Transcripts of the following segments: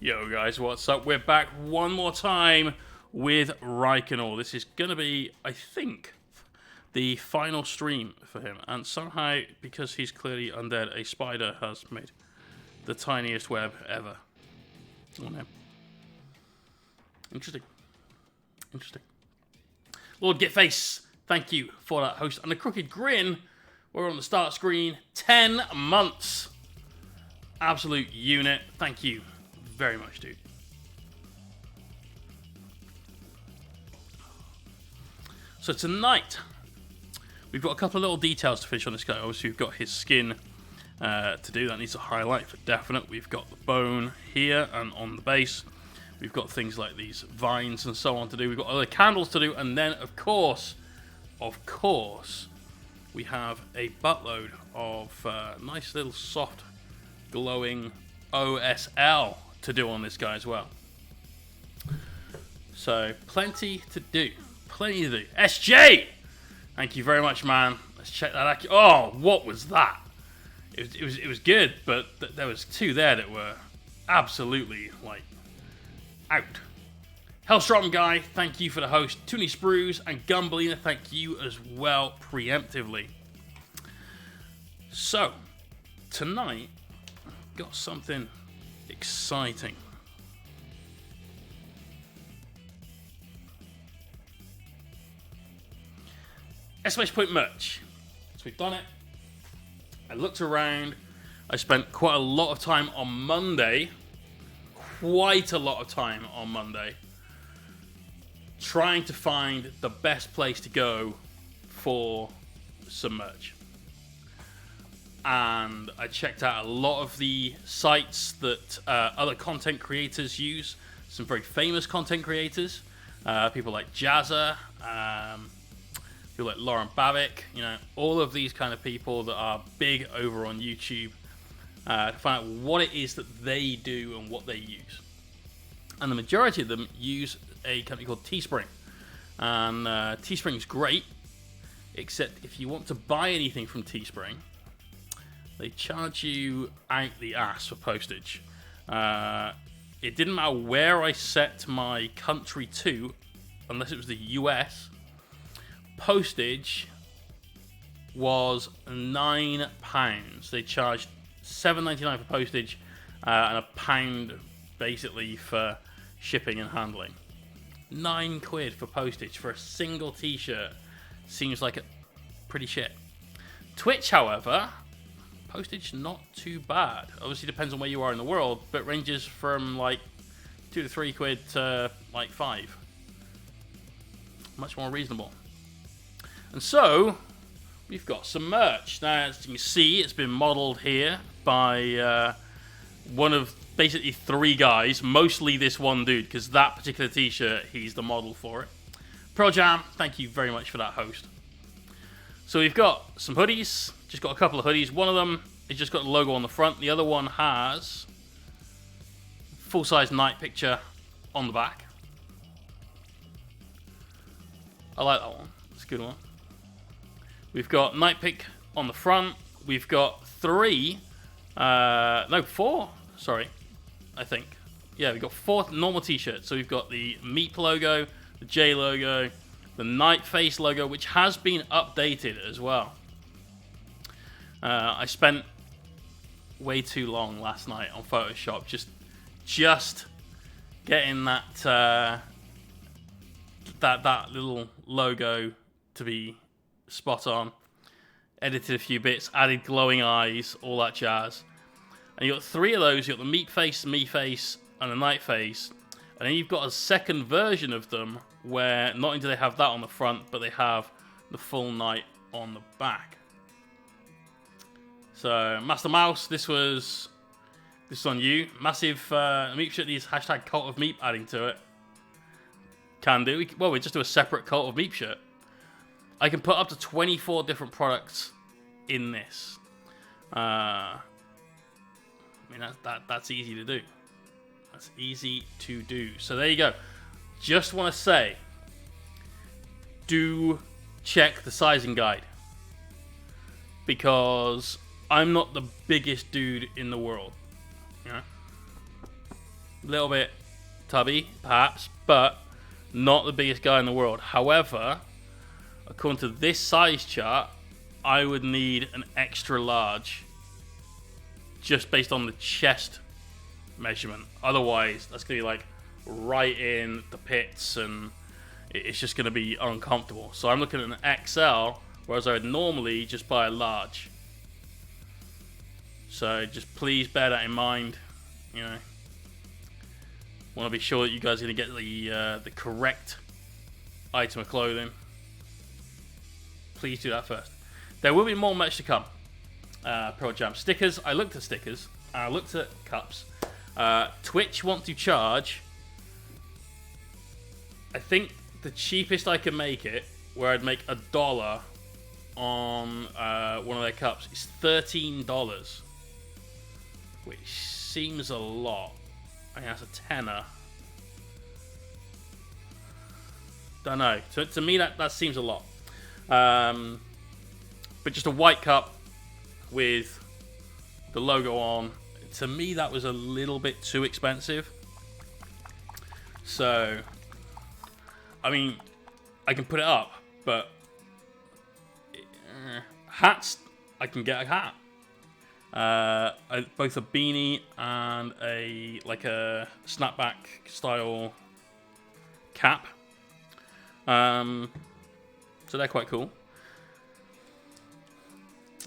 Yo guys, what's up? We're back one more time with Reikenor. This is going to be, I think, the final stream for him. And somehow, because he's clearly undead, a spider has made the tiniest web ever on him. Interesting. Interesting. Lord Gitface, thank you for that host. And the Crooked Grin, we're on the start screen. 10 months. Absolute unit. Thank you very much, dude. So tonight, we've got a couple of little details to finish on this guy. Obviously, we've got his skin to do. That needs a highlight for definite. We've got the bone here and on the base. We've got things like these vines and so on to do. We've got other candles to do. And then, of course, we have a buttload of nice little soft glowing OSL to do on this guy as well. So, plenty to do. Plenty to do. SJ! Thank you very much, man. Let's check that out. Oh, what was that? It was good, but there was two there that were absolutely, like, out. Hellstrom Guy, thank you for the host. Toonie Sprues and Gumbelina, thank you as well, preemptively. So, tonight, got something exciting. Exclamation point merch. So we've done it. I looked around. I spent quite a lot of time on Monday. Quite a lot of time on Monday. Trying to find the best place to go for some merch. And I checked out a lot of the sites that other content creators use. Some very famous content creators. People like Jazza. People like Lauren Babick. You know, all of these kind of people that are big over on YouTube. To find out what it is that they do and what they use. And the majority of them use a company called Teespring. And Teespring's great. Except if you want to buy anything from Teespring, they charge you out the ass for postage. It didn't matter where I set my country to, unless it was the US. Postage was £9. They charged $7.99 for postage and £1 basically for shipping and handling. £9 for postage for a single t-shirt seems like a pretty shit. Twitch, however, postage not too bad. Obviously depends on where you are in the world, but ranges from like £2 to £3 to like £5. Much more reasonable. And so we've got some merch. Now, as you can see, it's been modeled here by one of basically three guys, mostly this one dude, because that particular t-shirt, he's the model for it. Pro Jam, thank you very much for that host. So we've got some hoodies. Just got a couple of hoodies. One of them has just got the logo on the front. The other one has full-size night picture on the back. I like that one. It's a good one. We've got night pick on the front. We've got four. Sorry, I think. Yeah, we've got 4 normal t-shirts. So we've got the Meep logo, the J logo, the Night Face logo, which has been updated as well. I spent way too long last night on Photoshop just getting that little logo to be spot on. Edited a few bits, added glowing eyes, all that jazz. And you got 3 of those. You got the Meat Face, Me Face, and the Night Face. And then you've got a second version of them where not only do they have that on the front, but they have the full night on the back. So, Master Mouse, this is on you. Massive Meep shirt needs hashtag Cult of Meep adding to it. Can do. We just do a separate Cult of Meep shirt. I can put up to 24 different products in this. I mean, that's easy to do. That's easy to do. So there you go. Just want to say, do check the sizing guide. Because I'm not the biggest dude in the world. You know? little bit tubby, perhaps, but not the biggest guy in the world. However, according to this size chart, I would need an extra large just based on the chest measurement. Otherwise, that's going to be like right in the pits and it's just going to be uncomfortable. So I'm looking at an XL, whereas I would normally just buy a large. So just please bear that in mind. You know, want to be sure that you guys are going to get the correct item of clothing. Please do that first. There will be more merch to come. Pro Jam stickers. I looked at stickers. I looked at cups. Twitch want to charge. I think the cheapest I can make it, where I'd make $1 on one of their cups, is $13, which seems a lot. I think that's a tenner. Don't know. To me, that seems a lot. But just a white cup with the logo on, to me that was a little bit too expensive. So, I mean, I can put it up, but hats, I can get a hat. Both a beanie and a snapback style cap. So they're quite cool.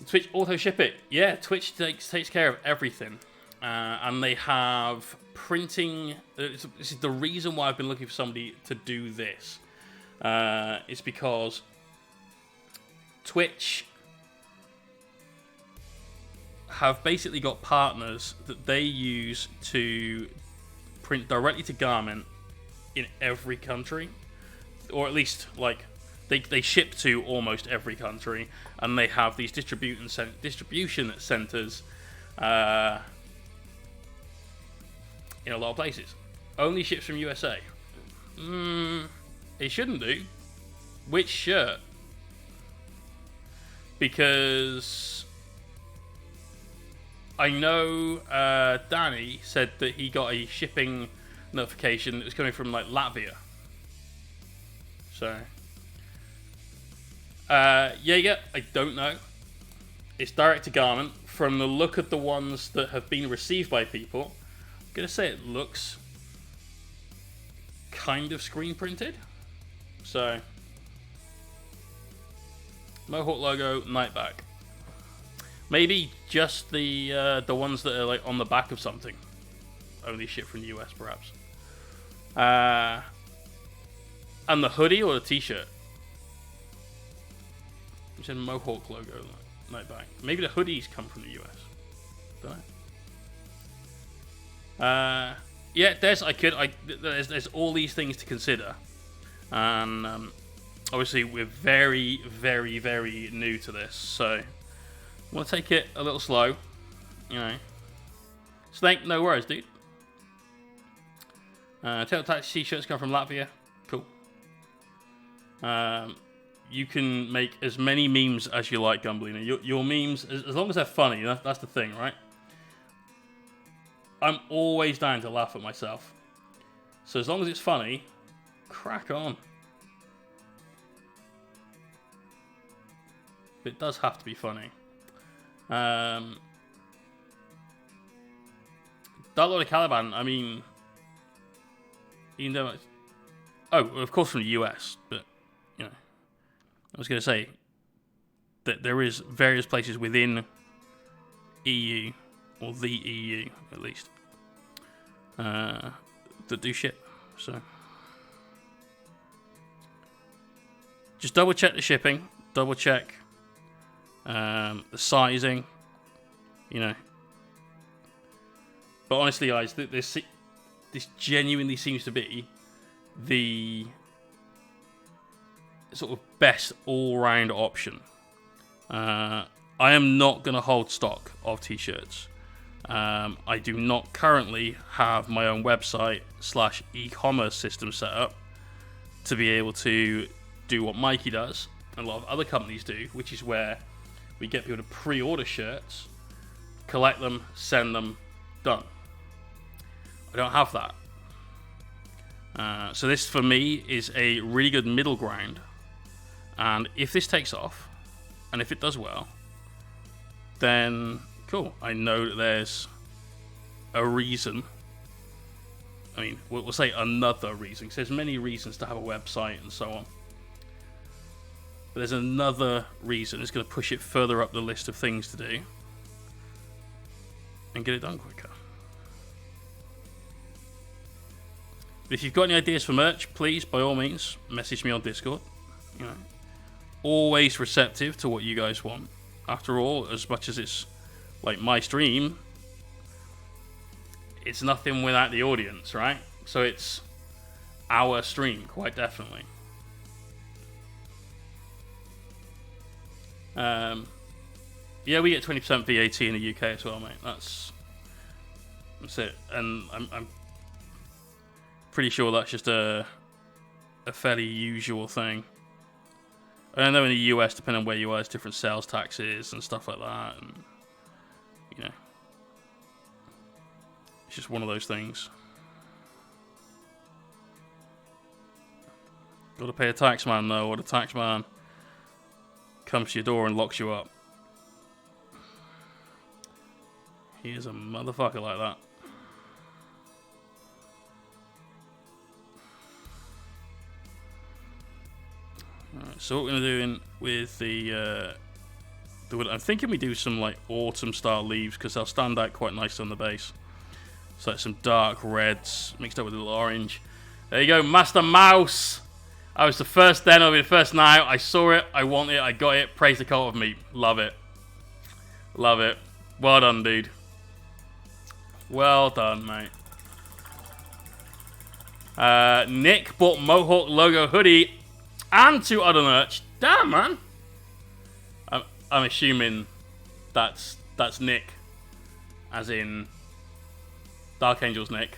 Twitch auto ship it. Yeah, Twitch takes care of everything. And they have printing. This is the reason why I've been looking for somebody to do this. It's because Twitch have basically got partners that they use to print directly to garment in every country. Or at least, like, they ship to almost every country, and they have these distribution centers in a lot of places. Only ships from USA. It shouldn't do. Which shirt? Because I know Danny said that he got a shipping notification that was coming from like Latvia. So yeah, I don't know. It's direct to garment. From the look of the ones that have been received by people, I'm gonna say it looks kind of screen printed. So Mohawk logo, Nightback. Maybe just the ones that are like on the back of something. Only shipped from the US, perhaps. And the hoodie or the t-shirt? It's a Mohawk logo, Nightback. Maybe the hoodies come from the US. Don't know. Yeah, there's all these things to consider. And obviously we're very, very, very new to this, so I want to take it a little slow, you know. Snake, no worries, dude. Tail Taxi t-shirts come from Latvia. Cool. You can make as many memes as you like, Gumblina. Your memes, as long as they're funny, that's the thing, right? I'm always down to laugh at myself. So as long as it's funny, crack on. But it does have to be funny. Dark Lord of Caliban, I mean, even though it's, of course from the US, but you know, I was going to say that there is various places within EU, or the EU at least, that do ship. So just double check the shipping, double check the sizing, you know. But honestly, guys, this genuinely seems to be the sort of best all-round option. I am not going to hold stock of t-shirts. I do not currently have my own website / e-commerce system set up to be able to do what Mikey does and a lot of other companies do, which is where we get people to pre-order shirts, collect them, send them, done. I don't have that. So this, for me, is a really good middle ground. And if this takes off, and if it does well, then cool. I know that there's a reason. I mean, we'll say another reason, because there's many reasons to have a website and so on. But there's another reason. It's going to push it further up the list of things to do and get it done quicker. But if you've got any ideas for merch, please, by all means, message me on Discord. You know, always receptive to what you guys want. After all, as much as it's like my stream, it's nothing without the audience, right? So it's our stream, quite definitely. Yeah, we get 20% VAT in the UK as well, mate. That's it. And I'm pretty sure that's just a fairly usual thing. I know in the US, depending on where you are, there's different sales taxes and stuff like that, and you know, it's just one of those things. Got to pay a tax man, though, or the tax man comes to your door and locks you up. He is a motherfucker like that. Alright, so what we're going to do with the I'm thinking we do some like autumn style leaves, because they'll stand out quite nicely on the base. So like some dark reds mixed up with a little orange. There you go, Master Mouse. I was the first then, I'll be the first now. I saw it, I want it, I got it. Praise the cult of me. Love it. Love it. Well done, dude. Well done, mate. Nick bought Mohawk logo hoodie and 2 other merch. Damn, man. I'm assuming that's Nick, as in Dark Angel's Nick.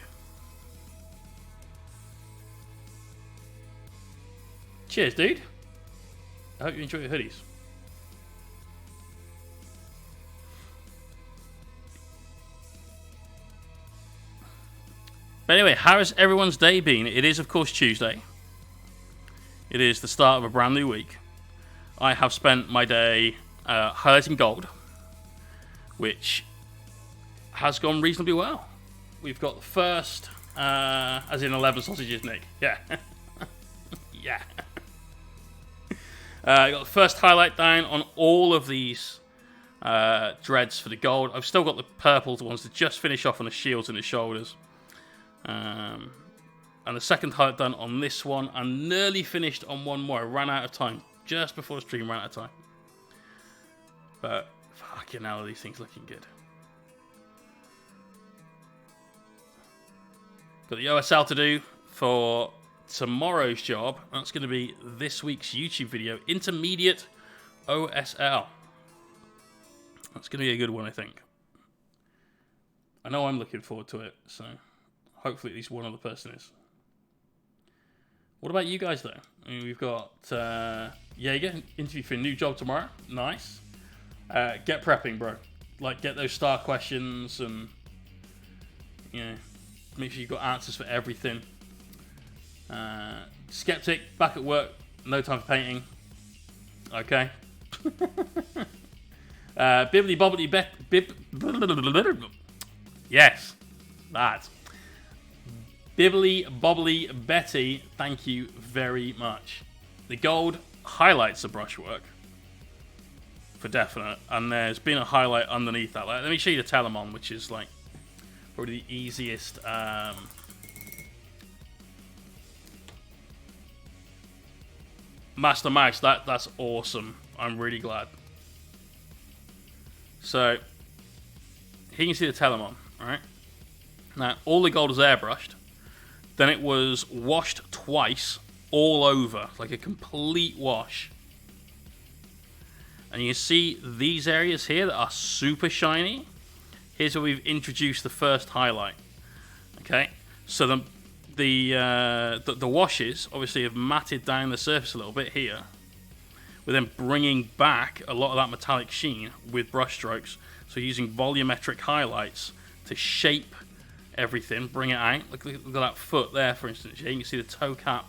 Cheers, dude. I hope you enjoy your hoodies. But anyway, how has everyone's day been? It is, of course, Tuesday. It is the start of a brand new week. I have spent my day highlighting gold, which has gone reasonably well. We've got the first, as in 11 sausages, Nick. Yeah. Yeah. I got the first highlight down on all of these dreads for the gold. I've still got the purple ones to just finish off on the shields and the shoulders. And the second highlight done on this one. I'm nearly finished on one more. I ran out of time. Just before the stream ran out of time. But, fucking hell, are these things looking good. Got the OSL to do for tomorrow's job. That's going to be this week's YouTube video. Intermediate OSL. That's going to be a good one, I think. I know I'm looking forward to it, so hopefully at least one other person is. What about you guys, though? I mean, we've got, yeah, you get an interview for a new job tomorrow. Nice. Get prepping, bro. Like, get those star questions and, you know, make sure you've got answers for everything. Skeptic, back at work, no time for painting. Okay. Bibbly bobbly yes, that. Bibbly bobbly Betty, thank you very much. The gold highlights the brushwork, for definite, and there's been a highlight underneath that. Let me show you the Telemon, which is like probably the easiest. Master Mouse, that's awesome. I'm really glad. So here you can see the Telemon, alright? Now, all the gold is airbrushed. Then it was washed twice all over, like a complete wash. And you can see these areas here that are super shiny. Here's where we've introduced the first highlight. Okay, so the washes obviously have matted down the surface a little bit here. We're then bringing back a lot of that metallic sheen with brush strokes. So using volumetric highlights to shape everything, bring it out. Look at that foot there, for instance. Yeah, you can see the toe cap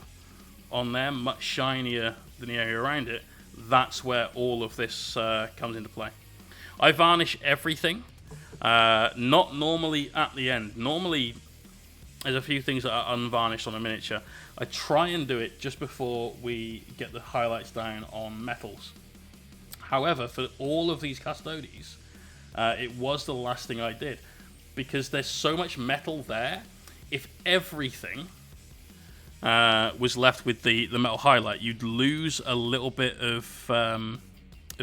on there, much shinier than the area around it. That's where all of this comes into play. I varnish everything, not normally at the end. Normally, there's a few things that are unvarnished on a miniature. I try and do it just before we get the highlights down on metals. However, for all of these custodies, it was the last thing I did, because there's so much metal there. If everything was left with the metal highlight, you'd lose a little bit of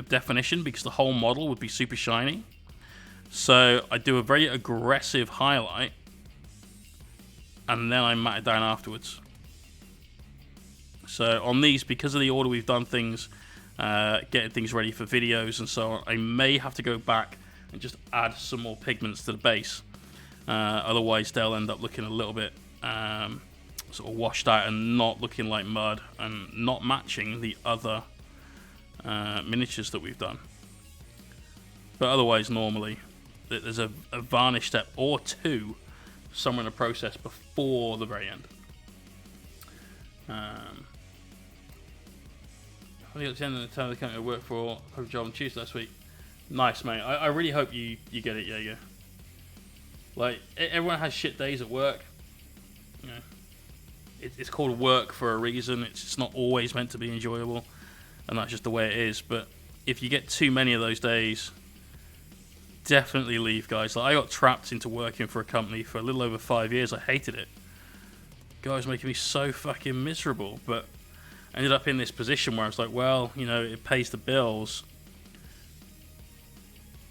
definition, because the whole model would be super shiny. So I do a very aggressive highlight, and then I mat it down afterwards. So on these, because of the order we've done things, getting things ready for videos and so on, I may have to go back and just add some more pigments to the base. Otherwise, they'll end up looking a little bit sort of washed out and not looking like mud and not matching the other miniatures that we've done. But otherwise, normally, there's a varnish step or two somewhere in the process before the very end. I think at the end of the time, the company I worked for, a job on Tuesday last week. Nice, mate. I really hope you get it, Jaeger. Like, everyone has shit days at work. You know, it's called work for a reason. It's not always meant to be enjoyable, and that's just the way it is. But if you get too many of those days, definitely leave, guys. Like, I got trapped into working for a company for a little over 5 years. I hated it. Guys, making me so fucking miserable. But I ended up in this position where I was like, well, you know, it pays the bills.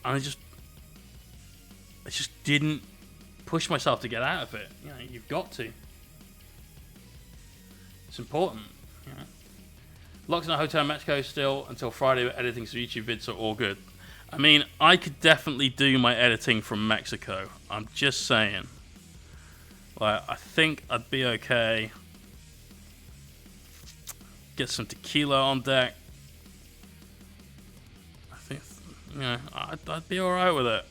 And I just didn't push myself to get out of it. You know, you've got to. It's important. You know. Locked in a hotel in Mexico still until Friday, but editing some YouTube vids are all good. I mean, I could definitely do my editing from Mexico. I'm just saying. Like, I think I'd be okay. Get some tequila on deck. I think, you know, I'd be alright with it.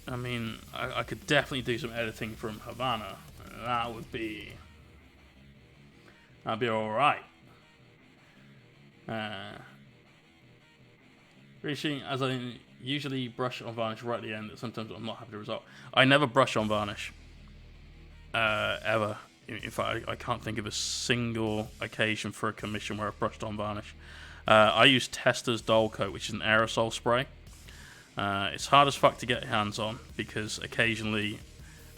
I mean, I could definitely do some editing from Havana. That'd be alright. Reaching, as I usually brush on varnish right at the end, sometimes I'm not happy with the result. I never brush on varnish. Ever. In fact, I can't think of a single occasion for a commission where I've brushed on varnish. I use Tester's Dull Coat, which is an aerosol spray. It's hard as fuck to get your hands on, because occasionally,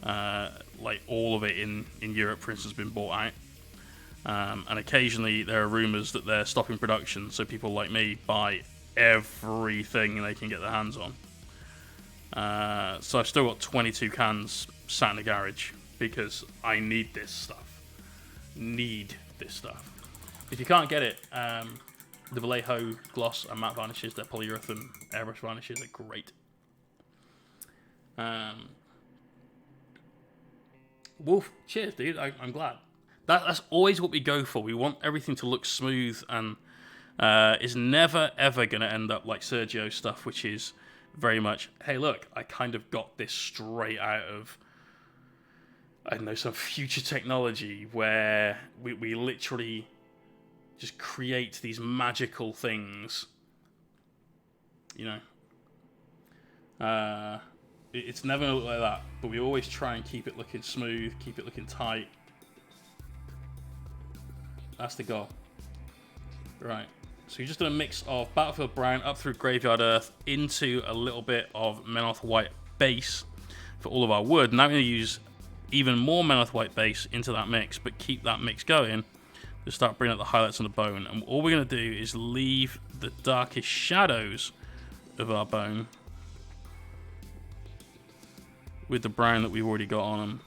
like all of it in Europe, for instance, has been bought out. And occasionally there are rumours that they're stopping production, so people like me buy everything they can get their hands on. So I've still got 22 cans sat in the garage, because I need this stuff. If you can't get it, the Vallejo gloss and matte varnishes, they're polyurethane airbrush varnishes, they're great. Wolf, cheers, dude. I'm glad. That's always what we go for. We want everything to look smooth, and it's never ever going to end up like Sergio's stuff, which is very much, hey, look, I kind of got this straight out of, I don't know, some future technology where we literally just create these magical things. You know, it's never going to look like that, but we always try and keep it looking smooth, keep it looking tight. That's the goal. Right. So you're just doing a mix of Battlefield Brown up through Graveyard Earth into a little bit of Menelth White base for all of our wood. Now we're going to use even more Menelth White base into that mix, but keep that mix going to start bringing out the highlights on the bone. And all we're going to do is leave the darkest shadows of our bone with the brown that we've already got on them.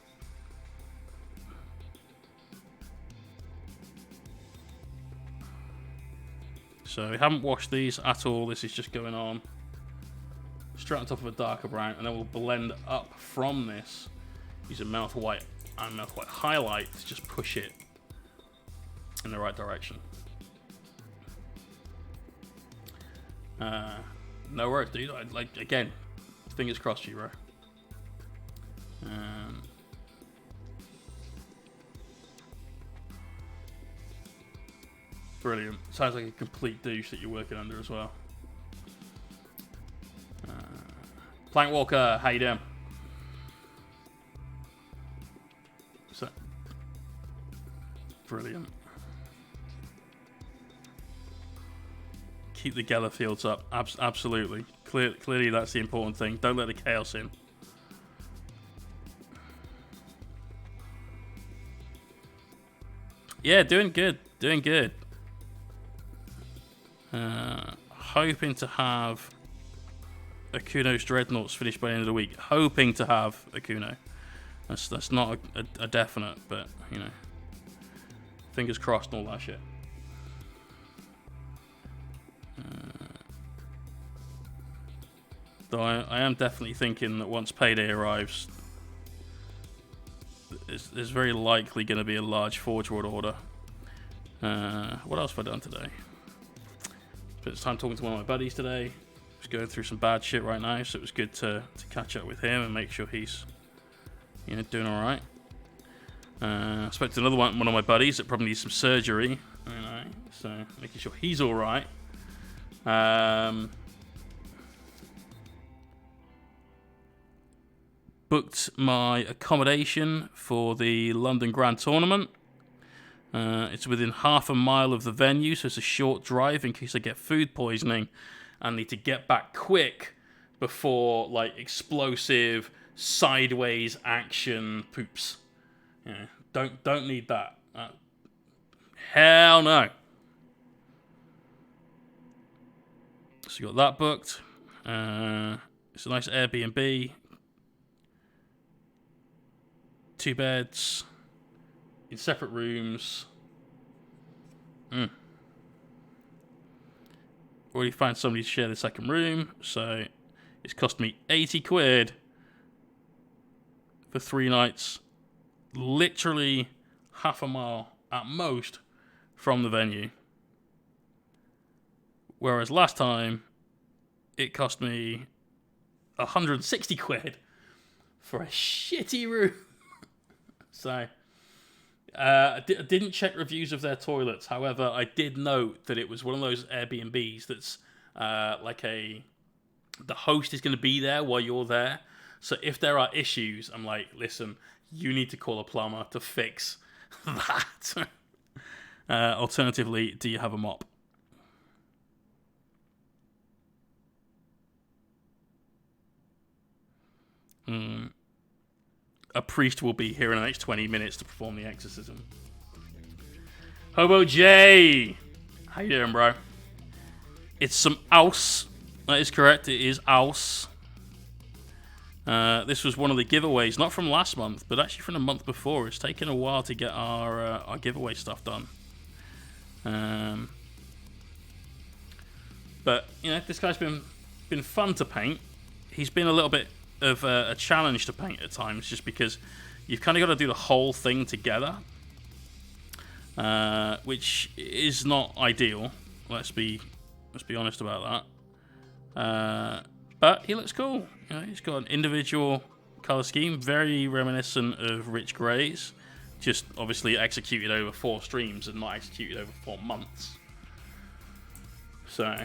So we haven't washed these at all. This is just going on straight on top of a darker brown, and then we'll blend up from this using Menelth White and Menelth White highlight to just push it in the right direction. No worries, dude. Like, again, fingers crossed for you, bro. Brilliant. Sounds like a complete douche that you're working under as well. Plank Walker, how you doing? So, brilliant. Keep the Geller fields up. Absolutely. Clearly, that's the important thing. Don't let the chaos in. Yeah, doing good. Doing good. Hoping to have Akuno's Dreadnoughts finished by the end of the week. Hoping to have Akuno. That's not a definite, but, you know. Fingers crossed and all that shit. Though I am definitely thinking that once payday arrives, there's very likely going to be a large Forge World order. What else have I done today? Spent some time talking to one of my buddies today. He's going through some bad shit right now, so it was good to catch up with him and make sure he's, you know, doing all right. I spoke to another one of my buddies that probably needs some surgery, you know, so making sure he's all right. Booked my accommodation for the London Grand Tournament. It's within half a mile of the venue, so it's a short drive in case I get food poisoning and need to get back quick before, like, explosive sideways action poops. Yeah, don't need that. Hell no. So you got that booked. It's a nice Airbnb. 2 beds in separate rooms. Already found somebody to share the second room, so it's cost me 80 quid for 3 nights, literally half a mile at most from the venue. Whereas last time it cost me 160 quid for a shitty room. So I didn't check reviews of their toilets. However, I did note that it was one of those Airbnbs that's the host is going to be there while you're there. So if there are issues, I'm like, listen, you need to call a plumber to fix that. Alternatively, do you have a mop? A priest will be here in the next 20 minutes to perform the exorcism. Hobo J! How you doing, bro? It's some Aus. That is correct, it is Aus. This was one of the giveaways, not from last month, but actually from the month before. It's taken a while to get our giveaway stuff done. But, you know, this guy's been fun to paint. He's been a little bit of a challenge to paint at times, just because you've kind of got to do the whole thing together, which is not ideal. Let's be honest about that. But he looks cool. You know, he's got an individual color scheme, very reminiscent of Rich Gray's, just obviously executed over 4 streams and not executed over 4 months. So,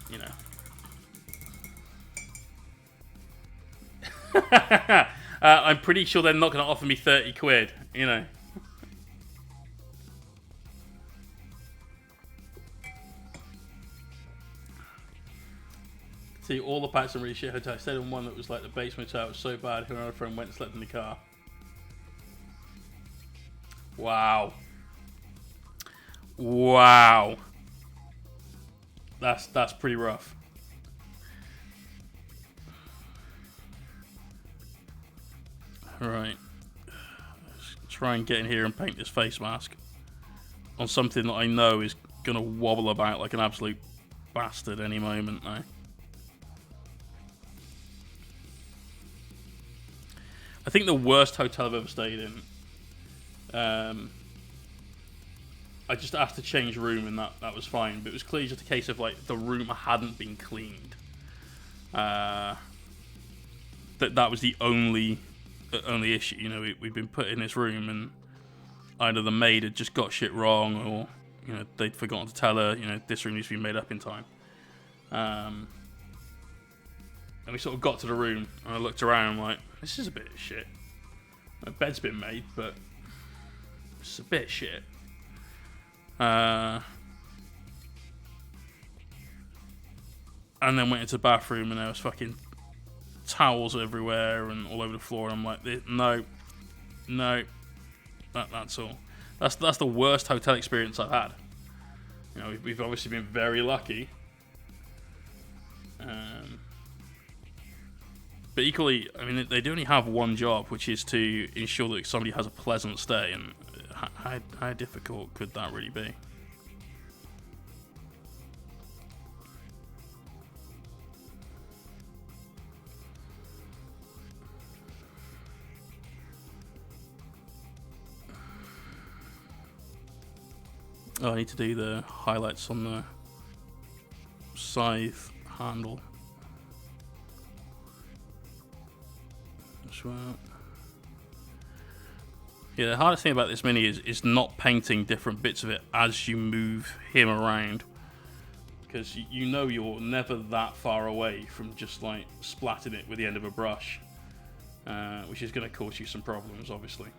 you know. I'm pretty sure they're not going to offer me 30 quid, you know. See, all the packs in really shit hotel. I stayed in one that was like the basement hotel. It was so bad, her and her friend went and slept in the car. Wow. Wow. That's pretty rough. Right. Let's try and get in here and paint this face mask on something that I know is going to wobble about like an absolute bastard any moment now. I think the worst hotel I've ever stayed in I just asked to change room, and that was fine. But it was clearly just a case of like the room hadn't been cleaned. That was the only issue. You know, we'd been put in this room, and either the maid had just got shit wrong, or they'd forgotten to tell her, this room needs to be made up in time. And we sort of got to the room, and I looked around, and I'm like, this is a bit of shit. My bed's been made, but it's a bit shit. And then went into the bathroom, and there was fucking towels everywhere and all over the floor. And I'm like, no, that's all. That's the worst hotel experience I've had. We've obviously been very lucky. But equally, I mean, they do only have one job, which is to ensure that somebody has a pleasant stay. And how difficult could that really be? Oh, I need to do the highlights on the scythe handle as well. Yeah, the hardest thing about this mini is not painting different bits of it as you move him around, because you're never that far away from just like splatting it with the end of a brush, which is going to cause you some problems, obviously.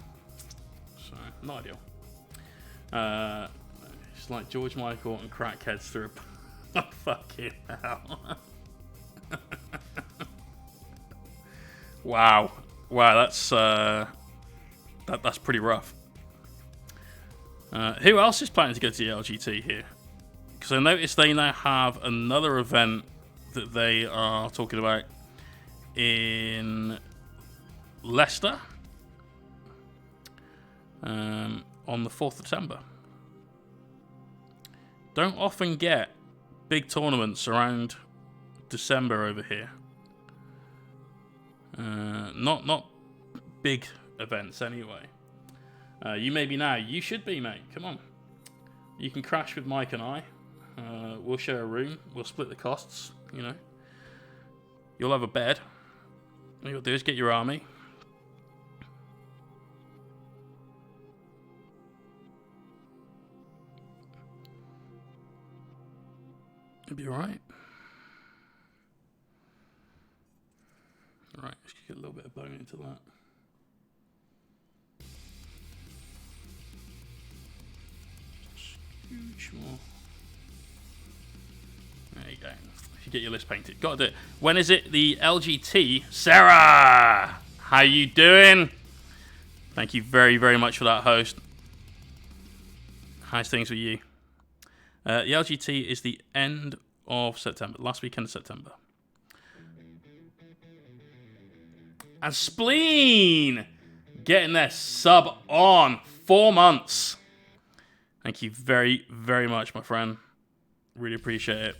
So, not ideal. It's like George Michael and crackheads through a fucking hell. Wow, that's pretty rough. Who else is planning to go to the LGT here? Because I noticed they now have another event that they are talking about in Leicester on the 4th of December. Don't often get big tournaments around December over here. Not big events anyway. You may be now. You should be, mate. Come on. You can crash with Mike and I. We'll share a room. We'll split the costs. You'll have a bed. All you'll do is get your army. It'll be alright. Alright, let's get a little bit of bone into that. Scooch more. There you go. If you get your list painted, gotta do it. When is it? The LGT. Sarah, how you doing? Thank you very, very much for that, host. How's things with you? The LGT is the end of September, last weekend of September. And Spleen getting their sub on 4 months. Thank you very, very much, my friend. Really appreciate it.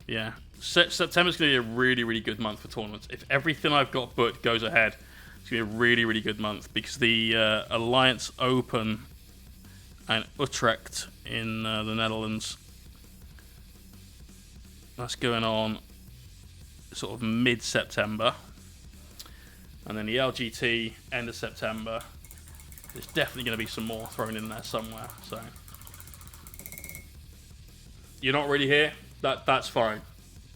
Yeah. September's going to be a really, really good month for tournaments. If everything I've got booked goes ahead, it's going to be a really, really good month, because the Alliance Open and Utrecht in the Netherlands, that's going on sort of mid-September. And then the LGT, end of September. There's definitely going to be some more thrown in there somewhere. So you're not really here? That's fine.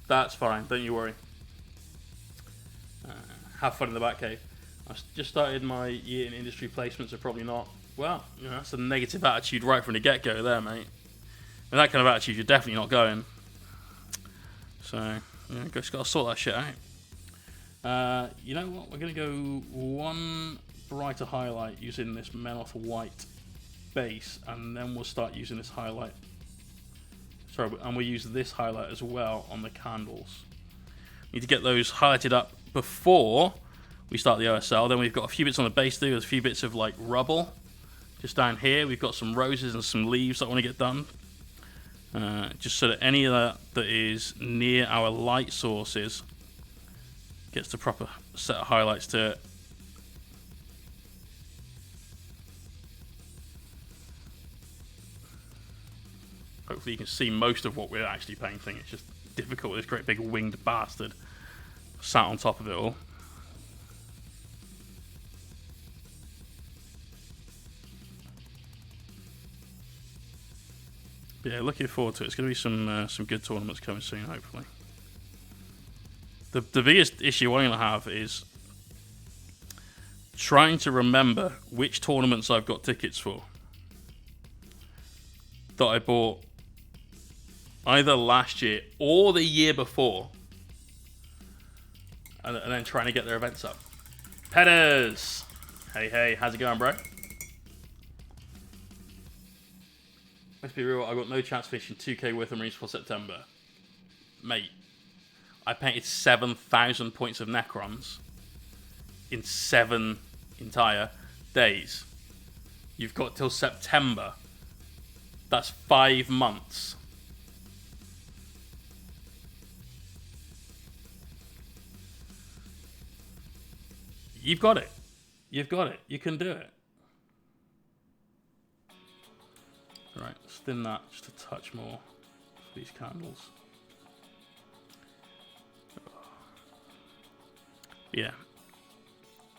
That's fine. Don't you worry. Have fun in the Batcave. I just started my year in industry placements, so probably not. Well, that's a negative attitude right from the get-go there, mate. With that kind of attitude, you're definitely not going. So, just got to sort that shit out. You know what? We're going to go one brighter highlight using this Menoth white base, and then we'll start using this highlight. Sorry, and we'll use this highlight as well on the candles. Need to get those highlighted up before we start the OSL. Then we've got a few bits on the base too. There's a few bits of like rubble just down here. We've got some roses and some leaves that I want to get done. just so that any of that is near our light sources gets the proper set of highlights to it. Hopefully you can see most of what we're actually painting. It's just difficult with this great big winged bastard sat on top of it all. But yeah, looking forward to it. It's going to be some good tournaments coming soon, hopefully. The biggest issue I'm going to have is trying to remember which tournaments I've got tickets for that I bought either last year or the year before, and then trying to get their events up. Petters! Hey, how's it going, bro? Let's be real, I've got no chance fishing 2k worth of Marines for September. Mate, I painted 7,000 points of Necrons in 7 entire days. You've got till September. That's 5 months. You've got it. You've got it. You can do it. Alright, let's thin that just a touch more for these candles. Yeah.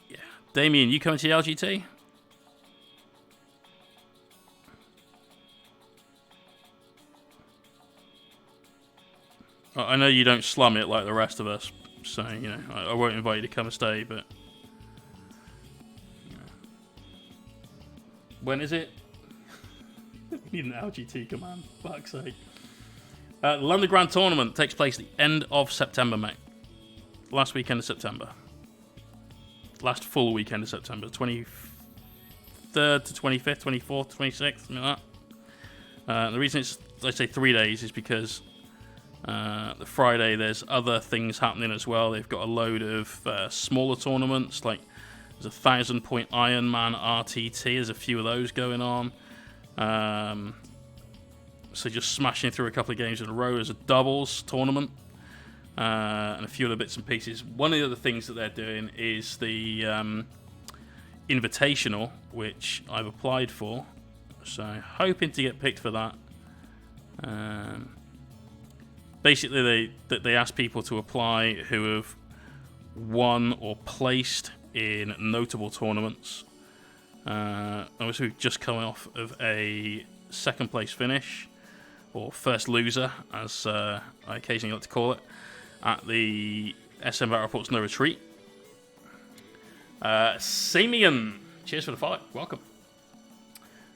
Yeah. Damien, you coming to the LGT? I know you don't slum it like the rest of us, so, you know, I won't invite you to come and stay, but... When is it? We need an LGT command, fuck's sake. The London Grand Tournament takes place at the end of September, mate. Last weekend of September. Last full weekend of September. 23rd to 25th, 24th, 26th, something like that. The reason it's, I say 3 days, is because the Friday there's other things happening as well. They've got a load of smaller tournaments, like there's a 1,000-point Ironman RTT. There's a few of those going on. So just smashing through a couple of games in a row as a doubles tournament. And a few other bits and pieces. One of the other things that they're doing is the Invitational, which I've applied for. So hoping to get picked for that. Basically, they ask people to apply who have won or placed in notable tournaments. Obviously, we've just come off of a second place finish, or first loser, as I occasionally like to call it, at the SM Battle Reports No Retreat. Simeon, cheers for the follow, welcome.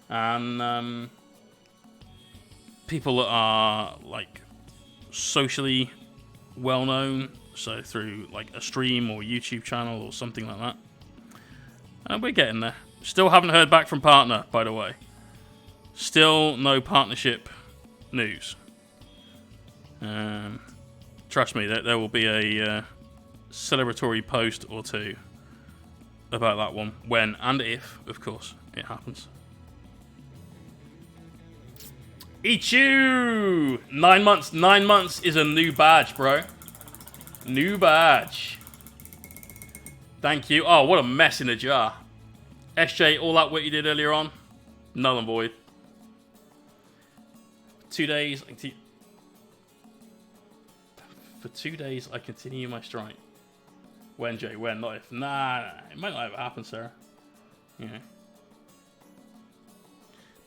And people that are like socially well known, so through like a stream or YouTube channel or something like that. And we're getting there. Still haven't heard back from partner, by the way. Still no partnership news. Trust me, there will be a celebratory post or two about that one, when and if, of course, it happens. Ichu! 9 months. 9 months is a new badge, bro. New badge. Thank you. Oh, what a mess in a jar. SJ, all that work you did earlier on, null and void. 2 days. For 2 days, I continue my strike. When, Jay? When? Not if. Nah, it might not ever happen, sir. Yeah.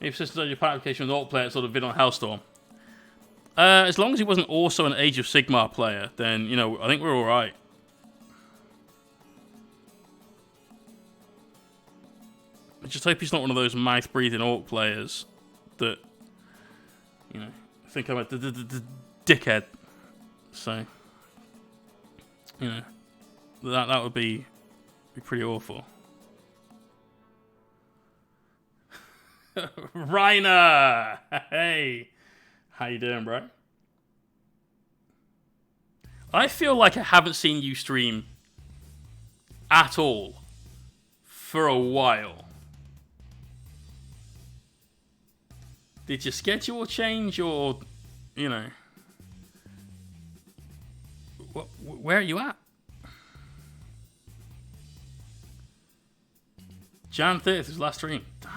Maybe persisted on your part application with an alt player that sort of bid on Hellstorm. As long as he wasn't also an Age of Sigmar player, then, you know, I think we're alright. I just hope he's not one of those mouth-breathing orc players that, you know, think I'm a dickhead. So, you know, that would be pretty awful. Reiner! Hey! How you doing, bro? I feel like I haven't seen you stream at all for a while. Did your schedule change, or you know, where are you at? Jan 30th is last stream. Damn.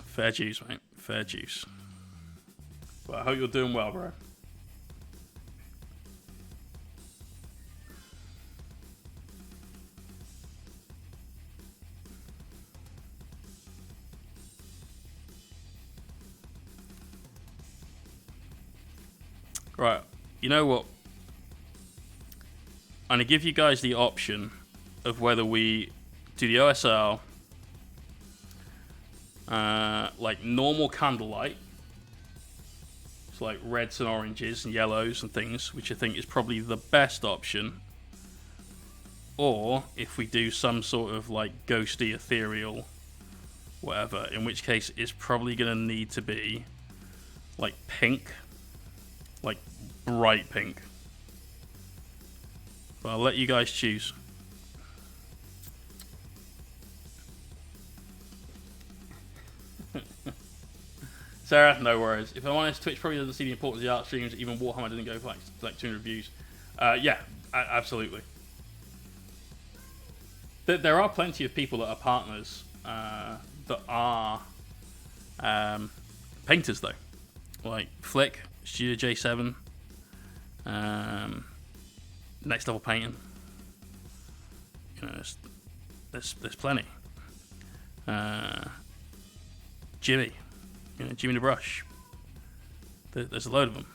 Fair juice, mate. Fair juice. Well, I hope you're doing well, bro. Right, you know what? I'm going to give you guys the option of whether we do the OSL like normal candlelight. It's like reds and oranges and yellows and things, which I think is probably the best option. Or if we do some sort of like ghosty, ethereal, whatever, in which case it's probably going to need to be like pink. Like bright pink. But I'll let you guys choose. Sarah, no worries. If I'm honest, Twitch probably doesn't see the importance of the art streams. Even Warhammer didn't go for like 200 views. Yeah, absolutely. There are plenty of people that are partners that are painters, though. Like Flick, Studio J7, Next Level Painting. You know, there's plenty. Jimmy, you know, Jimmy the Brush. There's a load of them.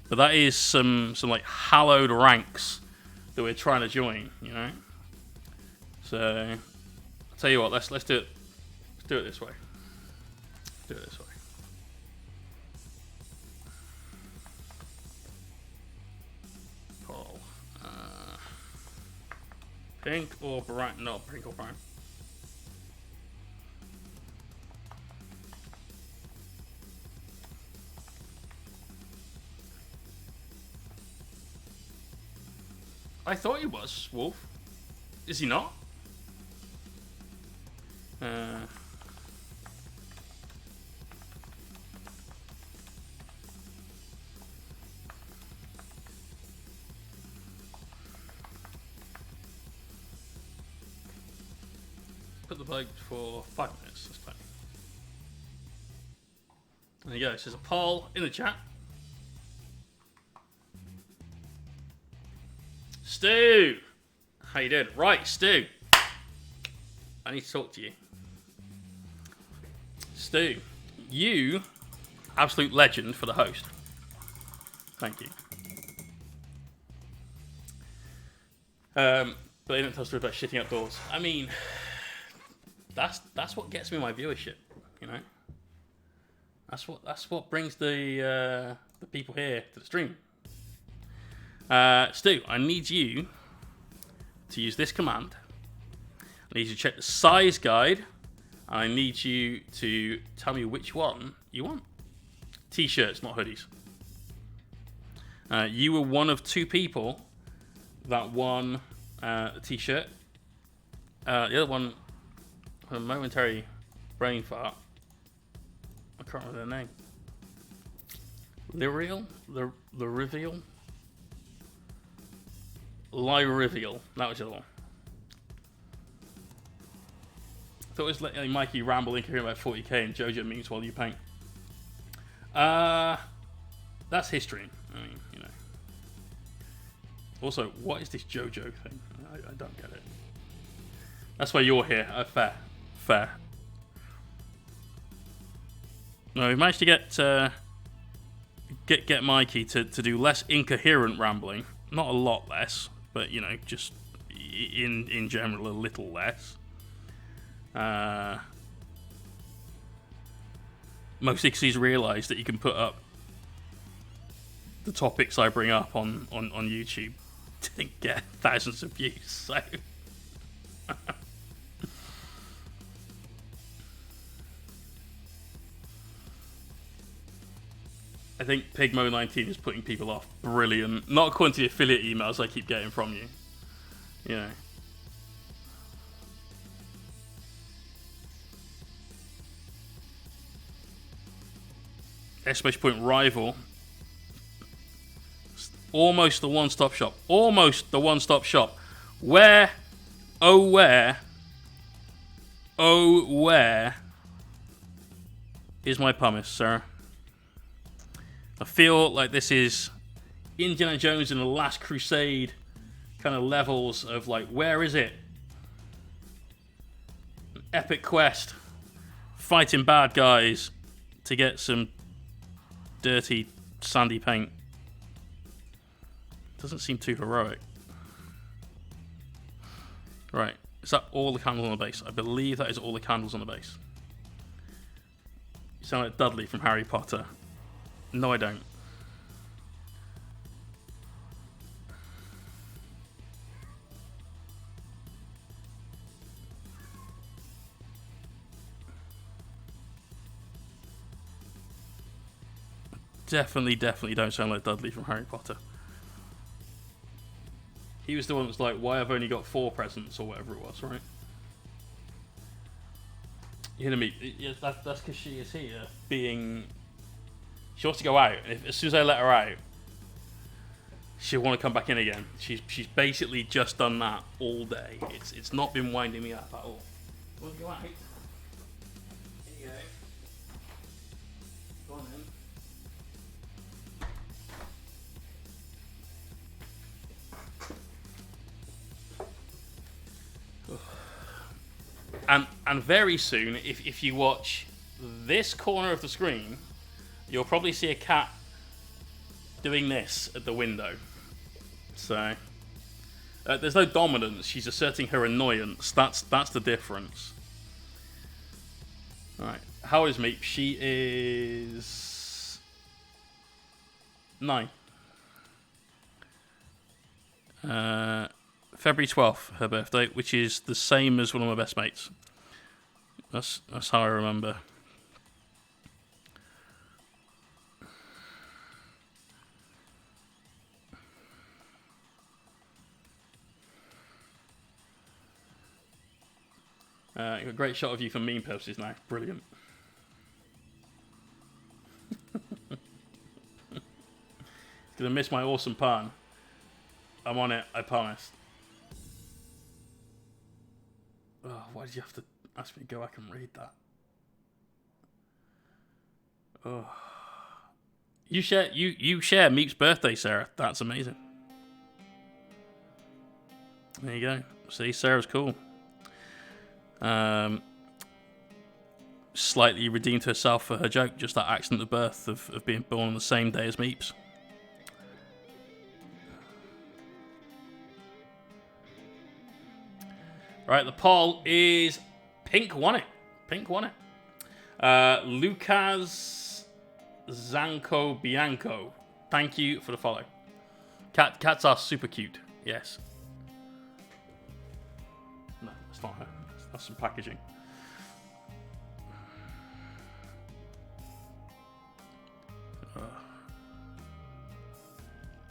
But that is some like hallowed ranks that we're trying to join, you know. So I'll tell you what, let's do it. Let's do it this way. Do it this way. Paul, pink or brown? No, pink or brown. I thought he was, Wolf. Is he not? Put the bug for 5 minutes. That's fine. There you go. So there's a poll in the chat. Stu! How you doing? Right, Stu. I need to talk to you. Stu, you, absolute legend for the host. Thank you. But they didn't tell us about shitting outdoors. I mean, that's what gets me my viewership, you know? That's what brings the people here to the stream. Stu, I need you to use this command. I need you to check the size guide, and I need you to tell me which one you want. T-shirts, not hoodies. You were one of 2 people that won the T-shirt. The other one, a momentary brain fart. I can't remember their name. Lyriel? Lyrivial? Lyrivial. That was the other one. I thought it was letting Mikey ramble incoherent about 40k and JoJo memes while you paint. That's history. I mean, you know. Also, what is this JoJo thing? I don't get it. That's why you're here. Fair. No, we managed to get Mikey to do less incoherent rambling. Not a lot less, but you know, just in general a little less. Mostly because he's realised that you can put up the topics I bring up on YouTube to get thousands of views. So I think Pigmo19 is putting people off. Brilliant. Not according to the affiliate emails I keep getting from you. You know. exclamation point rival. Almost the one-stop shop. Almost the one-stop shop. Where, oh where is my pumice, sir? I feel like this is Indiana Jones in the Last Crusade kind of levels of like, where is it? An epic quest. Fighting bad guys to get some dirty, sandy paint. Doesn't seem too heroic. Right. Is that all the candles on the base? I believe that is all the candles on the base. You sound like Dudley from Harry Potter. No, I don't. Definitely don't sound like Dudley from Harry Potter. He was the one that's like, why I've only got 4 presents, or whatever it was, right? You're gonna meet. Yeah, that's because she is here being. She wants to go out. As soon as I let her out, she'll want to come back in again. She's basically just done that all day. It's not been winding me up at all. You want to go out? Here you go. Go on then. And very soon, if you watch this corner of the screen, you'll probably see a cat doing this at the window. So there's no dominance. She's asserting her annoyance. That's the difference. All right. How is Meep? She is 9. February 12th, her birthday, which is the same as one of my best mates. That's how I remember. Got a great shot of you for meme purposes now. Brilliant. Gonna miss my awesome pun. I'm on it, I promise. Oh, why did you have to ask me to go back and read that? Oh. You share Meep's birthday, Sarah. That's amazing. There you go. See, Sarah's cool. Slightly redeemed herself for her joke, just that accident of birth of being born on the same day as Meeps. Right, the poll is Pink won it. Pink won it. Lucas Zanco Bianco. Thank you for the follow. Cats are super cute. Yes. No, that's not her. That's some packaging.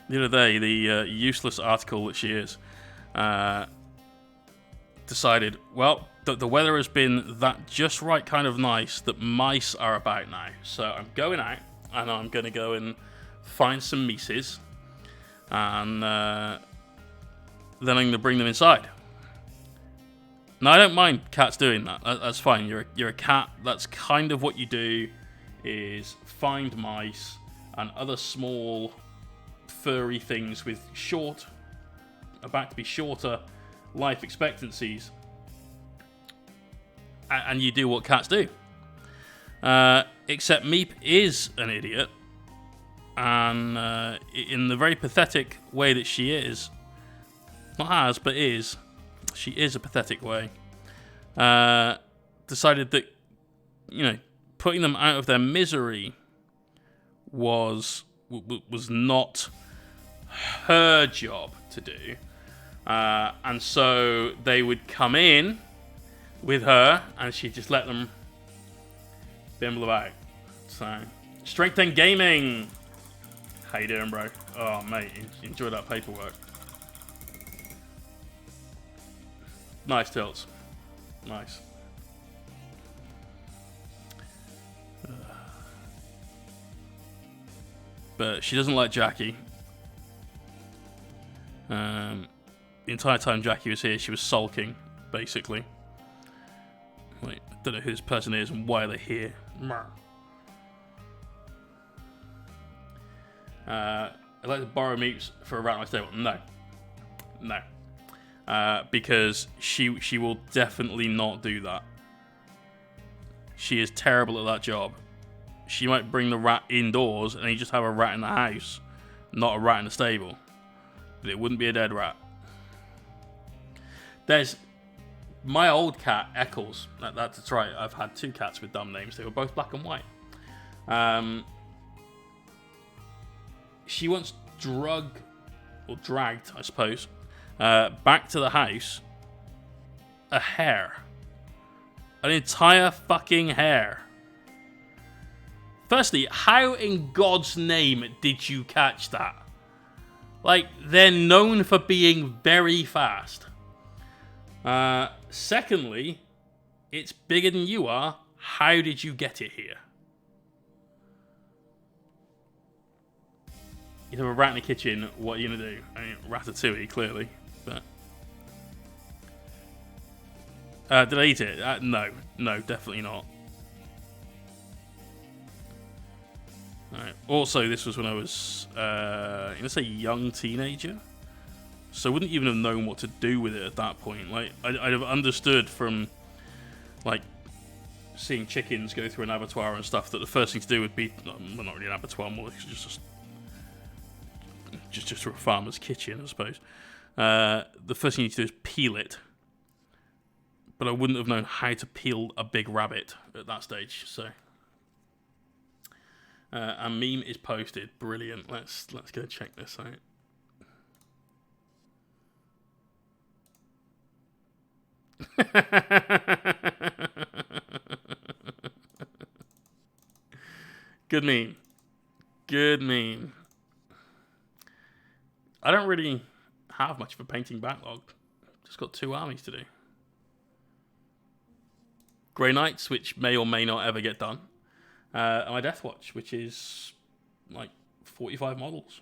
The other day, the useless article that she is decided, well, the weather has been that just right kind of nice that mice are about now. So I'm going out and I'm going to go and find some mices and then I'm going to bring them inside. Now, I don't mind cats doing that. That's fine. You're a cat. That's kind of what you do, is find mice and other small furry things with about to be shorter life expectancies, and you do what cats do. Except Meep is an idiot, and in the very pathetic way that she is, not has, but is, she is a pathetic way, decided that, putting them out of their misery was not her job to do. And so they would come in with her, and she'd just let them bimble about. So, Strength 10 Gaming. How you doing, bro? Oh, mate, enjoy that paperwork. Nice tilts. Nice. But she doesn't like Jackie. The entire time Jackie was here, she was sulking, basically. Like, I don't know who this person is and why they're here. I'd like to borrow Meeps for a rat on my stable. No. Because she will definitely not do that. She is terrible at that job. She might bring the rat indoors and you just have a rat in the house, not a rat in the stable. But it wouldn't be a dead rat. There's my old cat, Eccles. That's right. I've had 2 cats with dumb names. They were both black and white. She once dragged, I suppose, back to the house a hare. An entire fucking hare. Firstly, how in God's name did you catch that? Like, they're known for being very fast. Secondly, it's bigger than you are. How did you get it here? You have a rat in the kitchen, what are you going to do? I mean, ratatouille, clearly. But did I eat it? No, definitely not. Alright. Also, this was when I was, let's say, young teenager. So I wouldn't even have known what to do with it at that point. Like, I'd have understood from, like, seeing chickens go through an abattoir and stuff that the first thing to do would be, well, not really an abattoir, more like just a farmer's kitchen, I suppose. The first thing you need to do is peel it. But I wouldn't have known how to peel a big rabbit at that stage, so... a meme is posted. Brilliant. Let's go check this out. Good meme. Good meme. I don't really have much of a painting backlog. Just got 2 armies to do. Grey Knights, which may or may not ever get done. And my Death Watch, which is like 45 models.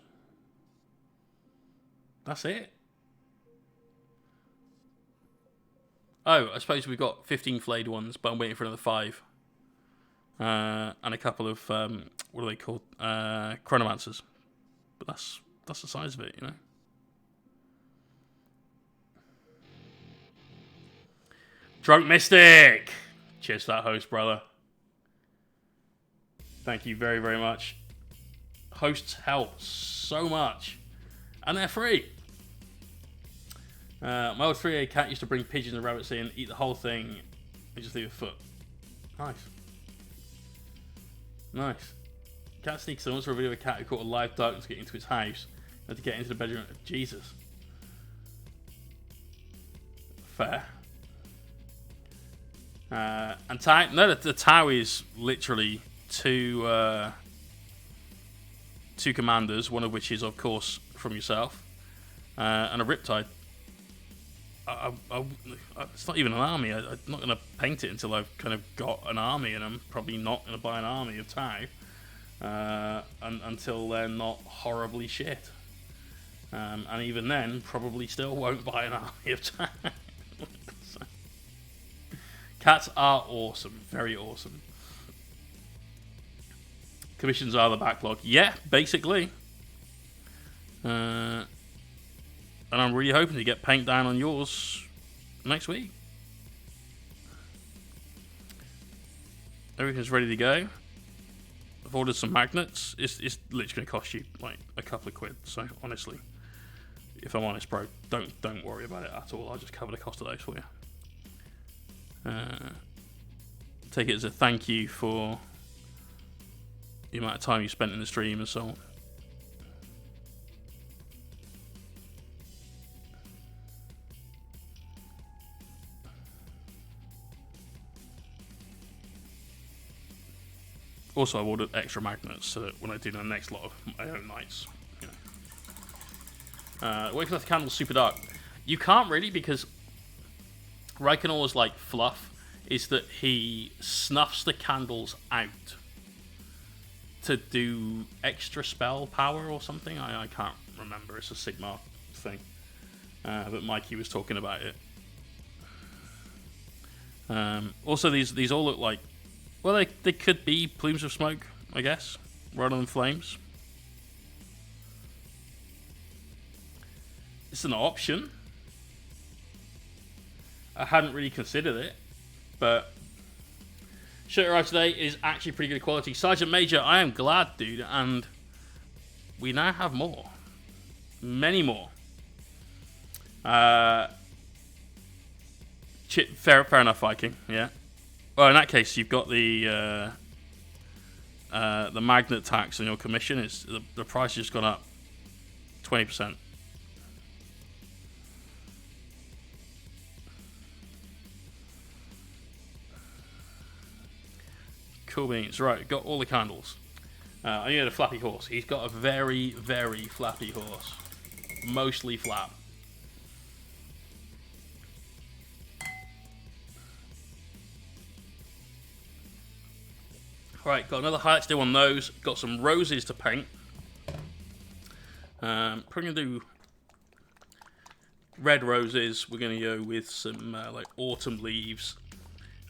That's it. Oh, I suppose we've got 15 flayed ones, but I'm waiting for another 5. And a couple of, what are they called? Chronomancers. But that's the size of it, you know. Drunk Mystic! Cheers to that host, brother. Thank you very, very much. Hosts help so much. And they're free. My old 3A cat used to bring pigeons and rabbits in, eat the whole thing, and just leave a foot. Nice. Nice. Cat sneaks in once for a video of a cat who caught a live duck to get into his house. Had to get into the bedroom. Jesus. Fair. And Tau, no, the Tau is literally two commanders, one of which is, of course, from yourself, and a Riptide. It's not even an army. I'm not going to paint it until I've kind of got an army, and I'm probably not going to buy an army of Tau until they're not horribly shit. And even then, probably still won't buy an army of Tau. So. Cats are awesome. Very awesome. Commissions are the backlog. Yeah, basically. And I'm really hoping to get paint down on yours next week. Everything's ready to go. I've ordered some magnets. It's literally going to cost you like a couple of quid. So honestly, if I'm honest, bro, don't worry about it at all. I'll just cover the cost of those for you. Take it as a thank you for the amount of time you spent in the stream and so on. Also, I've ordered extra magnets so that when I do the next lot of my own nights, you know. Wait for the candles super dark. You can't really, because Reikenor's like fluff is that he snuffs the candles out to do extra spell power or something. I can't remember. It's a Sigmar thing. But Mikey was talking about it. Also, these all look like... Well, they could be plumes of smoke, I guess, rather than flames. It's an option. I hadn't really considered it, but shirt arrived today is actually pretty good quality. Sergeant Major, I am glad, dude, and we now have more. Many more. Fair enough, Viking, yeah. Well, in that case, you've got the magnet tax on your commission. The price has just gone up 20%. Cool beans. Right, got all the candles. I need a flappy horse. He's got a very, very flappy horse. Mostly flap. Right, got another highlight to do on those. Got some roses to paint. Probably going to do red roses. We're going to go with some like autumn leaves.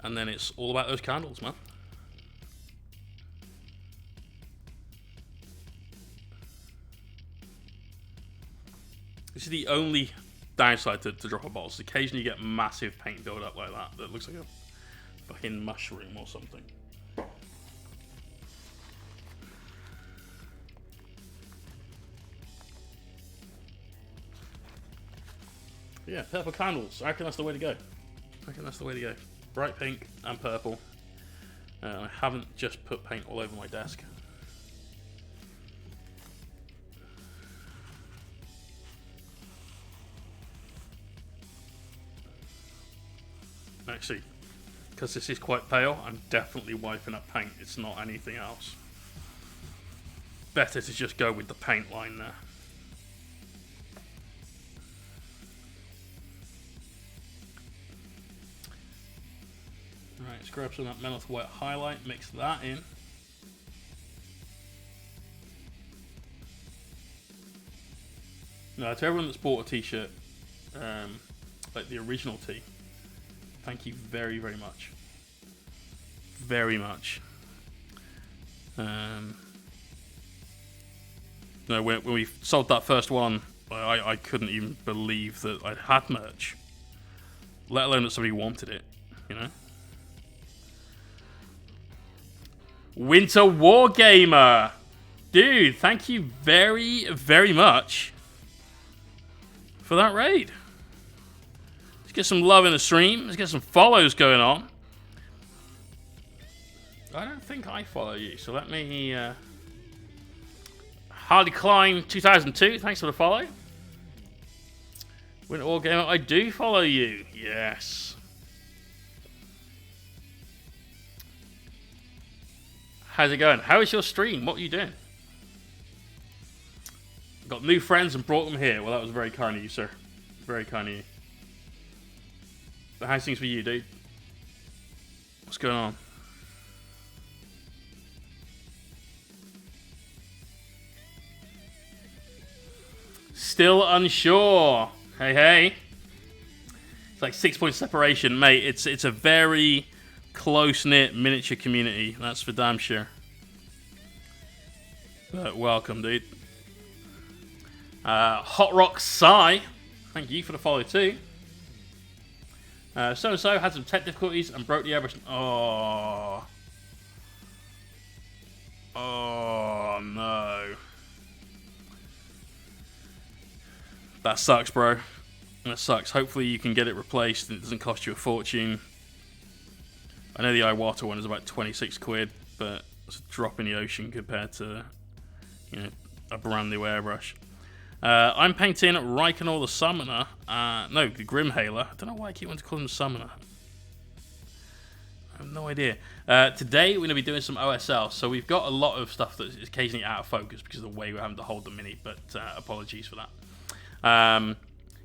And then it's all about those candles, man. This is the only downside to dropper bottles. Occasionally you get massive paint build up like that. That looks like a fucking mushroom or something. Yeah, purple candles. I reckon that's the way to go. Bright pink and purple. I haven't just put paint all over my desk. Actually, because this is quite pale, I'm definitely wiping up paint. It's not anything else. Better to just go with the paint line there. Alright, let's grab some of that Melith White highlight, mix that in. Now, to everyone that's bought a t-shirt, like the original tee, thank you very, very much. Very much. No, when we sold that first one, I couldn't even believe that I had merch. Let alone that somebody wanted it, you know? Winter Wargamer! Dude, thank you very, very much for that raid. Let's get some love in the stream. Let's get some follows going on. I don't think I follow you, so let me... Hardy Klein 2002, thanks for the follow. Winter Wargamer, I do follow you. Yes. How's it going? How is your stream? What are you doing? Got new friends and brought them here. Well, that was very kind of you, sir. Very kind of you. But how's things for you, dude? What's going on? Still unsure. Hey, hey. It's like 6 point separation, mate. It's a very close-knit miniature community. That's for damn sure. But welcome, dude. Hot Rock Psy, thank you for the follow too. So-and-so had some tech difficulties and broke the airbrush. Oh. Oh, no. That sucks, bro. That sucks. Hopefully you can get it replaced and it doesn't cost you a fortune. I know the Iwata one is about 26 quid, but it's a drop in the ocean compared to, you know, a brand new airbrush. I'm painting Reikenor the Summoner. No, the Grimhaler. I don't know why I keep wanting to call him the Summoner. I have no idea. Today we're going to be doing some OSL. So we've got a lot of stuff that is occasionally out of focus because of the way we're having to hold the mini, but apologies for that.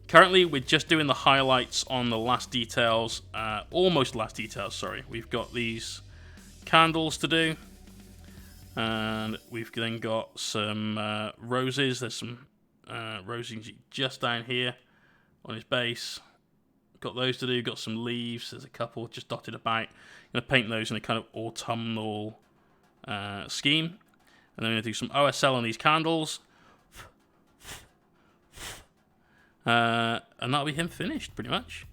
Currently we're just doing the highlights on the last details. Almost last details, sorry. We've got these candles to do. And we've then got some roses. There's some roses just down here on his base. Got those to do. Got some leaves. There's a couple just dotted about. I'm going to paint those in a kind of autumnal scheme. And then I'm going to do some OSL on these candles. And that'll be him finished, pretty much.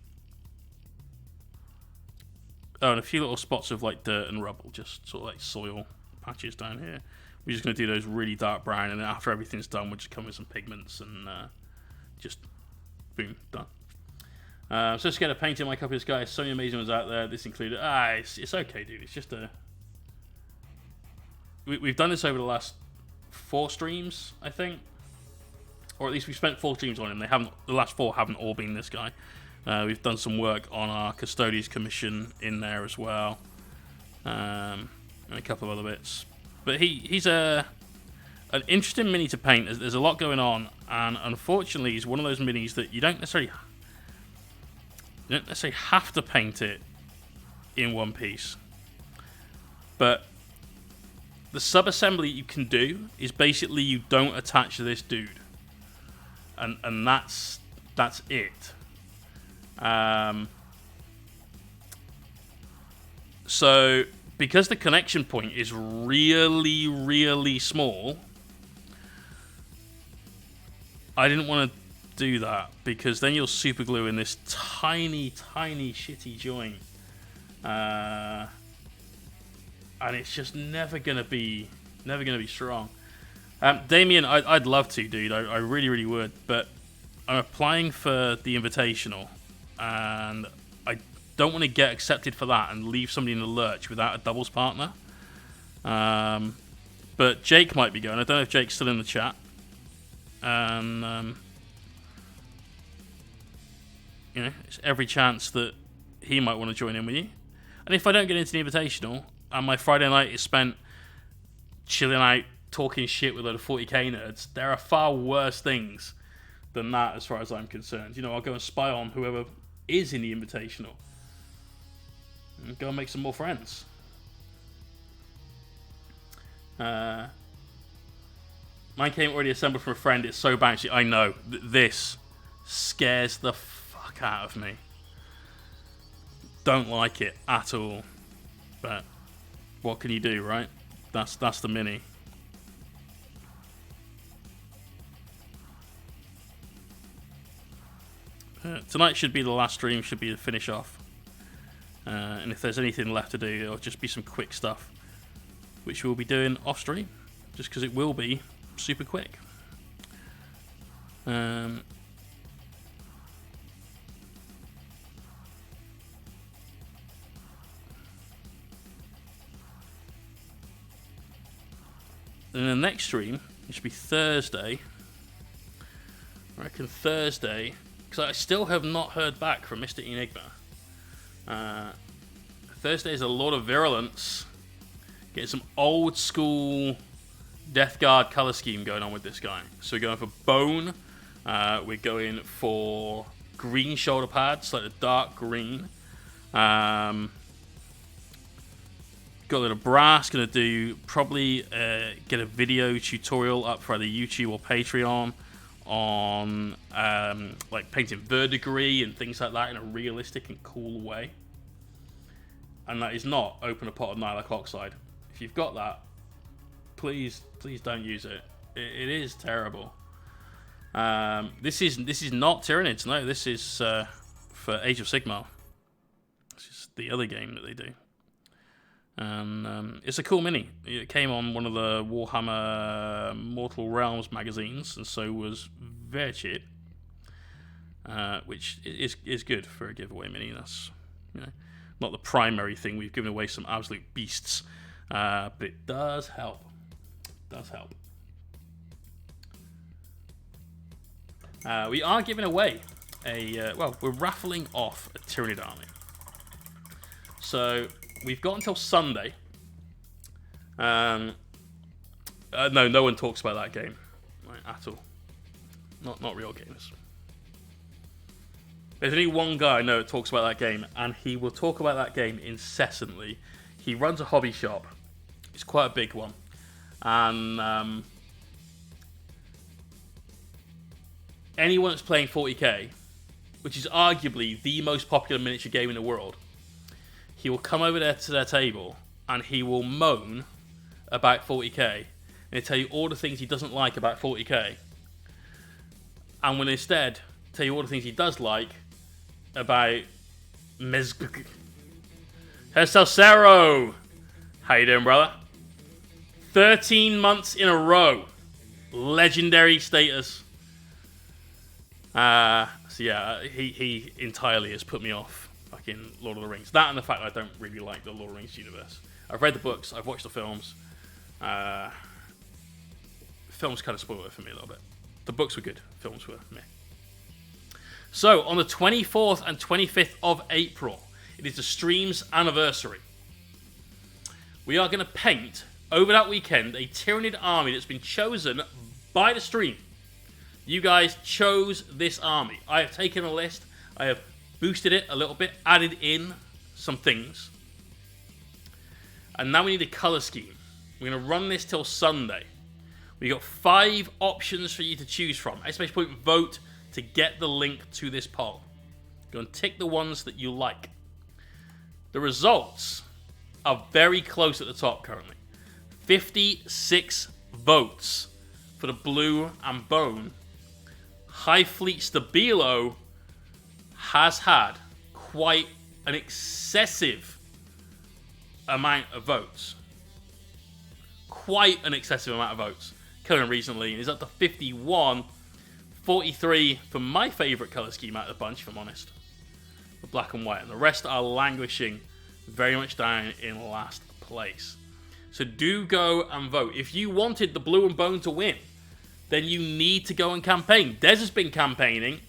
Oh, and a few little spots of like dirt and rubble, just sort of like soil patches down here. We're just going to do those really dark brown, and then after everything's done, we'll just come with some pigments and just boom, done. So let's get a painting my copy of this guy. So many amazing ones out there. This included. It's okay, dude. It's just a. We've done this over the last 4 streams, I think, or at least we spent 4 streams on him. They haven't. The last 4 haven't all been this guy. We've done some work on our Custodies commission in there as well, and a couple of other bits. But he's an interesting mini to paint. There's a lot going on, and unfortunately, he's one of those minis that you don't necessarily have to paint it in one piece. But the sub-assembly you can do is basically you don't attach this dude, and that's it. So because the connection point is really, really small, I didn't want to do that because then you'll super glue in this tiny, tiny shitty joint, and it's just never gonna be strong. Damien, I'd love to, dude. I really, really would, but I'm applying for the Invitational, and I don't want to get accepted for that and leave somebody in the lurch without a doubles partner. But Jake might be going. I don't know if Jake's still in the chat. And it's every chance that he might want to join in with you. And if I don't get into the Invitational, and my Friday night is spent chilling out, talking shit with a load of 40k nerds, there are far worse things than that as far as I'm concerned. I'll go and spy on whoever is in the Invitational and go and make some more friends. Mine came already assembled from a friend. It's so bouncy. I know. This scares the fuck out of me. Don't like it at all. But what can you do, right? That's the mini. Tonight should be the last stream. Should be the finish off. And if there's anything left to do, it'll just be some quick stuff, which we'll be doing off stream, just because it will be super quick. And the next stream, it should be Thursday. I reckon Thursday, because I still have not heard back from Mr. Enigma. Thursday is a lot of virulence. Getting some old school Death Guard color scheme going on with this guy. So we're going for bone. We're going for green shoulder pads, like a dark green. Got a little brass. Going to do probably get a video tutorial up for either YouTube or Patreon on like painting verdigris and things like that in a realistic and cool way. And that is not open a pot of nylon oxide. If you've got that, please don't use it. It is terrible. This is not Tyranids. No, this is for Age of Sigmar. This is the other game that they do. And it's a cool mini. It came on one of the Warhammer Mortal Realms magazines, and so was very cheap. Which is good for a giveaway mini. That's not the primary thing. We've given away some absolute beasts, but it does help. We are giving away we're raffling off a Tyranid army. So we've got until Sunday. No one talks about that game at all. Not real games. There's only one guy I know that talks about that game, and he will talk about that game incessantly. He runs a hobby shop. It's quite a big one. And anyone that's playing 40k, which is arguably the most popular miniature game in the world, he will come over there to their table and he will moan about 40k and he'll tell you all the things he doesn't like about 40k, and will instead tell you all the things he does like about Salcero. How you doing, brother? 13 months in a row. Legendary status. So yeah, he entirely has put me off fucking Lord of the Rings. That and the fact that I don't really like the Lord of the Rings universe. I've read the books, I've watched the films. Films kind of spoiled it for me a little bit. The books were good, films were meh. So, on the 24th and 25th of April, it is the stream's anniversary. We are going to paint, over that weekend, a Tyranid army that's been chosen by the stream. You guys chose this army. I have taken a list, I have boosted it a little bit, added in some things. And now we need a colour scheme. We're going to run this till Sunday. We got 5 options for you to choose from. Exclamation point vote to get the link to this poll. Go and tick the ones that you like. The results are very close at the top currently. 56 votes for the blue and bone. High Fleet Stabilo has had quite an excessive amount of votes. Quite an excessive amount of votes. Coming recently, and is up to 51. 43 for my favourite colour scheme out of the bunch, if I'm honest. The black and white. And the rest are languishing very much down in last place. So do go and vote. If you wanted the blue and bone to win, then you need to go and campaign. Des has been campaigning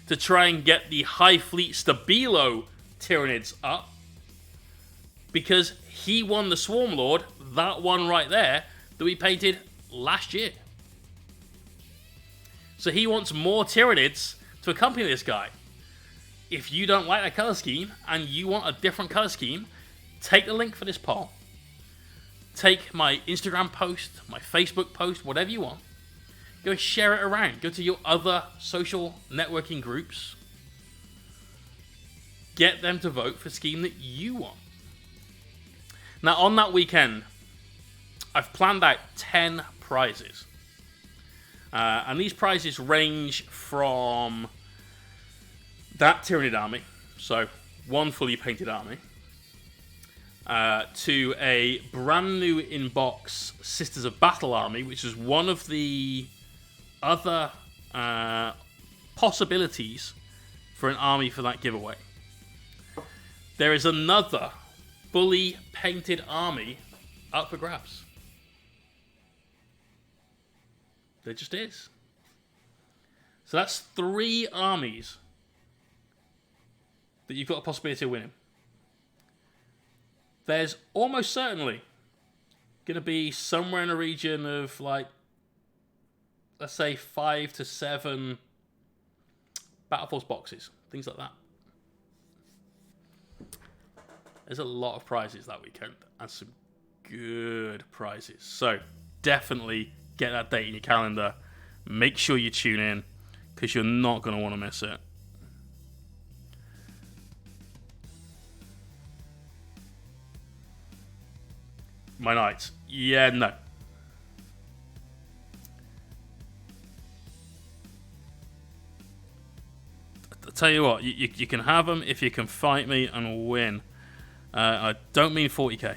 to try and get the High Fleet Stabilo Tyranids up, because he won the Swarm Lord, that one right there, that we painted last year. So he wants more Tyranids to accompany this guy. If you don't like that colour scheme and you want a different colour scheme, take the link for this poll. Take my Instagram post, my Facebook post, whatever you want. Go and share it around. Go to your other social networking groups. Get them to vote for a scheme that you want. Now, on that weekend, I've planned out 10 prizes. And these prizes range from that Tyranid army, so one fully painted army, to a brand new in-box Sisters of Battle army, which is one of the other possibilities for an army for that giveaway. There is another fully painted army up for grabs. There just is. So that's 3 armies that you've got a possibility of winning. There's almost certainly going to be somewhere in the region of, like, let's say 5 to 7 Battle Force boxes, things like that. There's a lot of prizes that weekend, and some good prizes. So definitely get that date in your calendar. Make sure you tune in, because you're not going to want to miss it. My knights. Yeah, no. I'll tell you what, you can have them if you can fight me and win. I don't mean 40k.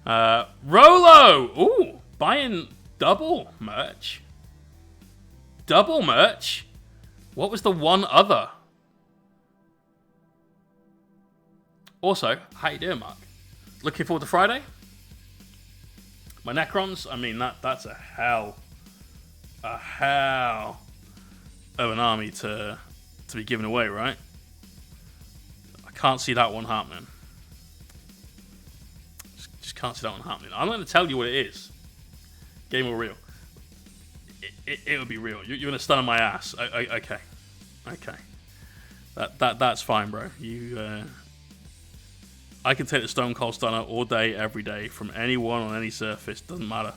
Rolo! Ooh, buying double merch. Double merch? What was the one other? Also, how you doing, Mark? Looking forward to Friday? My Necrons? I mean, that's a hell of an army to be given away, right? I can't see that one happening. Just can't see that one happening. I'm going to tell you what it is. Game or real. It would be real. You're going to stun on my ass. Okay. That's fine, bro. I can take the Stone Cold Stunner all day, every day, from anyone on any surface. Doesn't matter.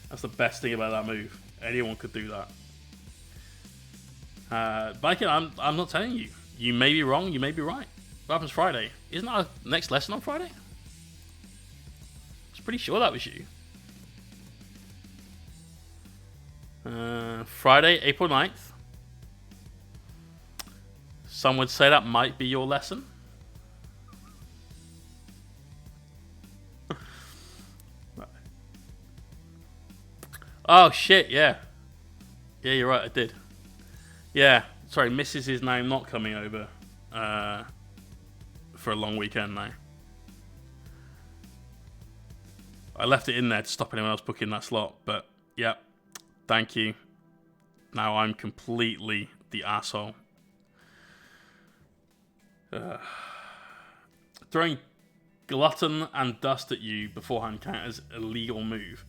That's the best thing about that move. Anyone could do that. Viking, I'm not telling you. You may be wrong, you may be right. What happens Friday? Isn't our next lesson on Friday? I was pretty sure that was you. Friday, April 9th. Some would say that might be your lesson. Oh shit, yeah. Yeah, you're right, I did. Yeah, sorry, Mrs. is now not coming over for a long weekend now. I left it in there to stop anyone else booking that slot, but yeah, thank you. Now I'm completely the asshole. Throwing glutton and dust at you beforehand counters a legal move.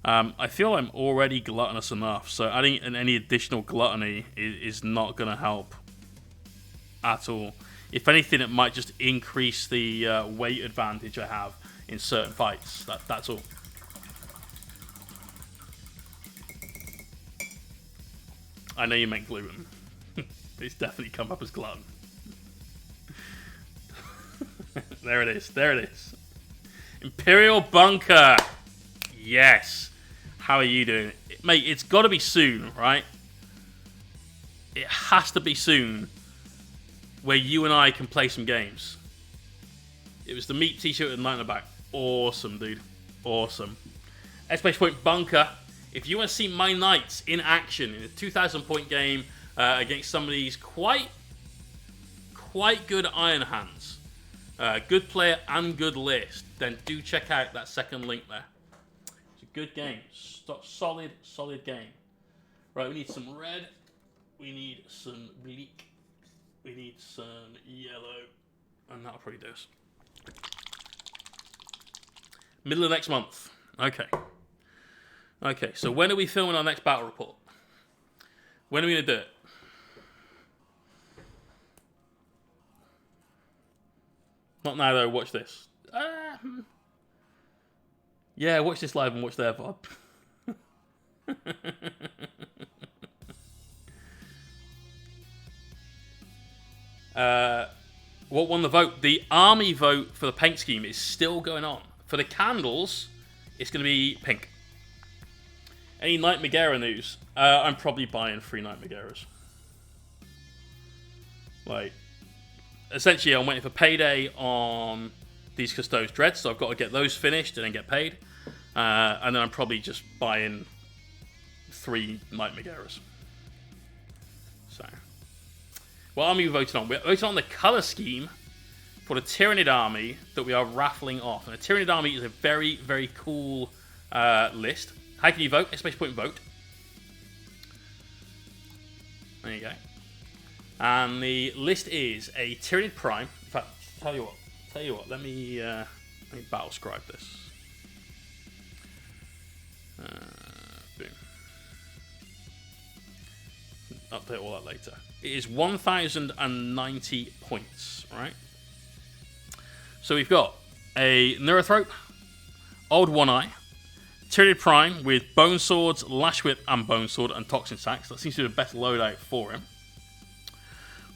I feel I'm already gluttonous enough, so adding any additional gluttony is not going to help at all. If anything, it might just increase the weight advantage I have in certain fights. That's all. I know you meant gluten. It's definitely come up as glutton. There it is. There it is. Imperial Bunker. Yes. How are you doing? Mate, it's got to be soon, right? It has to be soon where you and I can play some games. It was the Meat t-shirt with the night in the back. Awesome, dude. Awesome. Exclamation point Bunker. If you want to see my Knights in action in a 2,000 point game against some of these quite good Iron Hands, good player and good list, then do check out that second link there. It's a good game. Solid game. Right, we need some red. We need some bleak. We need some yellow. And that'll probably do us. Middle of next month. Okay. Okay, so when are we filming our next battle report? When are we going to do it? Not now, though. Watch this. Yeah, watch this live and watch their VOD. What won the vote? The army vote for the paint scheme is still going on. For the candles, it's going to be pink. Any Knight Megara news? I'm probably buying 3 Knight Megaras. Like, essentially, I'm waiting for payday on these Custodes Dreads, so I've got to get those finished and then get paid. And then I'm probably just buying 3 Knight Megaras. So, what army we voted on? We voted on the colour scheme for the Tyrannid army that we are raffling off. And the Tyrannid army is a very, very cool list. How can you vote? Exclamation point vote. There you go. And the list is a Tyrannid Prime. In fact, tell you what. Let me battle scribe this. Boom. Update all that later. It is 1,090 points, right? So we've got a Neurothrope, Old One Eye, Tyrannid Prime with Bone Swords, Lash Whip, and Bone Sword, and Toxin Sacks. That seems to be the best loadout for him.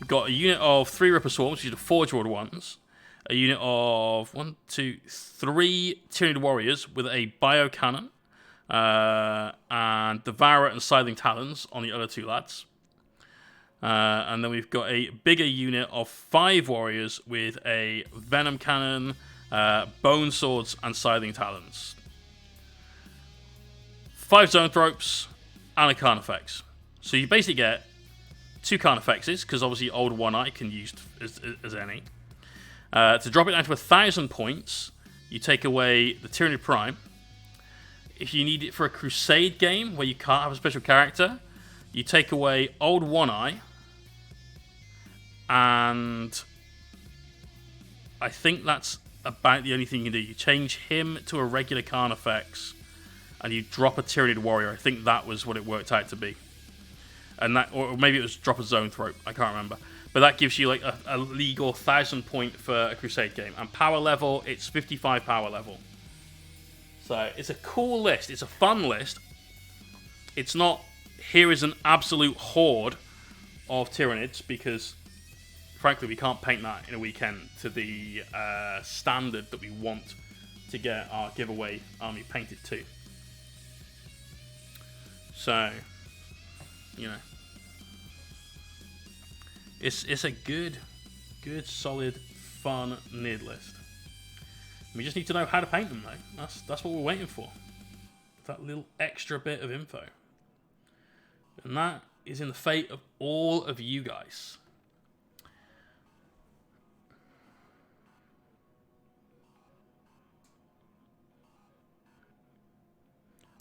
We've got a unit of 3 Ripper Swarms, which are the Forge World ones. A unit of 3 Tyrannid Warriors with a Bio Cannon, and Devourer and Scything Talons on the other 2 lads. And then we've got a bigger unit of 5 Warriors with a Venom Cannon, Bone Swords, and Scything Talons. 5 Zoanthropes, and a Carnifex. So you basically get 2 Carnifexes, because obviously Old One Eye can use as any. To drop it down to 1,000 points, you take away the Tyrannid Prime. If you need it for a Crusade game, where you can't have a special character, you take away Old One Eye. And I think that's about the only thing you can do. You change him to a regular Carnifex, and you drop a Tyrannid Warrior. I think that was what it worked out to be. and that, or maybe it was drop a zone throat. I can't remember, but that gives you like a legal 1,000 point for a Crusade game. And power level, it's 55 power level. So it's a cool list. It's a fun list. It's not, here is an absolute horde of Tyranids, because frankly we can't paint that in a weekend to the standard that we want to get our giveaway army painted to. So, you know, it's a good, solid, fun Nid list. We just need to know how to paint them, though. That's what we're waiting for. That little extra bit of info. And that is in the fate of all of you guys.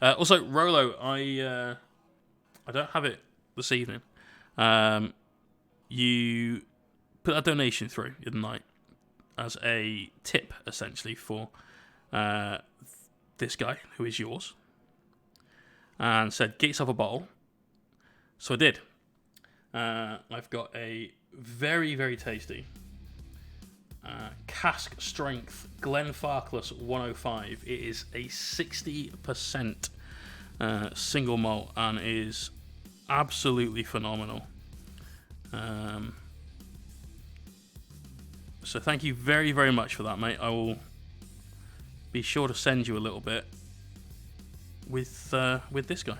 Also, Rolo, I don't have it this evening. You put a donation through the night as a tip, essentially, for this guy, who is yours, and said, get yourself a bottle. So I did. I've got a very, very tasty cask strength Glenfarclas 105. It is a 60% single malt and is absolutely phenomenal. So thank you very, very much for that, mate. I will be sure to send you a little bit with this guy.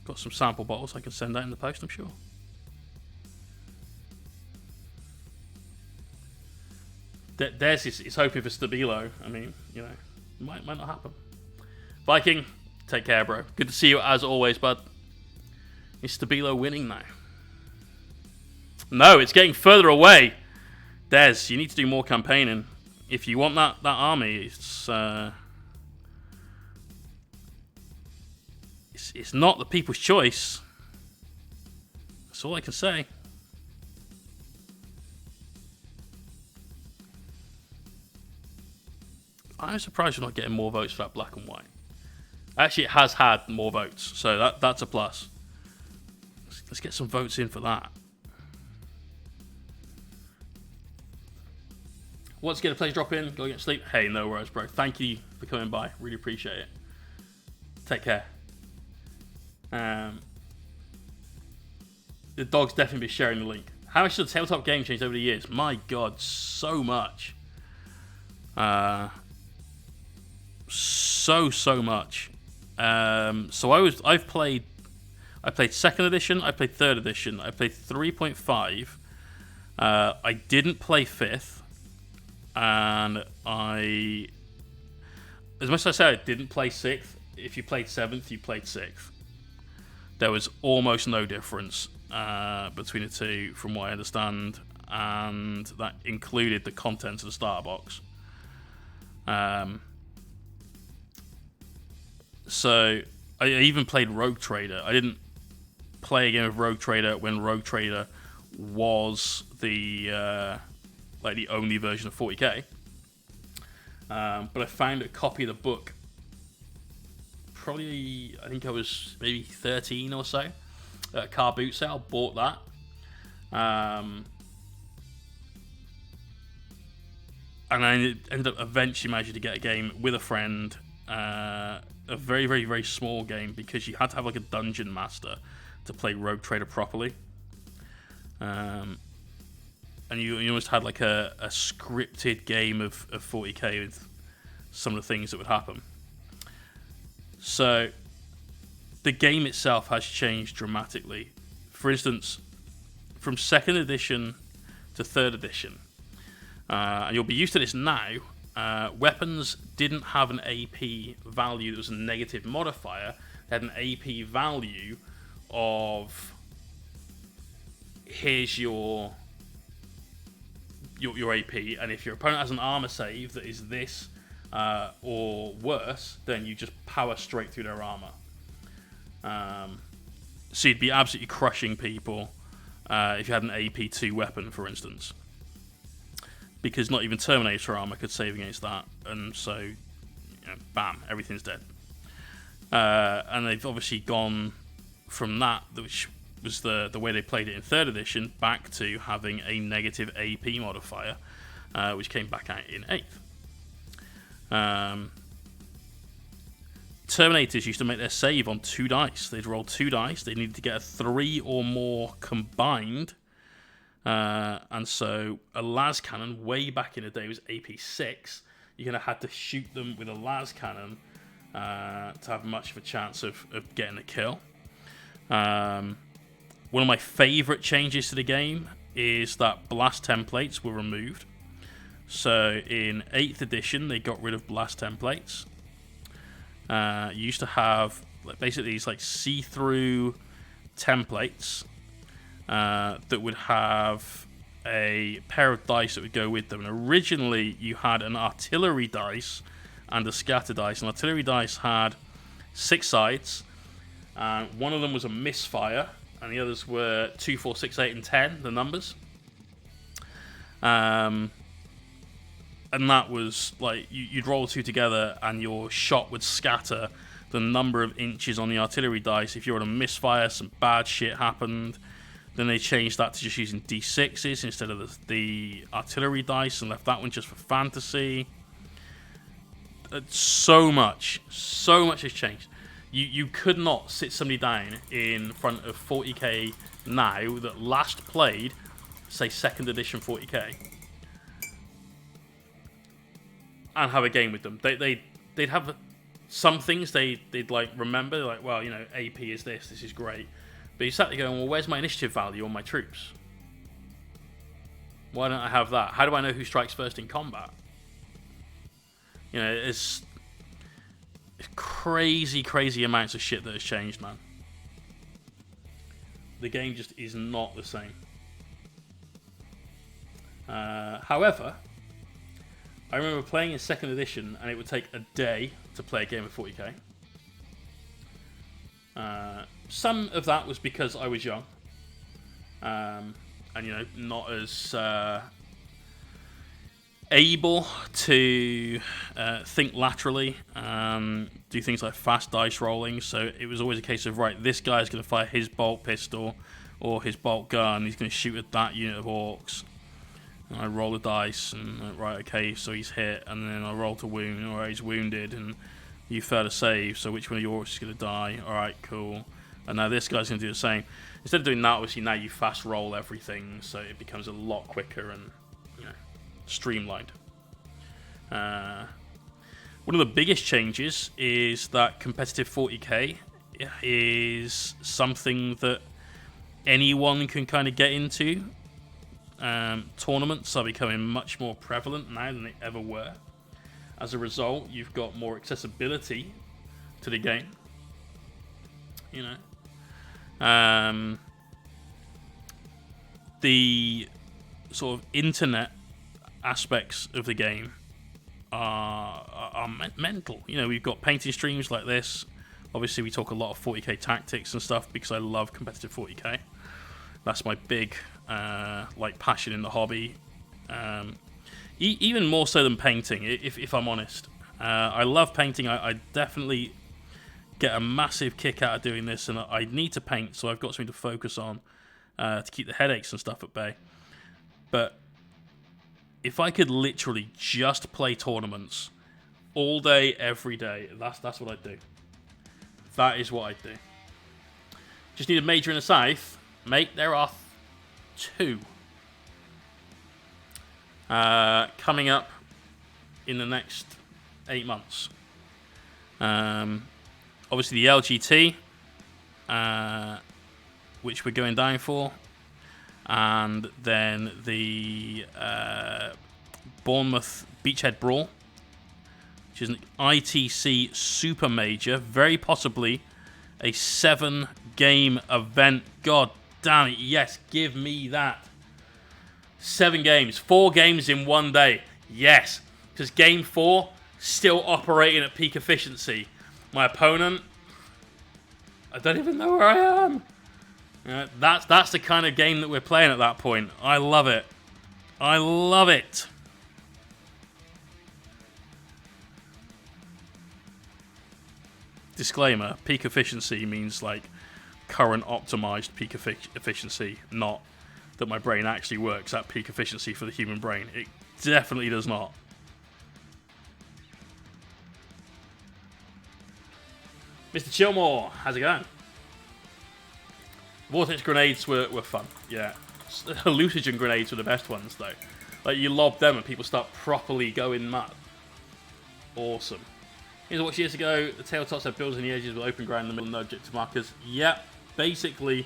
Got some sample bottles I can send out in the post, I'm sure. Des is hoping for Stabilo. I mean, you know, might not happen. Viking, take care, bro. Good to see you as always, bud. Is Stabilo winning now? No, it's getting further away. Des, you need to do more campaigning. If you want that army, it's not the people's choice. That's all I can say. I'm surprised we're not getting more votes for that black and white. Actually, it has had more votes, so that's a plus. Let's get some votes in for that. Once again, a pleasure drop in. Go get to sleep. Hey, no worries, bro. Thank you for coming by. Really appreciate it. Take care. The dog's definitely be sharing the link. How much has the tabletop game changed over the years? My God, so much. So much. So I played 2nd edition, I played 3rd edition, I played 3.5. I didn't play 5th, and as much as I said I didn't play 6th, if you played 7th, you played 6th. There was almost no difference between the two, from what I understand, and that included the contents of the starter box. So I even played Rogue Trader. I didn't play a game of Rogue Trader when Rogue Trader was the only version of 40k. But I found a copy of the book. Probably, I think I was maybe 13 or so. At a car boot sale, bought that. And I ended up eventually managing to get a game with a friend. A very, very, very small game, because you had to have like a dungeon master to play Rogue Trader properly. And you almost had like a scripted game of 40k with some of the things that would happen. So the game itself has changed dramatically. For instance, from 2nd edition to 3rd edition, and you'll be used to this now, weapons didn't have an AP value that was a negative modifier. They had an AP value of, here's your AP, and if your opponent has an armor save that is this or worse, then you just power straight through their armor. So you'd be absolutely crushing people if you had an AP2 weapon, for instance, because not even Terminator armor could save against that, and so, bam, everything's dead. And they've obviously gone from that, which was the way they played it in 3rd edition, back to having a negative AP modifier, which came back out in 8th. Terminators used to make their save on 2 dice. They'd roll 2 dice. They needed to get a 3 or more combined. And so a las cannon, way back in the day, was AP 6. You're going to have to shoot them with a las cannon to have much of a chance of getting a kill. One of my favourite changes to the game is that blast templates were removed. So in 8th edition, they got rid of blast templates. You used to have basically these like see-through templates that would have a pair of dice that would go with them. And originally, you had an artillery dice and a scatter dice. An artillery dice had 6 sides. One of them was a misfire, and the others were 2, 4, 6, 8, and 10, the numbers. And that was like you'd roll the 2 together, and your shot would scatter the number of inches on the artillery dice. If you're on a misfire, some bad shit happened. Then they changed that to just using D6s instead of the artillery dice, and left that one just for fantasy. So much has changed. You could not sit somebody down in front of 40k now that last played, say 2nd edition 40k, and have a game with them. They'd have some things they'd like remember, like, well, you know, AP is this is great. But you sat there going, well, where's my initiative value on my troops? Why don't I have that? How do I know who strikes first in combat? You know, it's crazy amounts of shit that has changed, man. The game just is not the same. However, I remember playing in 2nd edition, and it would take a day to play a game of 40k. Some of that was because I was young, and you know, not as able to think laterally, do things like fast dice rolling. So it was always a case of, right, this guy's going to fire his bolt pistol or his bolt gun. He's going to shoot at that unit of orcs. And I roll the dice, and right, okay, so he's hit, and then I roll to wound, or he's wounded, and you fail to save. So which one of your orcs is going to die? All right, cool. And now this guy's going to do the same. Instead of doing that, obviously now you fast roll everything, so it becomes a lot quicker and, you know, streamlined. One of the biggest changes is that competitive 40k is something that anyone can kind of get into. Tournaments are becoming much more prevalent now than they ever were. As a result, you've got more accessibility to the game. You know, the sort of internet aspects of the game are mental. You know, we've got painting streams like this. Obviously, we talk a lot of 40k tactics and stuff because I love competitive 40k. That's my big like passion in the hobby. Even more so than painting, if I'm honest. I love painting. I definitely get a massive kick out of doing this, and I need to paint, so I've got something to focus on to keep the headaches and stuff at bay. But if I could literally just play tournaments all day, every day, that's what I'd do. That is what I'd do. Just need a major and a scythe. Mate, there are 2 coming up in the next 8 months. Obviously the LGT, which we're going down for, and then the Bournemouth Beachhead Brawl, which is an ITC Super Major, very possibly a 7-game event. God damn it, yes, give me that. 7 games, 4 games in one day, yes, because game 4, still operating at peak efficiency. My opponent, I don't even know where I am. That's the kind of game that we're playing at that point. I love it. I love it. disclaimer, peak efficiency means like current optimized peak efficiency, not that my brain actually works at peak efficiency for the human brain. It definitely does not. Mr. Chillmore, how's it going? Vortex grenades were fun, yeah. Hallucinogen grenades were the best ones, though. Like, you lob them and people start properly going mad. Awesome. Here's what years ago, the tabletops had buildings in the edges with open ground in the middle, no objective markers. Yep, basically,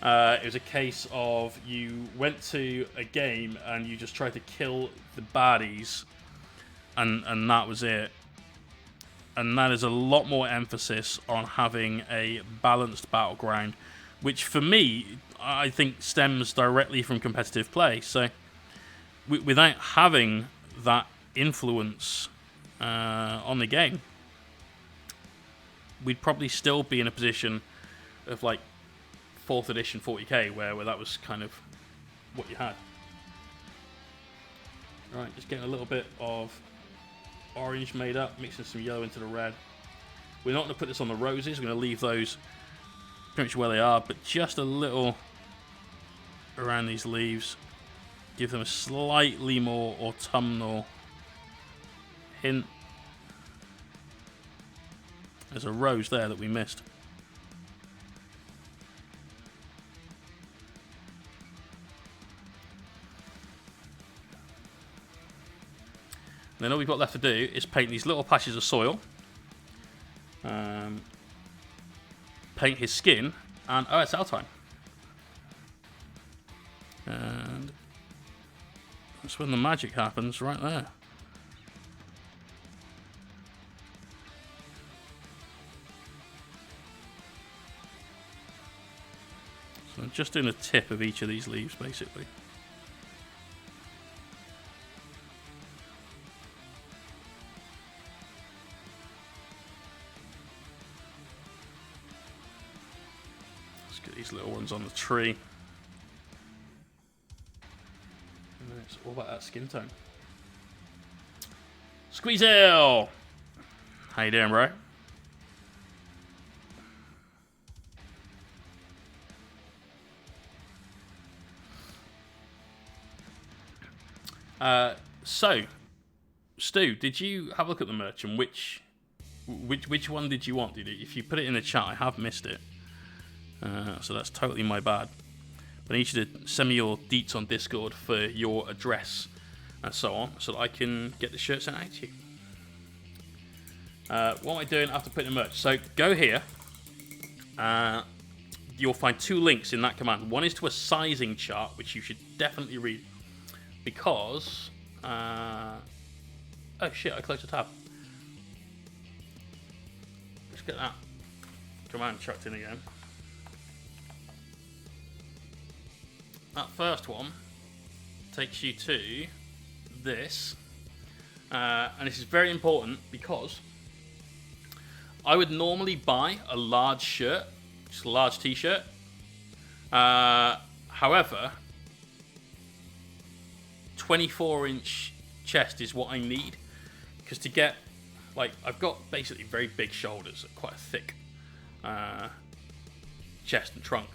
it was a case of you went to a game and you just tried to kill the baddies, and that was it. And that is a lot more emphasis on having a balanced battleground, which for me, I think stems directly from competitive play. So without having that influence on the game, we'd probably still be in a position of like 4th edition 40k, where that was kind of what you had. Right, just getting a little bit of orange made up, mixing some yellow into the red. We're not going to put this on the roses, we're going to leave those pretty much where they are, but just a little around these leaves. Give them a slightly more autumnal hint. There's a rose there that we missed. Then all we've got left to do is paint these little patches of soil, paint his skin, and OSL time. And that's when the magic happens, right there. So I'm just doing the tip of each of these leaves, basically. These little ones on the tree. And then it's all about that skin tone. Squeezel! How you doing, bro? So, Stu, did you have a look at the merch, and which one did you want? If you put it in the chat, I have missed it. So that's totally my bad. But I need you to send me your deets on Discord for your address and so on, so that I can get the shirt sent out to you. What am I doing after putting the merch? So go here. You'll find 2 links in that command. One is to a sizing chart, which you should definitely read, because oh shit, I closed the tab. Let's get that command chucked in again. That first one takes you to this, and this is very important because I would normally buy a large shirt, just a large t-shirt. However, 24-inch chest is what I need, because to get, like, I've got basically very big shoulders, quite a thick chest and trunk.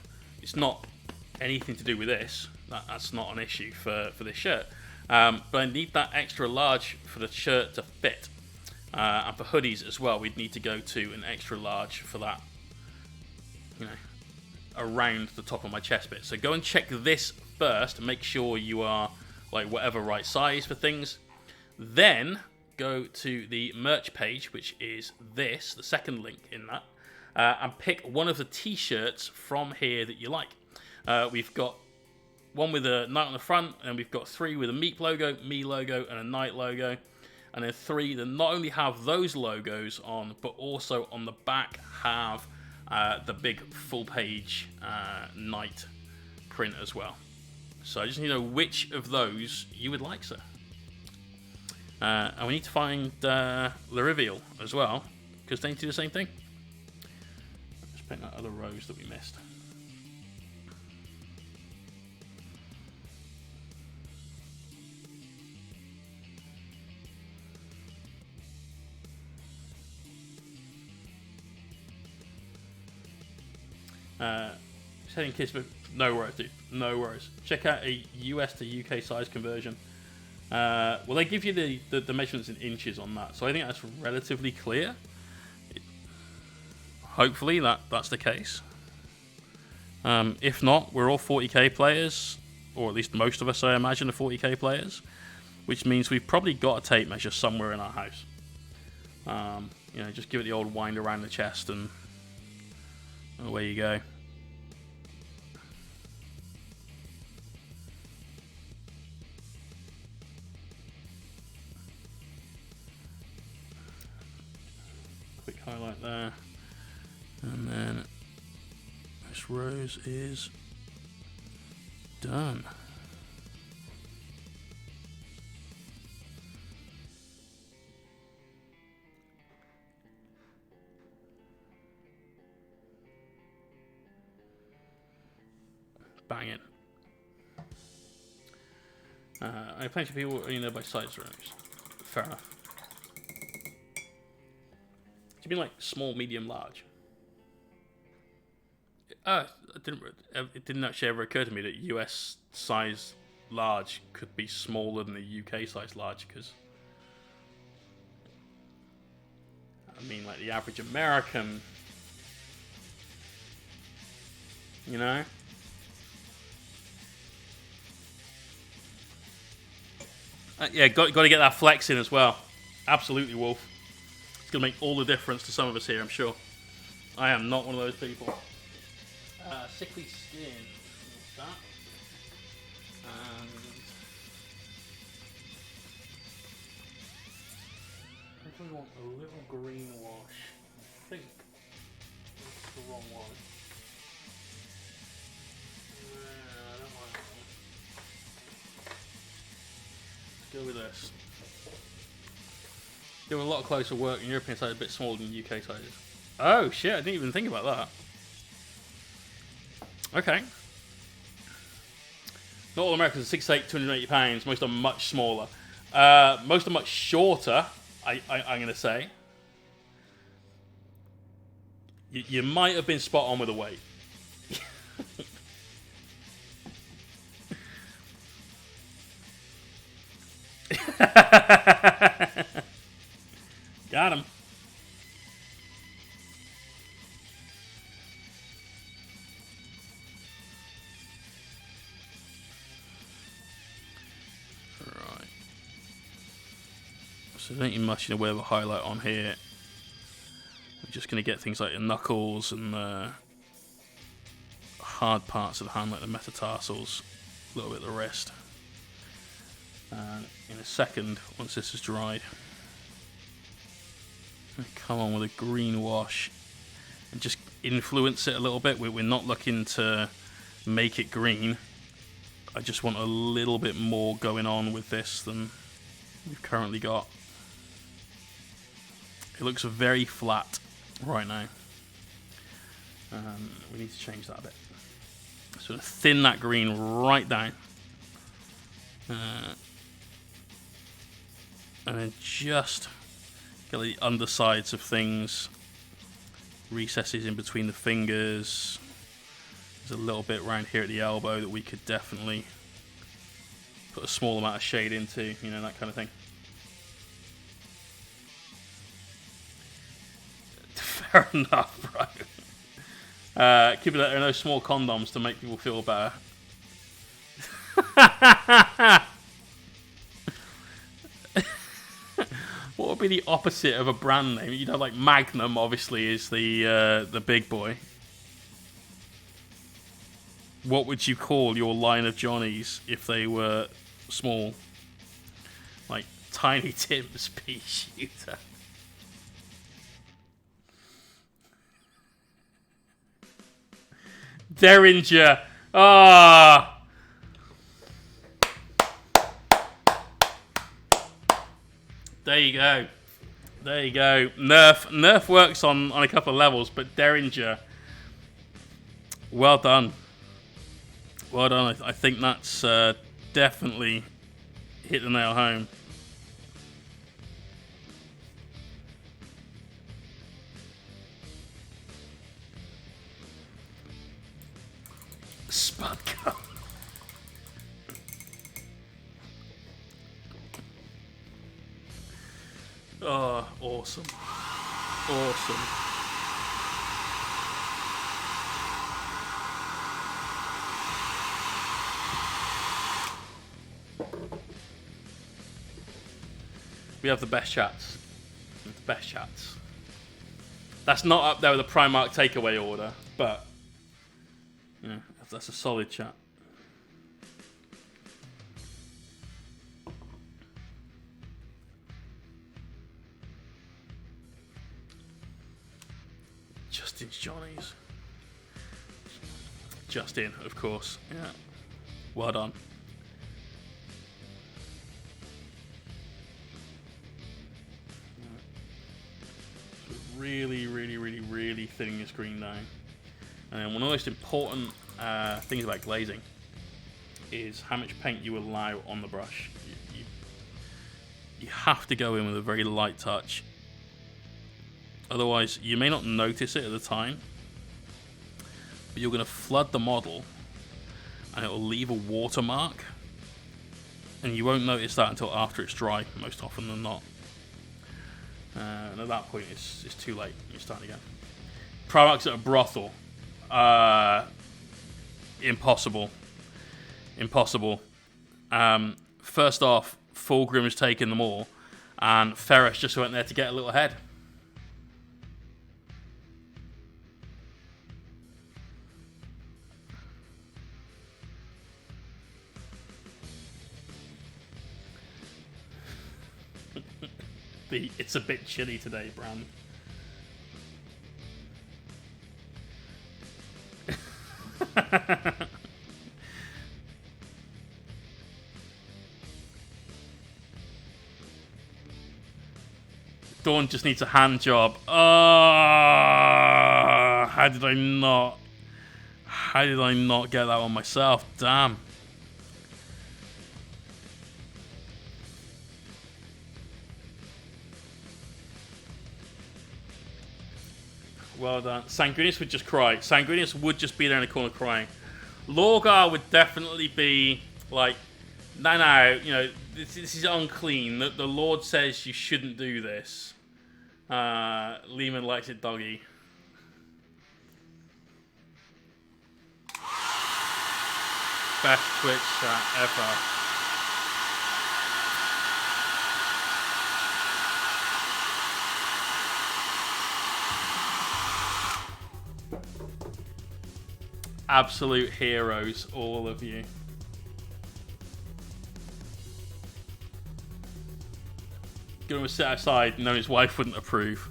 It's not anything to do with this. That's not an issue for this shirt. But I need that extra large for the shirt to fit. And for hoodies as well, we'd need to go to an extra large for that, you know, around the top of my chest bit. So go and check this first, make sure you are like whatever right size for things. Then go to the merch page, which is this, the second link in that, and pick one of the t-shirts from here that you like. We've got one with a knight on the front, and we've got 3 with a Meep logo, me logo, and a knight logo. And then 3 that not only have those logos on, but also on the back have the big full page knight print as well. So I just need to know which of those you would like, sir. And we need to find Larivial as well, because they need to do the same thing. Let's paint that other rose that we missed. Setting kids, but no worries, dude. No worries. Check out a US to UK size conversion. Well, they give you the measurements in inches on that, so I think that's relatively clear. Hopefully that's the case. If not, we're all 40k players, or at least most of us, I imagine, are 40k players, which means we've probably got a tape measure somewhere in our house. You know, just give it the old wind around the chest, and away you go. Quick highlight there, and then this rose is done. Bang it. I have plenty of people only know by size rooms. Fair enough. Do you mean like small, medium, large? It didn't actually ever occur to me that US size large could be smaller than the UK size large, because I mean, like the average American, you know. Yeah, got to get that flex in as well. Absolutely, Wolf. It's going to make all the difference to some of us here, I'm sure. I am not one of those people. Sickly skin. What's that? And I think we want a little green wash. I think that's the wrong one. I don't like that one. Let's go with this. Do a lot closer work in European size, a bit smaller than UK sizes. Oh shit, I didn't even think about that. Okay. Not all Americans are 6'8", 280 pounds. Most are much smaller. Most are much shorter, I'm going to say. You might have been spot on with the weight. Got him. Right. So don't need much in the way of a highlight on here. We're just going to get things like the knuckles and the hard parts of the hand, like the metatarsals, a little bit of the wrist. And in a second, once this is dried, come on with a green wash and just influence it a little bit. We're not looking to make it green. I just want a little bit more going on with this than we've currently got. It looks very flat right now. We need to change that a bit. Sort of thin that green right down. And then just get the undersides of things, recesses in between the fingers. There's a little bit around here at the elbow that we could definitely put a small amount of shade into, you know, that kind of thing. Fair enough, bro. Keep it that there are no small condoms to make people feel better. What would be the opposite of a brand name? You know, like Magnum, obviously, is the big boy. What would you call your line of Johnnies if they were small? Like Tiny Tim's pea shooter. Derringer. Ah. There you go. There you go. Nerf works on a couple of levels, but Derringer, well done. Well done. I think that's definitely hit the nail home. vodka. Oh, awesome. Awesome. We have the best chats. The best chats. That's not up there with the Primark takeaway order, but yeah, that's a solid chat. Justin's Johnny's. Justin, of course. Yeah. Well done. Really thinning your screen down. And then one of the most important things about glazing is how much paint you allow on the brush. You have to go in with a very light touch. Otherwise, you may not notice it at the time, but you're going to flood the model and it will leave a watermark. And you won't notice that until after it's dry, most often than not. And at that point, it's too late. You're starting again. Primark's at a brothel. Impossible. First off, Fulgrim has taken them all, and Ferris just went there to get a little head. It's a bit chilly today, Bran. Dawn just needs a hand job. How did I not get that one myself? Damn. Well done. Sanguinius would just cry. Sanguinius would just be there in the corner crying. Lorgar would definitely be like, no, you know, this is unclean. The Lord says you shouldn't do this. Lehman likes it doggy. Best Twitch chat ever. Absolute heroes, all of you. Gonna sit outside, knowing his wife wouldn't approve.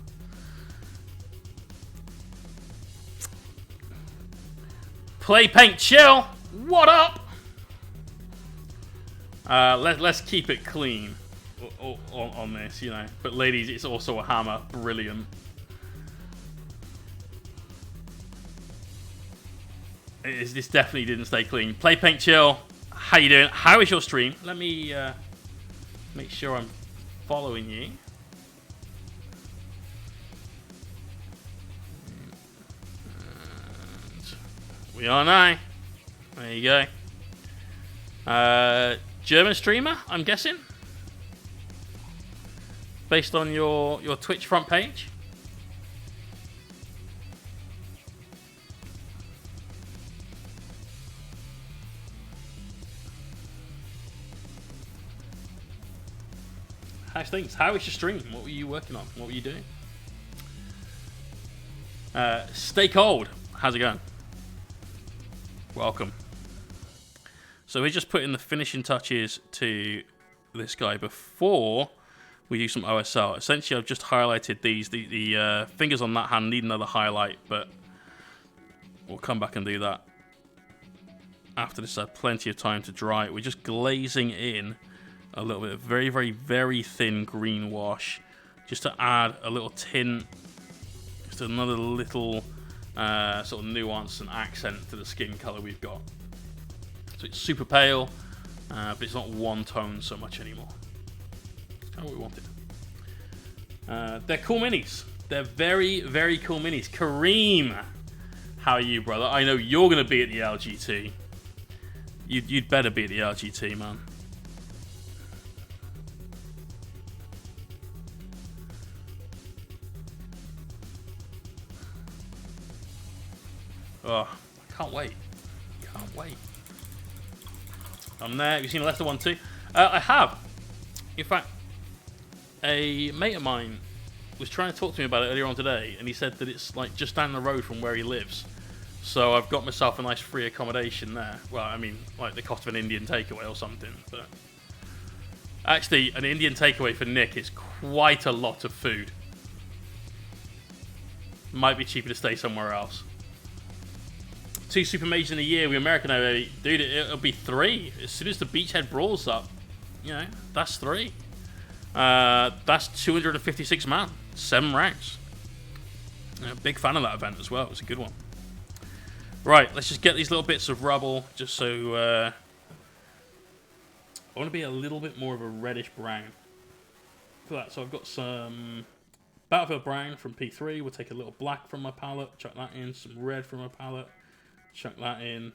Play paint chill. What up? Let's keep it clean on this, you know. But ladies, it's also a hammer. Brilliant. This definitely didn't stay clean. Play paint chill. How you doing? How is your stream? Let me make sure I'm following you. And we are now. There you go. German streamer, I'm guessing, based on your Twitch front page. How's things? How was your stream? What were you working on? What were you doing? Stay cold. How's it going? Welcome. So we're just putting the finishing touches to this guy before we do some OSL. Essentially, I've just highlighted these. The fingers on that hand need another highlight, but we'll come back and do that after this. I have plenty of time to dry it. We're just glazing in a little bit of very thin green wash, just to add a little tint, just another little sort of nuance and accent to the skin color we've got. So it's super pale, but it's not one tone so much anymore. It's kind of what we wanted. They're cool minis. They're very cool minis. Kareem, how are you, brother? I know you're going to be at the LGT. You'd better be the RGT, man. Oh, I can't wait. Can't wait. I'm there. Have you seen the Leicester one too? I have. In fact, a mate of mine was trying to talk to me about it earlier on today, and he said that it's like just down the road from where he lives. So I've got myself a nice free accommodation there. Well, I mean, like the cost of an Indian takeaway or something. But actually, an Indian takeaway for Nick is quite a lot of food. Might be cheaper to stay somewhere else. 2 super majors in a year. We American over, dude. It'll be 3 as soon as the Beachhead Brawl's up. You know, that's 3. That's 256 man, 7 rounds. Big fan of that event as well. It was a good one. Right, let's just get these little bits of rubble, just so I want to be a little bit more of a reddish brown for that. So I've got some Battlefield Brown from P3. We'll take a little black from my palette, chuck that in. Some red from my palette, chuck that in.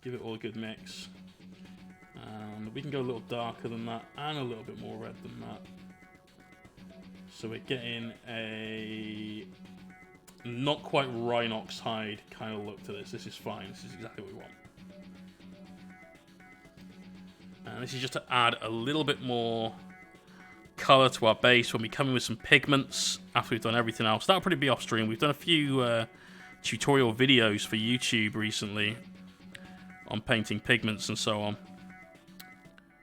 Give it all a good mix. We can go a little darker than that and a little bit more red than that. So we're getting a not quite Rhinox hide kind of look to this. This is fine. This is exactly what we want. And this is just to add a little bit more color to our base when we come in with some pigments after we've done everything else. That'll probably be off stream. We've done a few tutorial videos for YouTube recently on painting pigments and so on.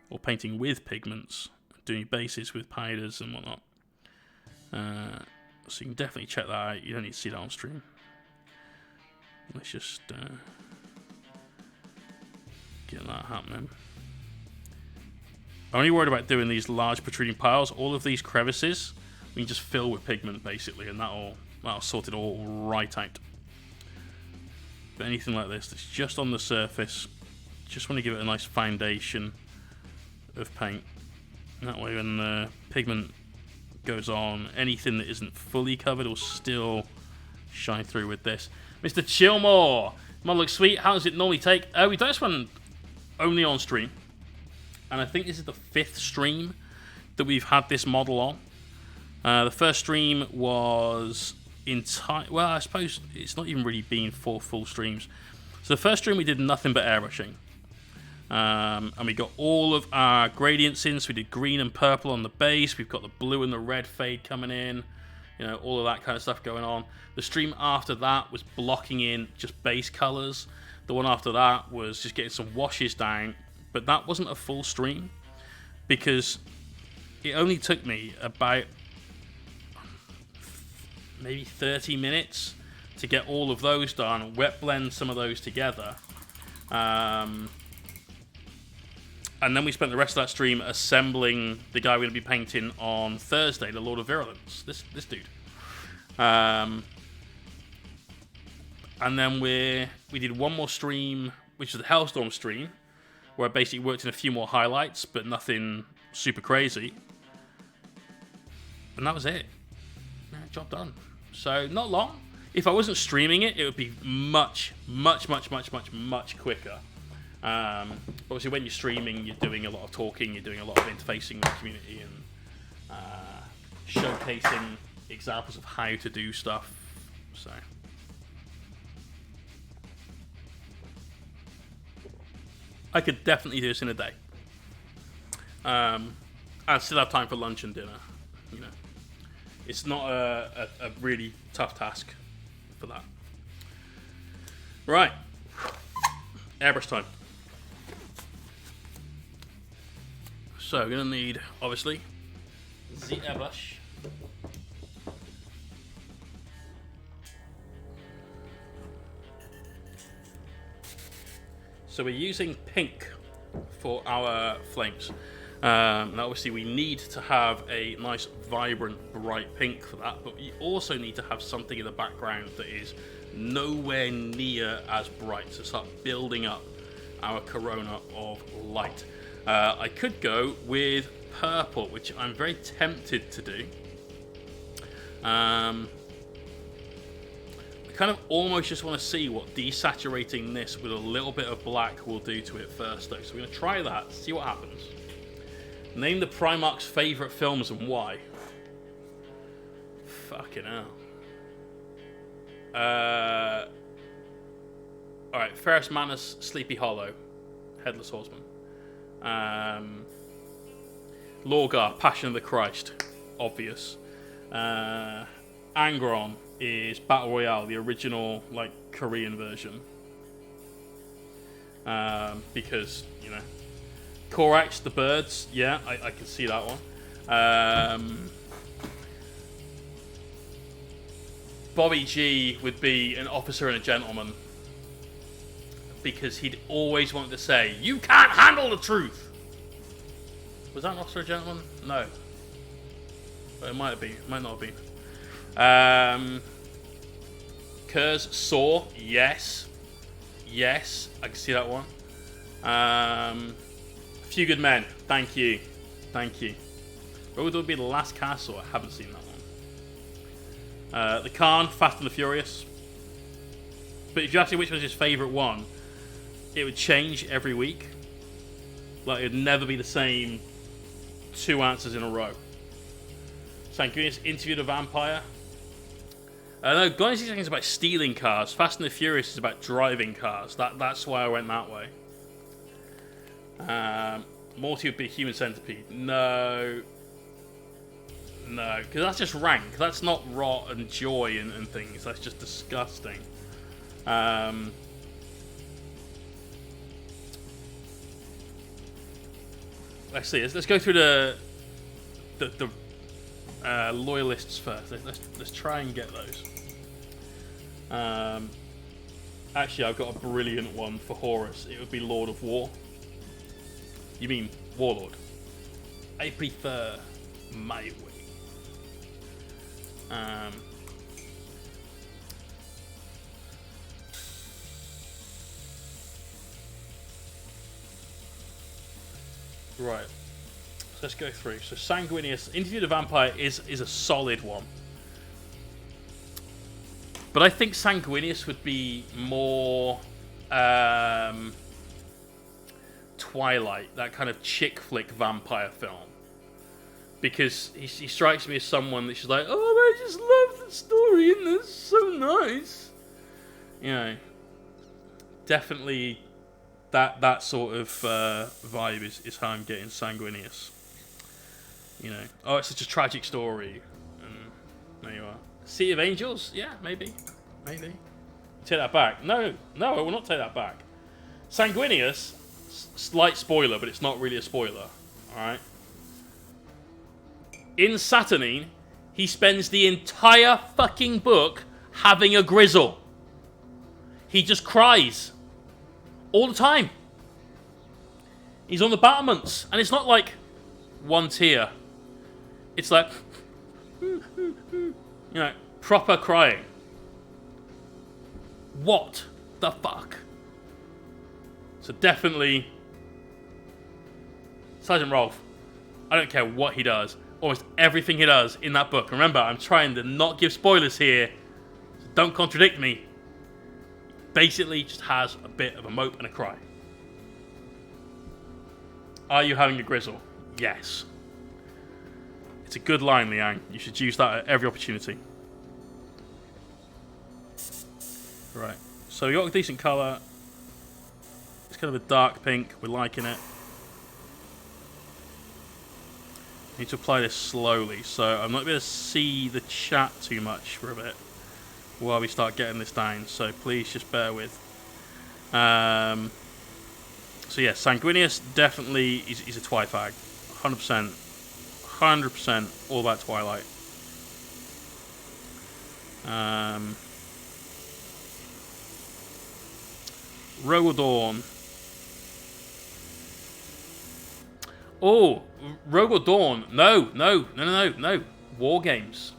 Or painting with pigments, doing bases with powders and whatnot. So you can definitely check that out. You don't need to see that on stream. Let's just get that happening. I'm only worried about doing these large protruding piles. All of these crevices we can just fill with pigment basically, and that'll sort it all right out. But anything like this that's just on the surface, just want to give it a nice foundation of paint. And that way when the pigment goes on, anything that isn't fully covered will still shine through with this. Mr. Chillmore! Mod looks sweet. How does it normally take? We've done this one only on stream. And I think this is the 5th stream that we've had this model on. The first stream was well, I suppose it's not even really been 4 full streams. So the first stream we did nothing but airbrushing. And we got all of our gradients in, so we did green and purple on the base. We've got the blue and the red fade coming in. You know, all of that kind of stuff going on. The stream after that was blocking in just base colors. The one after that was just getting some washes down. But that wasn't a full stream because it only took me about maybe 30 minutes to get all of those done, wet blend some of those together. And then we spent the rest of that stream assembling the guy we're going to be painting on Thursday, the Lord of Virulence, this dude. And then we did one more stream, which was the Hellstorm stream, where I basically worked in a few more highlights, but nothing super crazy. And that was it. Yeah, job done. So, not long. If I wasn't streaming it, it would be much, much, much, much, much, much quicker. Obviously, when you're streaming, you're doing a lot of talking, you're doing a lot of interfacing with the community and showcasing examples of how to do stuff. So, I could definitely do this in a day. I'd still have time for lunch and dinner. You know, it's not a really tough task for that. Right, airbrush time. So we're gonna need, obviously, the airbrush. So we're using pink for our flames. Now obviously we need to have a nice, vibrant, bright pink for that, but we also need to have something in the background that is nowhere near as bright, to start building up our corona of light. I could go with purple, which I'm very tempted to do. I kind of almost just want to see what desaturating this with a little bit of black will do to it first, though. So we're going to try that, see what happens. Name the Primarch's favourite films and why. Fucking hell. Alright, Ferris Manus, Sleepy Hollow, Headless Horseman. Lorgar, Passion of the Christ, obvious. Angron is Battle Royale, the original, like, Korean version. Because, you know. Korax, the birds, yeah, I can see that one. Bobby G would be an officer and a gentleman. Because he'd always want to say, "You can't handle the truth!" Was that an officer or a gentleman? No. But it might have been. It might not have been. Kurz, Saw, yes. Yes, I can see that one. A Few Good Men, thank you. Thank you. What would be The Last Castle? I haven't seen that one. The Khan, Fast and the Furious. But if you ask me which was his favourite one, it would change every week. Like, it would never be the same 2 answers in a row. Sanguinius, Interview the Vampire. No, Guardians of the Galaxy is about stealing cars. Fast and the Furious is about driving cars. That's why I went that way. Morty would be Human Centipede. No. No, because that's just rank. That's not rot and joy and things. That's just disgusting. Let's see. Let's go through the loyalists first. Let's try and get those. Actually, I've got a brilliant one for Horus. It would be Lord of War. You mean Warlord? I prefer my way. Right. So let's go through. So Sanguinius, Interview the Vampire is a solid one. But I think Sanguinius would be more Twilight, that kind of chick flick vampire film. Because he strikes me as someone that's just like, oh, I just love the story and it's so nice. You know, definitely that sort of vibe is how I'm getting Sanguinius. You know, oh, it's such a tragic story. And there you are. Sea of Angels? Yeah, maybe. Maybe. Take that back. No, I will not take that back. Sanguinius, slight spoiler, but it's not really a spoiler. Alright? In Saturnine, he spends the entire fucking book having a grizzle. He just cries. All the time. He's on the battlements. And it's not like one tear. It's like, you know, proper crying. What the fuck? So definitely, Sergeant Rolfe. I don't care what he does. Almost everything he does in that book. Remember, I'm trying to not give spoilers here. So don't contradict me. Basically, just has a bit of a mope and a cry. Are you having a grizzle? Yes. It's a good line, Liang. You should use that at every opportunity. Right. So we got a decent colour. It's kind of a dark pink. We're liking it. Need to apply this slowly, so I'm not going to see the chat too much for a bit while we start getting this down. So please just bear with. So yeah, Sanguinius definitely he's a Twifag, 100%, 100% all about Twilight. Rogodorn. Oh, Rogodorn. No. War Games.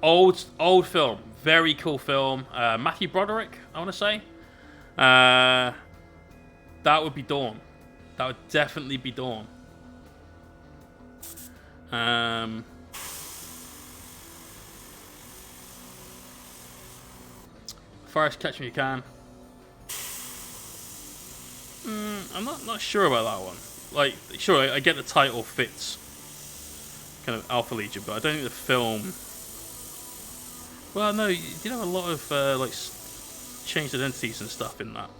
Old film. Very cool film. Matthew Broderick, I want to say. That would be Dawn. That would definitely be Dawn. Forest, Catch Me If You Can. I'm not sure about that one. Like, sure, I get the title fits kind of Alpha Legion, but I don't think the film. Well, no, you did have a lot of like changed identities and stuff in that.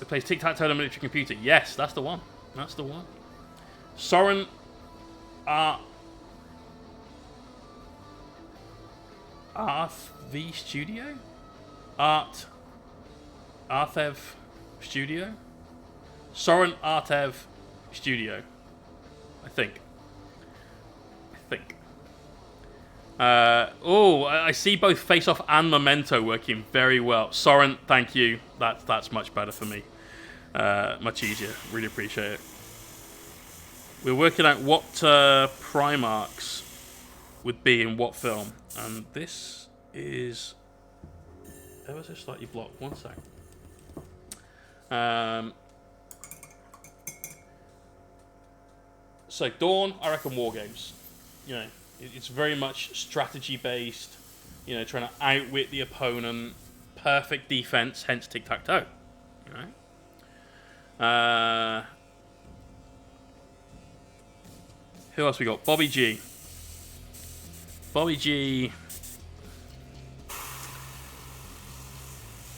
It plays tic-tac-toe on a military computer. Yes, that's the one. That's the one. Soren V Studio? Arthev Studio? Soren Artev Studio. I think. I see both Face Off and Memento working very well. Soren, thank you. That's much better for me. Much easier. Really appreciate it. We're working out what Primarchs would be in what film. And this is ever so slightly blocked. One sec. So Dawn, I reckon War Games. You know, it's very much strategy based. You know, trying to outwit the opponent. Perfect defense, hence tic-tac-toe. You know. Who else we got? Bobby G. Bobby G.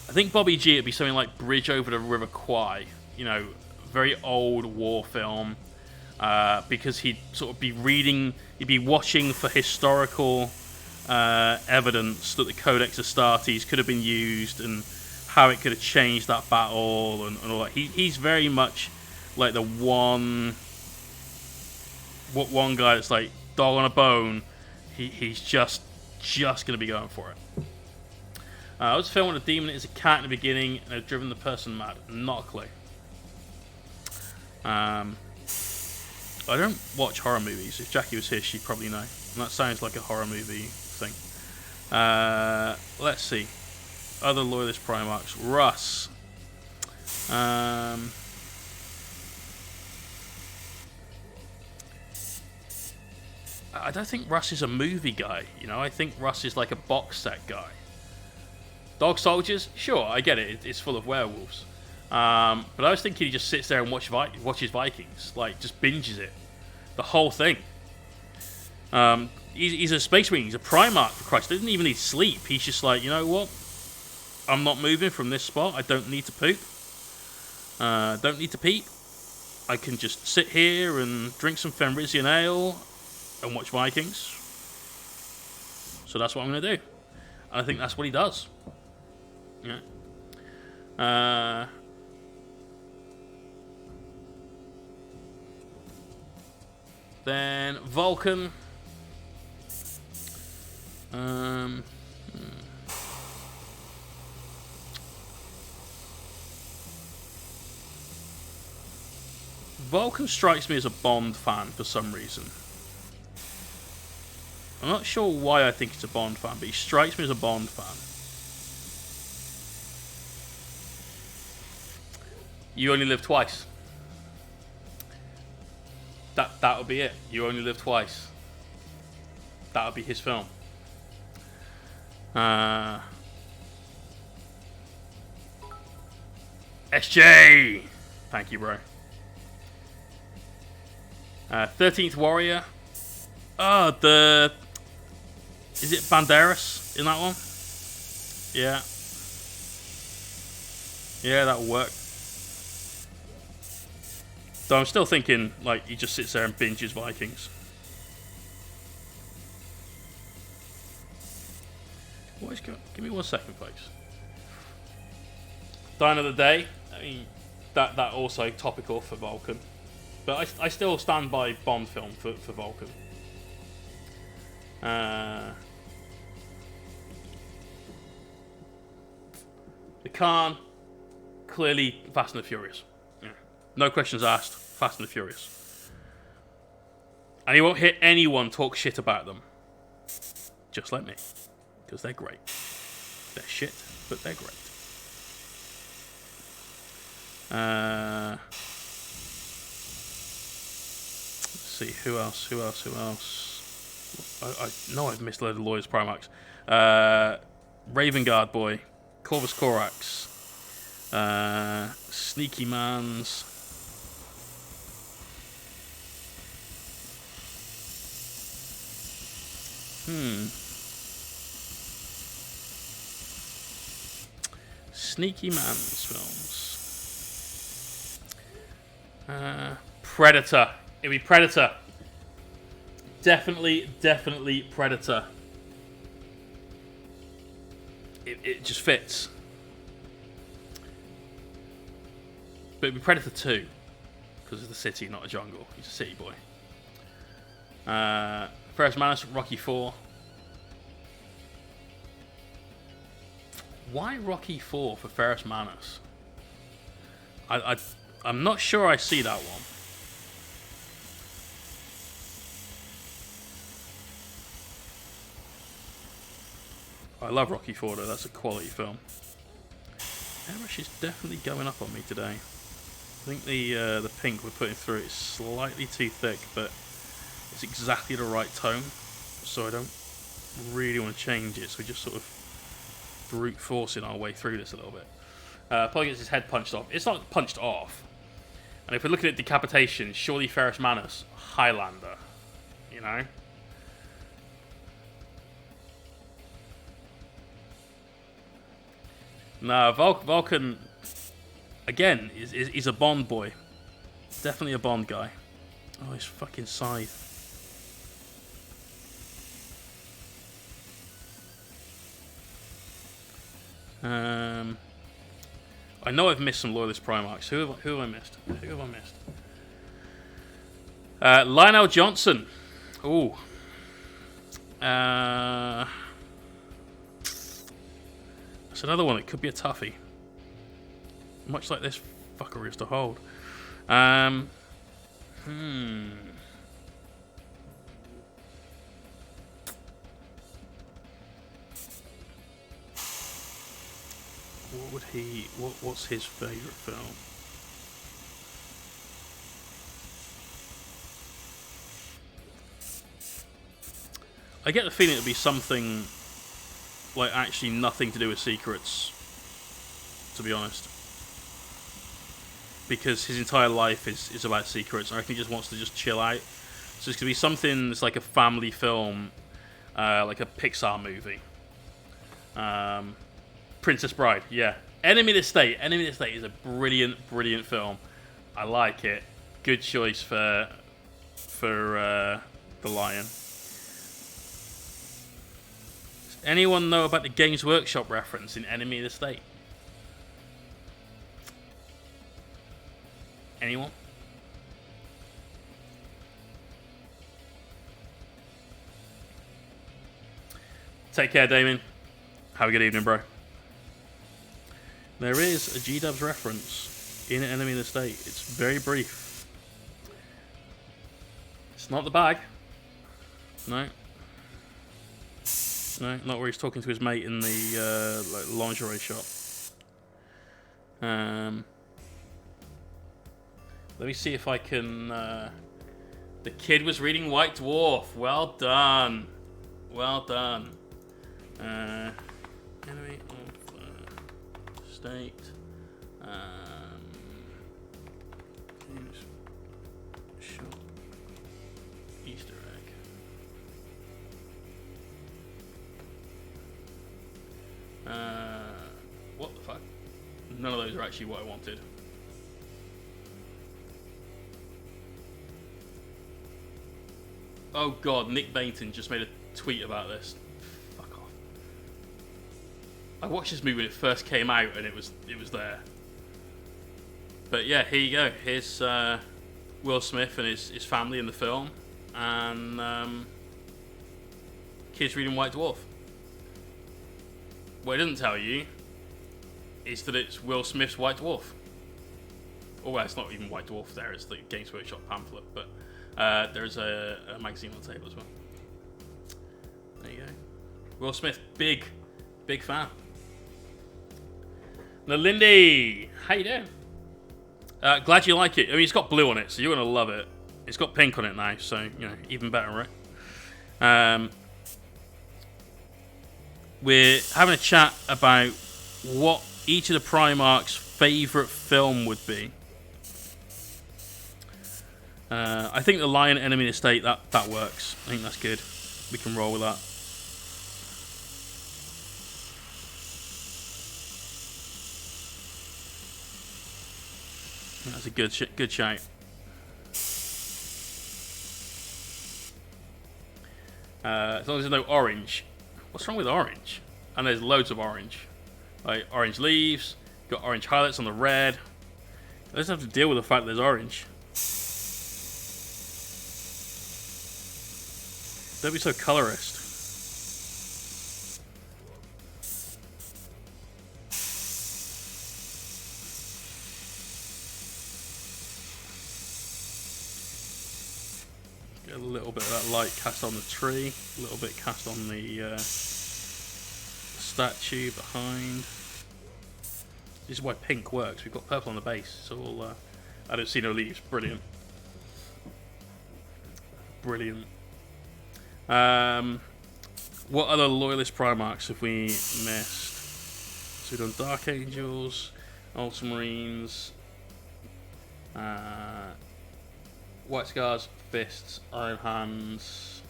I think Bobby G would be something like Bridge Over the River Kwai. You know, very old war film. Because he'd sort of be reading, he'd be watching for historical evidence that the Codex Astartes could have been used and how it could have changed that battle and all that. He's very much like the one guy that's like dog on a bone. He's just going to be going for it. I was filming a demon is a cat in the beginning and have driven the person mad. Not a clue. I don't watch horror movies. If Jackie was here, she'd probably know. And that sounds like a horror movie thing. Let's see. Other Loyalist Primarchs. Russ. I don't think Russ is a movie guy. You know, I think Russ is like a box set guy. Dog Soldiers? Sure, I get it. It's full of werewolves. But I was thinking he just sits there and watches Vikings. Like, just binges it. The whole thing. He's a Space Marine. He's a Primarch, for Christ. He doesn't even need sleep. He's just like, you know what? I'm not moving from this spot. I don't need to poop. Don't need to peep. I can just sit here and drink some Fenrisian ale and watch Vikings. So that's what I'm going to do. And I think that's what he does. Yeah. Then Vulcan. Vulcan strikes me as a Bond fan for some reason. I'm not sure why I think he's a Bond fan, but he strikes me as a Bond fan. You Only Live Twice. That would be it. You Only Live Twice. That would be his film. SJ! Thank you, bro. 13th Warrior. Oh, is it Banderas in that one? Yeah. Yeah, that'll work. So I'm still thinking, like, he just sits there and binges Vikings. Give me 1 second, folks. Dine of the Day. I mean, that also topical for Vulcan. But I still stand by Bond film for Vulcan. The Khan, clearly Fast and the Furious. Yeah. No questions asked, Fast and the Furious. And you won't hear anyone talk shit about them. Just like me. Because they're great. They're shit, but they're great. Let's see, who else? I know I've missed a load of Lawyers Primarchs. Raven Guard Boy, Corvus Corax, Sneaky Mans. Sneaky Mans films. Predator. It'd be Predator. Definitely Predator. It just fits. But it'd be Predator 2. Because it's the city, not a jungle. He's a city boy. Ferrus Manus, Rocky 4. Why Rocky 4 for Ferrus Manus? I'm not sure I see that one. I love Rocky 4 though, that's a quality film. Airbrush is definitely going up on me today. I think the pink we're putting through is slightly too thick, but it's exactly the right tone, so I don't really want to change it, so we just sort of brute forcing our way through this a little bit. Probably gets his head punched off. It's not punched off. And if we're looking at decapitation, surely Ferrus Manus, Highlander, you know? No, Vulcan, again, is a Bond boy. Definitely a Bond guy. Oh, his fucking scythe. I know I've missed some Loyalist Primarchs. Who have I missed? Who have I missed? Lionel Johnson. Ooh. That's another one that could be a toughie. Much like this fucker is to hold. What would he... What's his favourite film? I get the feeling it'd be something like actually nothing to do with secrets, to be honest. Because his entire life is about secrets, and I think he just wants to just chill out. So it's going to be something that's like a family film, like a Pixar movie. Princess Bride, yeah. Enemy of the State. Enemy of the State is a brilliant film. I like it. Good choice for the Lion. Does anyone know about the Games Workshop reference in Enemy of the State? Anyone? Take care, Damien. Have a good evening, bro. There is a G-Dubs reference in Enemy of the State. It's very brief. It's not the bag. No. No, not where he's talking to his mate in the like lingerie shop. Let me see if I can... the kid was reading White Dwarf. Well done. Well done. Enemy of the State. Shop. Easter egg. What the fuck? None of those are actually what I wanted. Oh god, Nick Bainton just made a tweet about this. Fuck off. I watched this movie when it first came out and it was there. But yeah, here you go. Here's Will Smith and his family in the film, and kids reading White Dwarf. What it doesn't tell you is that it's Will Smith's White Dwarf. Oh, well, it's not even White Dwarf there, it's the Games Workshop pamphlet, but there's a magazine on the table as well. There you go. Will Smith, big fan. Now, Lindy, how you doing? Glad you like it. I mean, it's got blue on it, so you're going to love it. It's got pink on it now, so, you know, even better, right? We're having a chat about what each of the Primarch's favourite film would be. I think the Lion Enemy Estate, that works. I think that's good. We can roll with that. That's a good shout. As long as there's no orange. What's wrong with orange? And there's loads of orange. Like orange leaves, got orange highlights on the red. I just have to deal with the fact there's orange. Don't be so colorist. Get a little bit of that light cast on the tree, a little bit cast on the statue behind. This is why pink works. We've got purple on the base. It's all. I don't see no leaves. Brilliant. Brilliant. What other Loyalist Primarchs have we missed? So we've done Dark Angels, Ultramarines, White Scars, Fists, Iron Hands,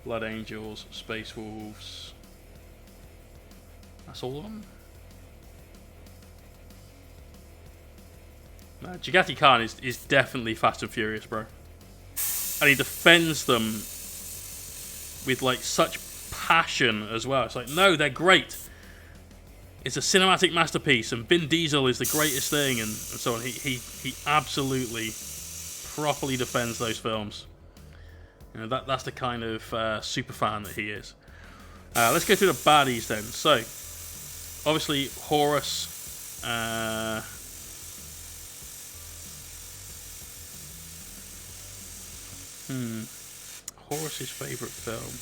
Blood Angels, Space Wolves. That's all of them? No, Jagati Khan is definitely Fast and Furious, bro. And he defends them with like such passion as well. It's like, no, they're great. It's a cinematic masterpiece, and Vin Diesel is the greatest thing, and so on. He absolutely properly defends those films. You know, that's the kind of super fan that he is. Let's go through the baddies then. So, obviously Horus. Horus's favourite film.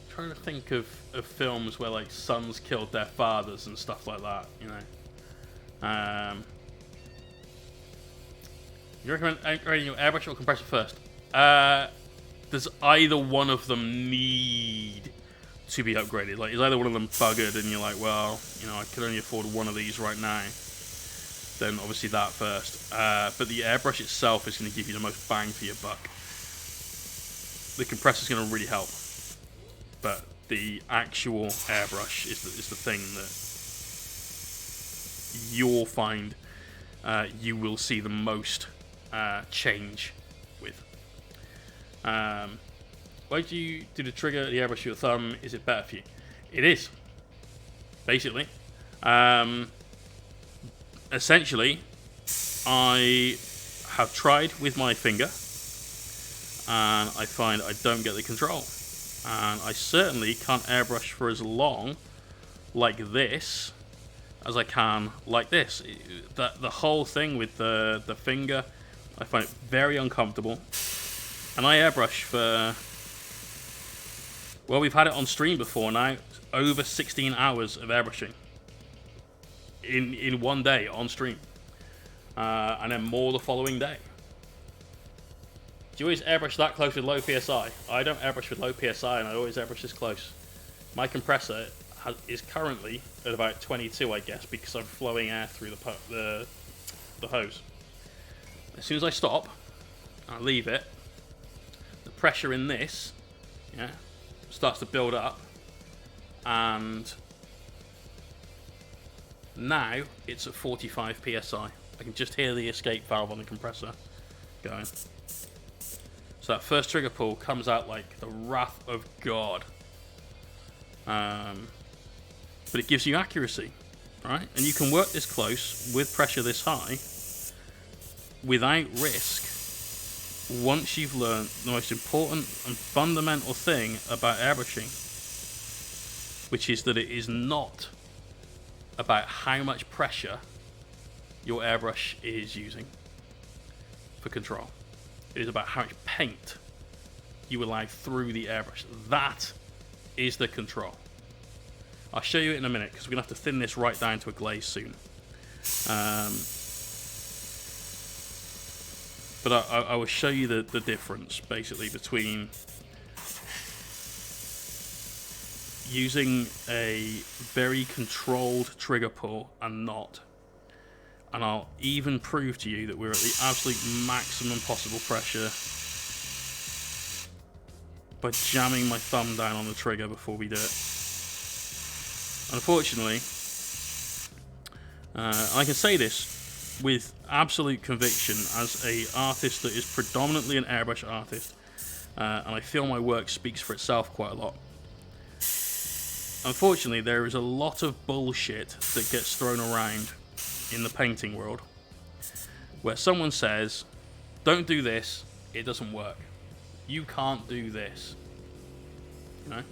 I'm trying to think of films where like sons killed their fathers and stuff like that, you know. You recommend upgrading your airbrush or compressor first? Does either one of them need to be upgraded? Like, is either one of them buggered and you're like, well, you know, I can only afford one of these right now, then obviously that first. But the airbrush itself is going to give you the most bang for your buck. The compressor's going to really help, but the actual airbrush is the thing that you'll find you will see the most change with. Why do you do the trigger the airbrush with your thumb? Is it better for you? It is. Basically. Essentially, I have tried with my finger, and I find I don't get the control. And I certainly can't airbrush for as long like this as I can like this. The whole thing with the finger, I find it very uncomfortable. And I airbrush for... Well, we've had it on stream before now. Over 16 hours of airbrushing. In one day on stream. And then more the following day. Do you always airbrush that close with low PSI? I don't airbrush with low PSI, and I always airbrush this close. My compressor is currently at about 22, I guess, because I'm flowing air through the hose. As soon as I stop, I leave it, the pressure in this, yeah, starts to build up, and now it's at 45 PSI. I can just hear the escape valve on the compressor going. So that first trigger pull comes out like the wrath of God. But it gives you accuracy, right? And you can work this close with pressure this high without risk once you've learned the most important and fundamental thing about airbrushing, which is that it is not about how much pressure your airbrush is using for control. It is about how much paint you allow through the airbrush. That is the control. I'll show you it in a minute because we're going to have to thin this right down to a glaze soon. But I will show you the difference, basically, between using a very controlled trigger pull and not. And I'll even prove to you that we're at the absolute maximum possible pressure by jamming my thumb down on the trigger before we do it. Unfortunately, I can say this with absolute conviction as a artist that is predominantly an airbrush artist, and I feel my work speaks for itself quite a lot. Unfortunately, there is a lot of bullshit that gets thrown around in the painting world where someone says, don't do this, it doesn't work. You can't do this. You know?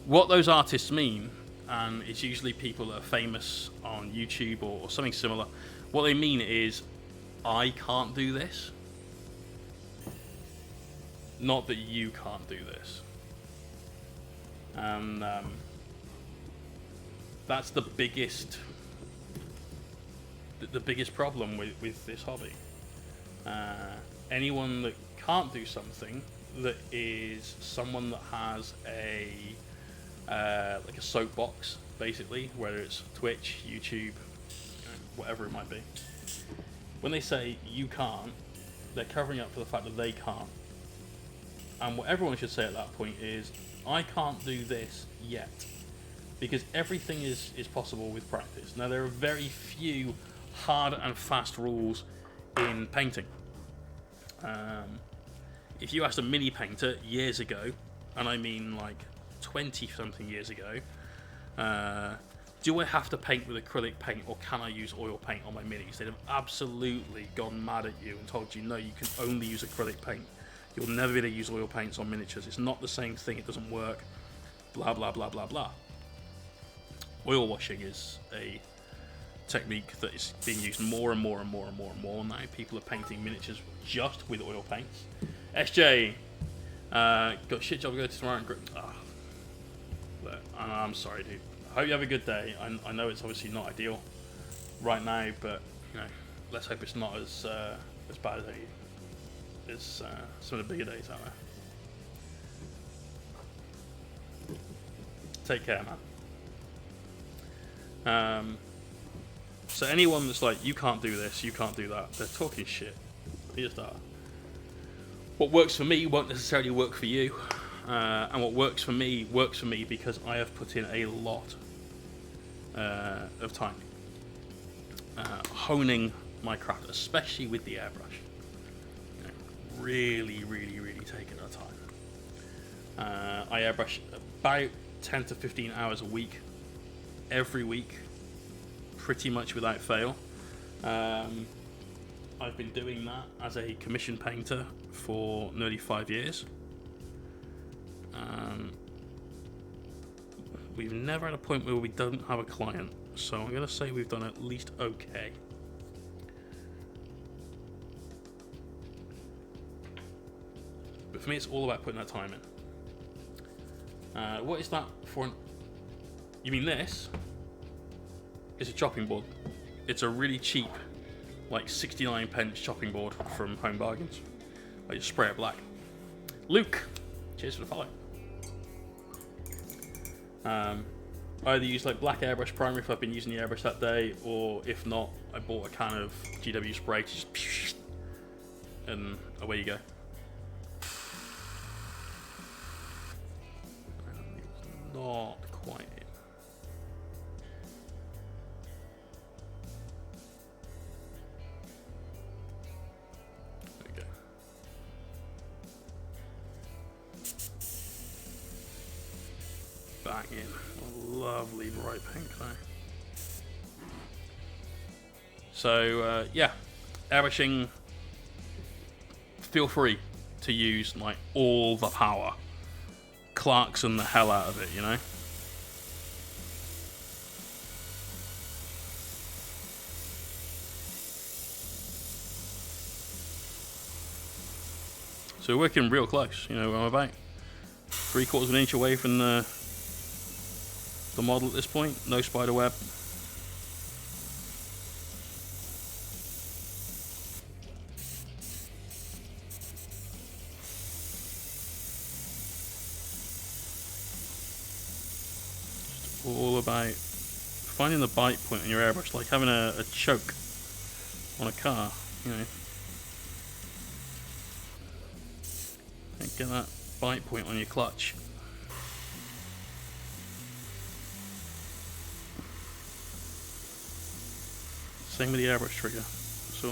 What those artists mean, and it's usually people that are famous on YouTube or something similar, what they mean is, I can't do this. Not that you can't do this. And that's the biggest problem with this hobby. Anyone that can't do something, that is someone that has a like a soapbox, basically, whether it's Twitch, YouTube, whatever it might be. When they say you can't, they're covering up for the fact that they can't. And what everyone should say at that point is, I can't do this yet. Because everything is possible with practice. Now, there are very few hard and fast rules in painting. If you asked a mini painter years ago, and I mean like 20-something years ago, do I have to paint with acrylic paint or can I use oil paint on my minis? They'd have absolutely gone mad at you and told you, no, you can only use acrylic paint. You'll never be able to use oil paints on miniatures. It's not the same thing. It doesn't work. Blah, blah, blah, blah, blah. Oil washing is a technique that is being used more and more and more and more and more now. People are painting miniatures just with oil paints. SJ, got shit job to go to tomorrow. I'm sorry, dude. I hope you have a good day. I know it's obviously not ideal right now, but you know, let's hope it's not as bad as some of the bigger days out there. Take care, man. So anyone that's like, you can't do this, you can't do that, they're talking shit. They just are. What works for me won't necessarily work for you. And what works for me because I have put in a lot of time honing my craft, especially with the airbrush. You know, really taking our time. I airbrush about 10 to 15 hours a week, every week, pretty much without fail. I've been doing that as a commission painter for nearly 5 years. We've never had a point where we don't have a client, so I'm going to say we've done at least okay. But for me, it's all about putting that time in. What is that for? You mean this? It's a chopping board. It's a really cheap, like 69p chopping board from Home Bargains. I just spray it black. Luke, cheers for the follow. I either use like black airbrush primer if I've been using the airbrush that day, or if not, I bought a can of GW spray to just and away you go. Not quite in. There we go. Bang in. A lovely bright pink now. So yeah, airbrushing, feel free to use like all the power. Clarkson the hell out of it, you know? So we're working real close, you know, I'm about 3/4 of an inch away from the the model at this point. No spider web. Just all about finding the bite point on your airbrush, like having a choke on a car, you know. And get that bite point on your clutch. Same with the airbrush trigger. So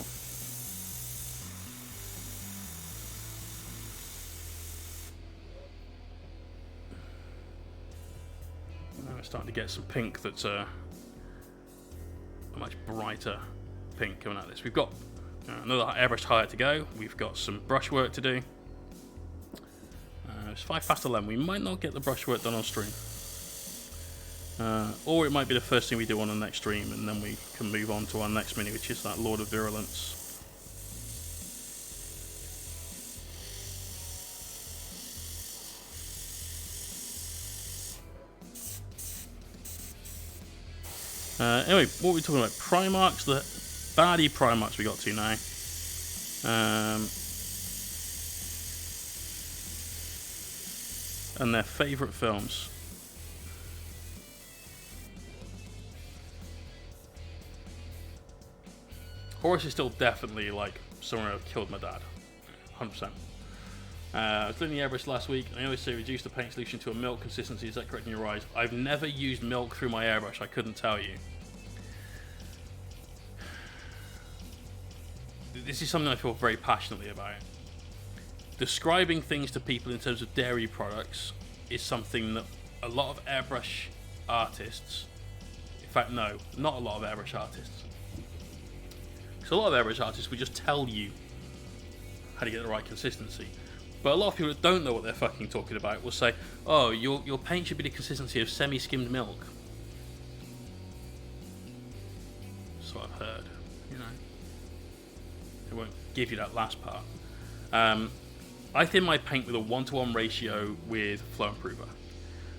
now we're starting to get some pink that's a much brighter pink coming out of this. We've got another airbrush highlight to go. We've got some brush work to do. It's 11:05. We might not get the brush work done on stream. Or it might be the first thing we do on the next stream, and then we can move on to our next mini, which is that Lord of Virulence. Anyway, what are we talking about? Primarks, the baddie Primarks we got to now. And their favourite films. Horus is still definitely like somewhere I've killed my dad. 100%. I was doing the airbrush last week, and I always say reduce the paint solution to a milk consistency. Is that correct in your eyes? I've never used milk through my airbrush, I couldn't tell you. This is something I feel very passionately about. Describing things to people in terms of dairy products is something that a lot of airbrush artists, in fact no, not a lot of airbrush artists, because a lot of airbrush artists will just tell you how to get the right consistency. But a lot of people that don't know what they're fucking talking about will say, oh, your paint should be the consistency of semi-skimmed milk. That's what I've heard, you know. They won't give you that last part. I thin my paint with a 1:1 ratio with Flow Improver.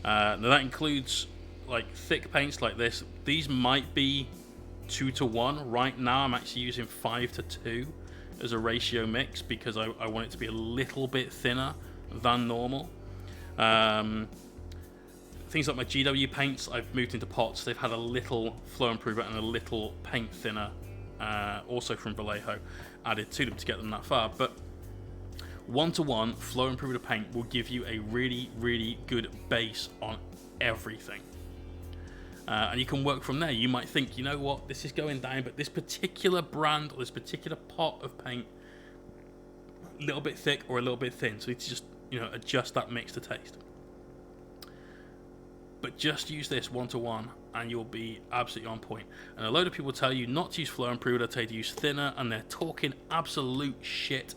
Now that includes like thick paints like this. These might be 2:1. Right now I'm actually using 5:2 as a ratio mix because I want it to be a little bit thinner than normal. Things like my GW paints, I've moved into pots. They've had a little Flow Improver and a little paint thinner, also from Vallejo, added to them to get them that far. But 1:1 Flow Improver paint will give you a really, really good base on everything. And you can work from there. You might think, you know what, this is going down, but this particular brand or this particular pot of paint, a little bit thick or a little bit thin. So it's just, you know, adjust that mix to taste. But just use this 1:1 and you'll be absolutely on point. And a load of people tell you not to use Flow Improver, they tell you to use thinner, and they're talking absolute shit.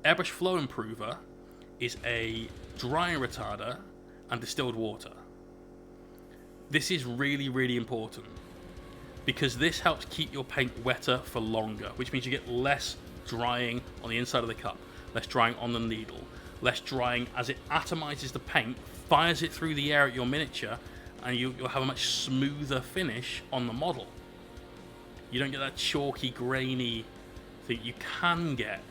Airbrush Flow Improver is a drying retarder and distilled water. This is really, really important because this helps keep your paint wetter for longer, which means you get less drying on the inside of the cup, less drying on the needle, less drying as it atomizes the paint, fires it through the air at your miniature, and you'll have a much smoother finish on the model. You don't get that chalky, grainy thing you can get.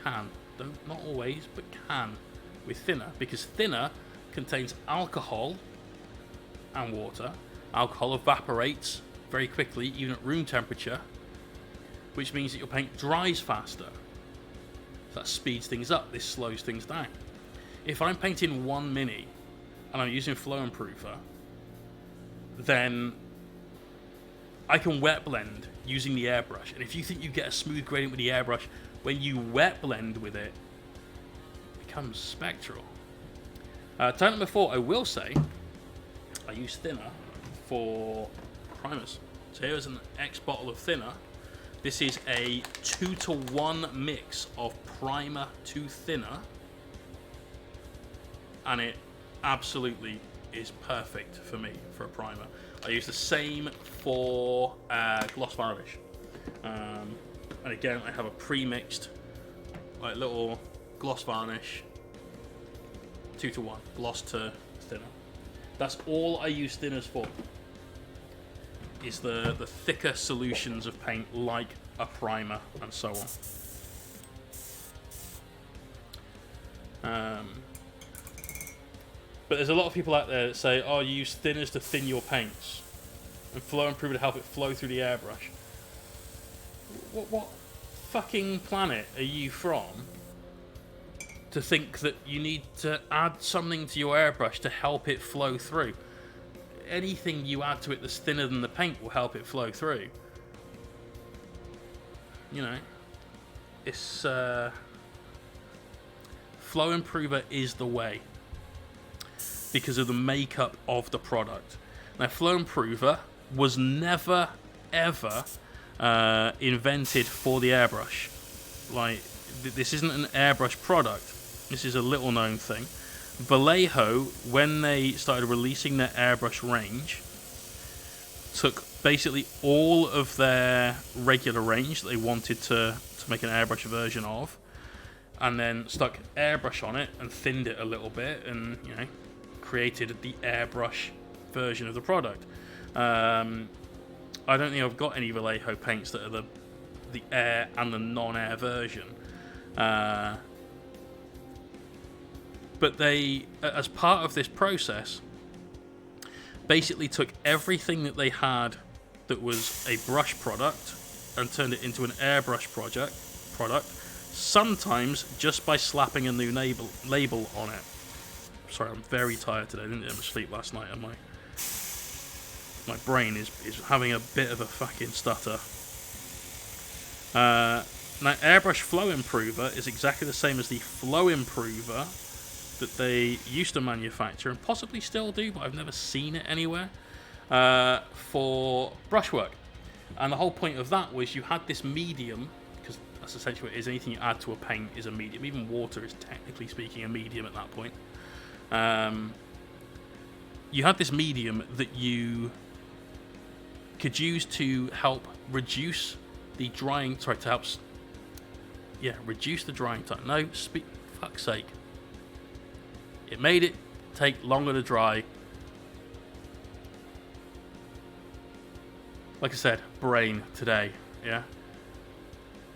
Not always, but can with thinner, because thinner contains alcohol and water. Alcohol evaporates very quickly, even at room temperature, which means that your paint dries faster. So that speeds things up, this slows things down. If I'm painting one mini and I'm using Flow Improver, then I can wet blend using the airbrush. And if you think you get a smooth gradient with the airbrush, when you wet blend with it, it becomes spectral. Time number 4, I will say, I use thinner for primers. So here's an X bottle of thinner. This is a 2:1 mix of primer to thinner, and it absolutely is perfect for me for a primer. I use the same for gloss varnish, and again I have a pre-mixed like little gloss varnish 2:1 gloss to thinner. That's all I use thinners for. Is the thicker solutions of paint, like a primer and so on. But there's a lot of people out there that say, oh, you use thinners to thin your paints, and flow improver to help it flow through the airbrush. What fucking planet are you from to think that you need to add something to your airbrush to help it flow through? Anything you add to it that's thinner than the paint will help it flow through. You know, it's flow improver is the way because of the makeup of the product. Now, flow improver was never ever invented for the airbrush. Like, this isn't an airbrush product. This is a little known thing. Vallejo, when they started releasing their airbrush range, took basically all of their regular range that they wanted to make an airbrush version of, and then stuck airbrush on it and thinned it a little bit, and created the airbrush version of the product. I don't think I've got any Vallejo paints that are the air and the non-air version. But they, as part of this process, basically took everything that they had that was a brush product and turned it into an airbrush product, sometimes just by slapping a new label on it. Sorry, I'm very tired today. I didn't get enough sleep last night, and my brain is having a bit of a fucking stutter. Now, airbrush flow improver is exactly the same as the flow improver that they used to manufacture, and possibly still do, but I've never seen it anywhere, for brushwork. And the whole point of that was you had this medium, because that's essentially what it is. Anything you add to a paint is a medium. Even water is technically speaking a medium at that point. You had this medium that you could use to help reduce the drying, reduce the drying time. No, fuck's sake. It made it take longer to dry. Like I said, brain today, yeah?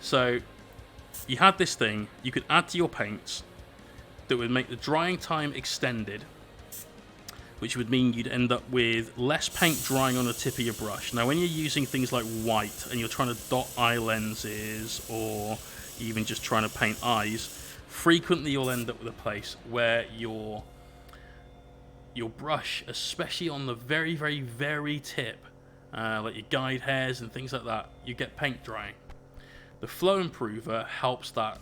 So, you had this thing you could add to your paints that would make the drying time extended, which would mean you'd end up with less paint drying on the tip of your brush. Now, when you're using things like white and you're trying to dot eye lenses, or even just trying to paint eyes, frequently you'll end up with a place where your brush, especially on the very, very, very tip, like your guide hairs and things like that, you get paint drying. The flow improver helps that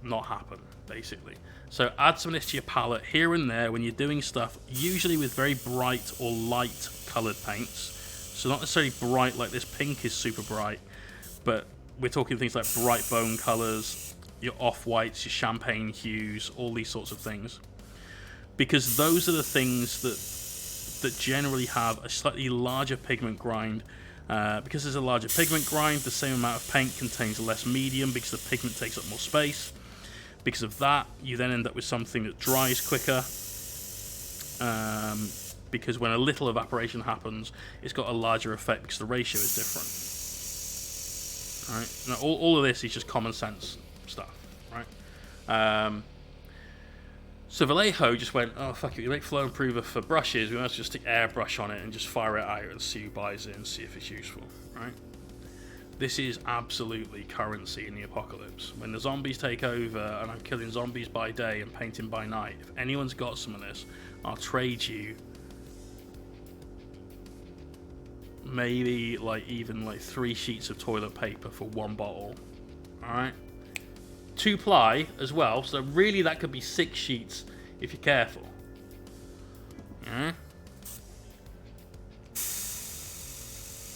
not happen, basically. So add some of this to your palette here and there when you're doing stuff, usually with very bright or light coloured paints. So not necessarily bright, like this pink is super bright, but we're talking things like bright bone colours, your off-whites, your champagne hues, all these sorts of things. Because those are the things that generally have a slightly larger pigment grind. Because there's a larger pigment grind, the same amount of paint contains less medium because the pigment takes up more space. Because of that, you then end up with something that dries quicker. Because when a little evaporation happens, it's got a larger effect because the ratio is different. All right? Now, all of this is just common sense stuff, right? So Vallejo just went, oh, fuck it, we make flow improver for brushes, we might as well just stick airbrush on it and just fire it out and see who buys it and see if it's useful, right? This is absolutely currency in the apocalypse. When the zombies take over and I'm killing zombies by day and painting by night, if anyone's got some of this, I'll trade you maybe even 3 sheets of toilet paper for 1 bottle, alright? 2-ply as well, so really that could be 6 sheets if you're careful. Yeah.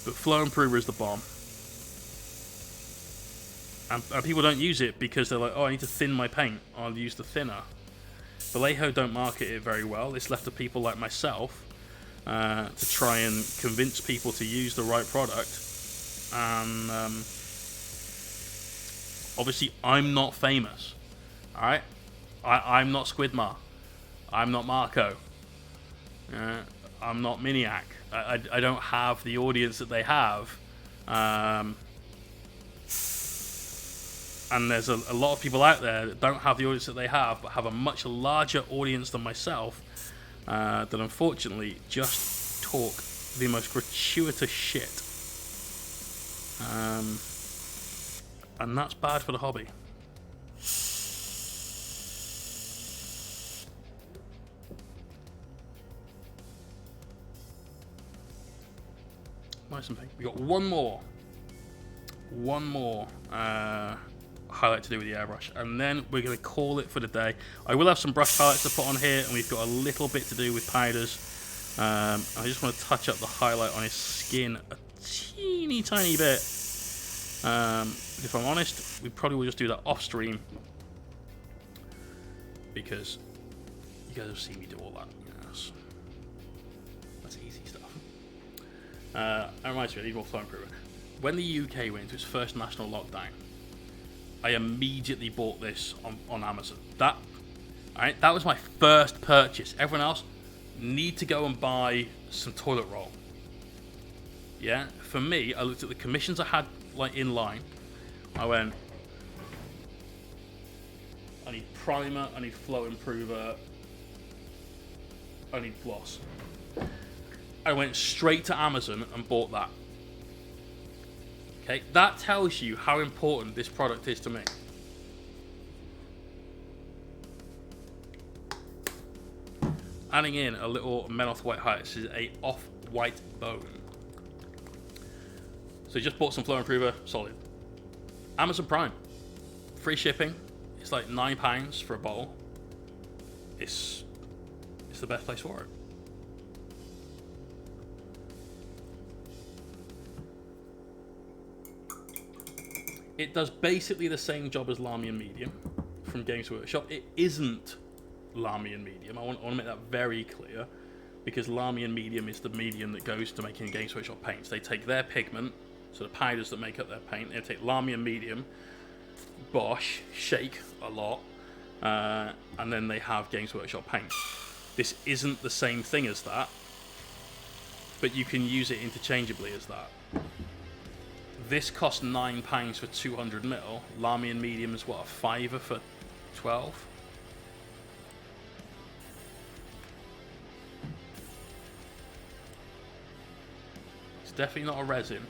But flow improver is the bomb. And people don't use it because they're like, oh, I need to thin my paint, I'll use the thinner. Vallejo don't market it very well. It's left to people like myself to try and convince people to use the right product. And obviously, I'm not famous. Alright? I'm not Squidmar. I'm not Marco. I'm not Miniac. I don't have the audience that they have. And there's a lot of people out there that don't have the audience that they have, but have a much larger audience than myself, that unfortunately just talk the most gratuitous shit. And that's bad for the hobby. Nice and pink. We got one more highlight to do with the airbrush, and then we're going to call it for the day. I will have some brush highlights to put on here, and we've got a little bit to do with powders. I just want to touch up the highlight on his skin a teeny tiny bit. If I'm honest, we probably will just do that off stream, because you guys have seen me do all that. Yes. That's easy stuff. That reminds me, I need more flow improver. When the UK went into its first national lockdown, I immediately bought this on Amazon. That was my first purchase. Everyone else need to go and buy some toilet roll. Yeah, for me, I looked at the commissions I had in line. I went, I need primer, I need flow improver, I need gloss. I went straight to Amazon and bought that. Okay, that tells you how important this product is to me. Adding in a little Menoth white highlight. This is a off-white bone. So just bought some flow improver, solid. Amazon Prime, free shipping. It's like £9 for a bottle. It's the best place for it. It does basically the same job as Lamian Medium from Games Workshop. It isn't Lamian Medium. I want to make that very clear, because Lamian Medium is the medium that goes to making Games Workshop paints. They take their pigment, so the powders that make up their paint, they take Lamian Medium, Bosch, shake a lot, and then they have Games Workshop paint. This isn't the same thing as that, but you can use it interchangeably as that. This costs £9 for 200ml. Lamian Medium is what, a £5 for 12? It's definitely not a resin.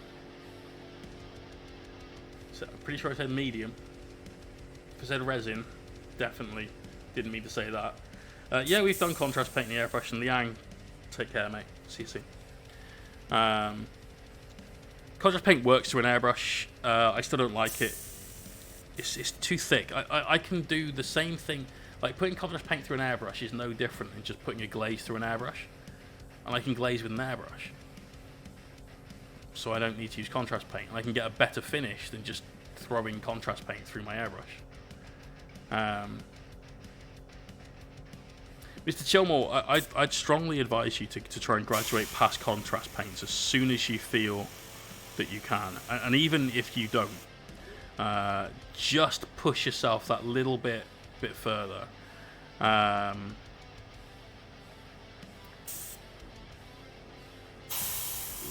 So I'm pretty sure I said medium. If I said resin, definitely didn't mean to say that. Yeah, we've done contrast paint in the airbrush, and Liang, take care, mate. See you soon. Contrast paint works through an airbrush. I still don't like it. It's too thick. I can do the same thing. Like, putting contrast paint through an airbrush is no different than just putting a glaze through an airbrush. And I can glaze with an airbrush. So I don't need to use contrast paint. I can get a better finish than just throwing contrast paint through my airbrush. Mr. Chilmore, I'd strongly advise you to try and graduate past contrast paints as soon as you feel that you can, and even if you don't, just push yourself that little bit further.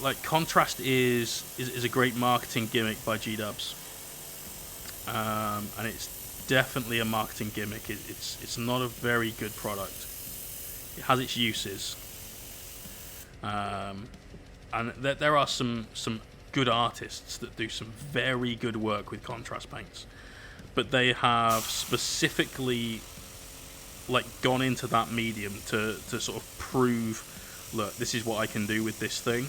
Like, contrast is a great marketing gimmick by G-Dubs, and it's definitely a marketing gimmick. It's not a very good product. It has its uses, and there are some good artists that do some very good work with contrast paints, but they have specifically gone into that medium to sort of prove, look, this is what I can do with this thing.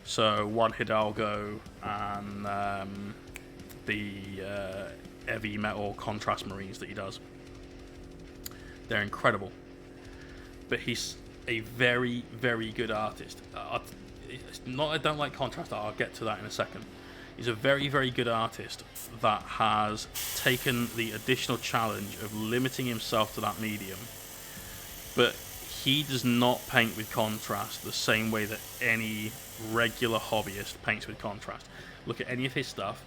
So Juan Hidalgo and the heavy metal contrast marines that he does, they're incredible. But he's a very, very good artist. It's not I don't like contrast art, I'll get to that in a second. He's a very, very good artist that has taken the additional challenge of limiting himself to that medium, but he does not paint with contrast the same way that any regular hobbyist paints with contrast. Look at any of his stuff,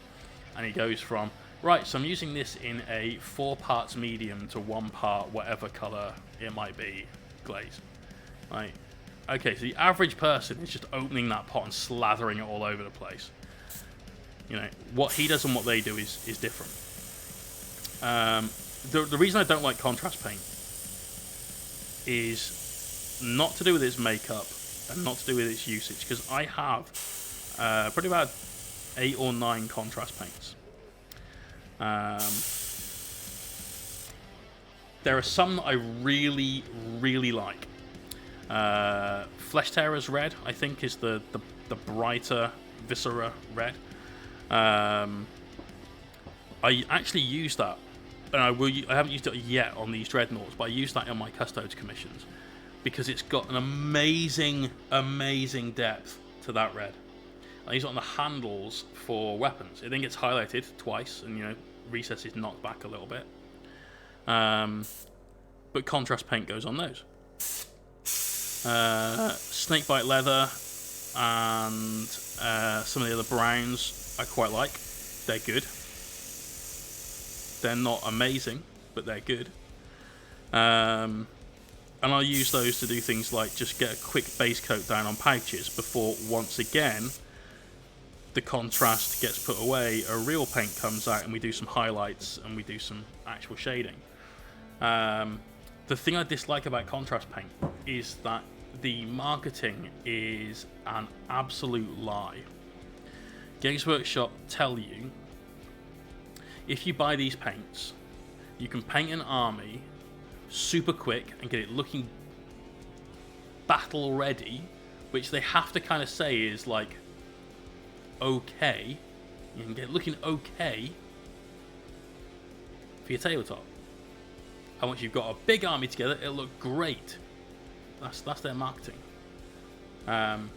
and he goes from, right, so I'm using this in a 4 parts medium to 1 part whatever colour it might be glaze. Like, okay, so the average person is just opening that pot and slathering it all over the place. You know, what he does and what they do is different. The reason I don't like contrast paint is not to do with its makeup and not to do with its usage, because I have probably about 8 or 9 contrast paints. There are some that I really, really like. Flesh Tearer's Red, I think, is the brighter Viscera Red. I actually use that, and I haven't used it yet on these Dreadnoughts, but I use that on my Custodes commissions because it's got an amazing, amazing depth to that red. I use it on the handles for weapons. It then gets highlighted twice, and, you know, recesses knocked back a little bit. But contrast paint goes on those. Snakebite Leather and some of the other browns I quite like. They're good. They're not amazing, but they're good. And I'll use those to do things like just get a quick base coat down on pouches before, once again, the contrast gets put away, a real paint comes out, and we do some highlights and we do some actual shading. The thing I dislike about contrast paint is that the marketing is an absolute lie. Games Workshop tell you if you buy these paints, you can paint an army super quick and get it looking battle ready, which they have to kind of say is like okay. You can get it looking okay for your tabletop. And once you've got a big army together, it'll look great. That's their marketing. And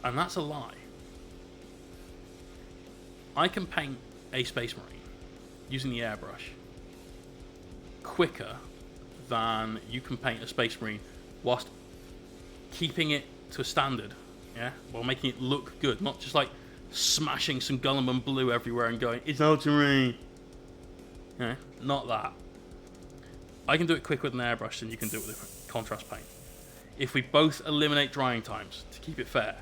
that's a lie. I can paint a Space Marine using the airbrush quicker than you can paint a Space Marine whilst keeping it to a standard, yeah, while making it look good, not just like smashing some Gulliman blue everywhere and going, it's ultramarine. Yeah, not that. I can do it quicker with an airbrush than you can do it with contrast paint. If we both eliminate drying times to keep it fair,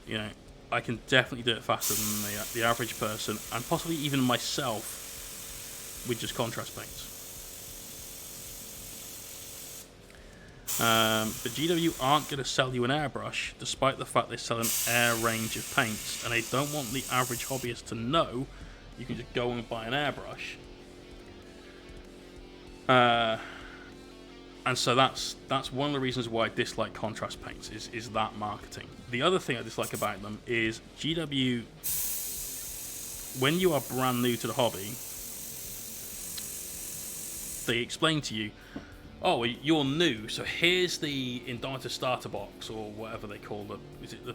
you know, I can definitely do it faster than the average person, and possibly even myself, with just contrast paints. But GW aren't going to sell you an airbrush, despite the fact they sell an air range of paints, and they don't want the average hobbyist to know you can just go and buy an airbrush. And so that's one of the reasons why I dislike contrast paints, is that marketing. The other thing I dislike about them is GW, when you are brand new to the hobby, they explain to you, oh, well, you're new, so here's the Indomitor starter box, or whatever they call it. Is it the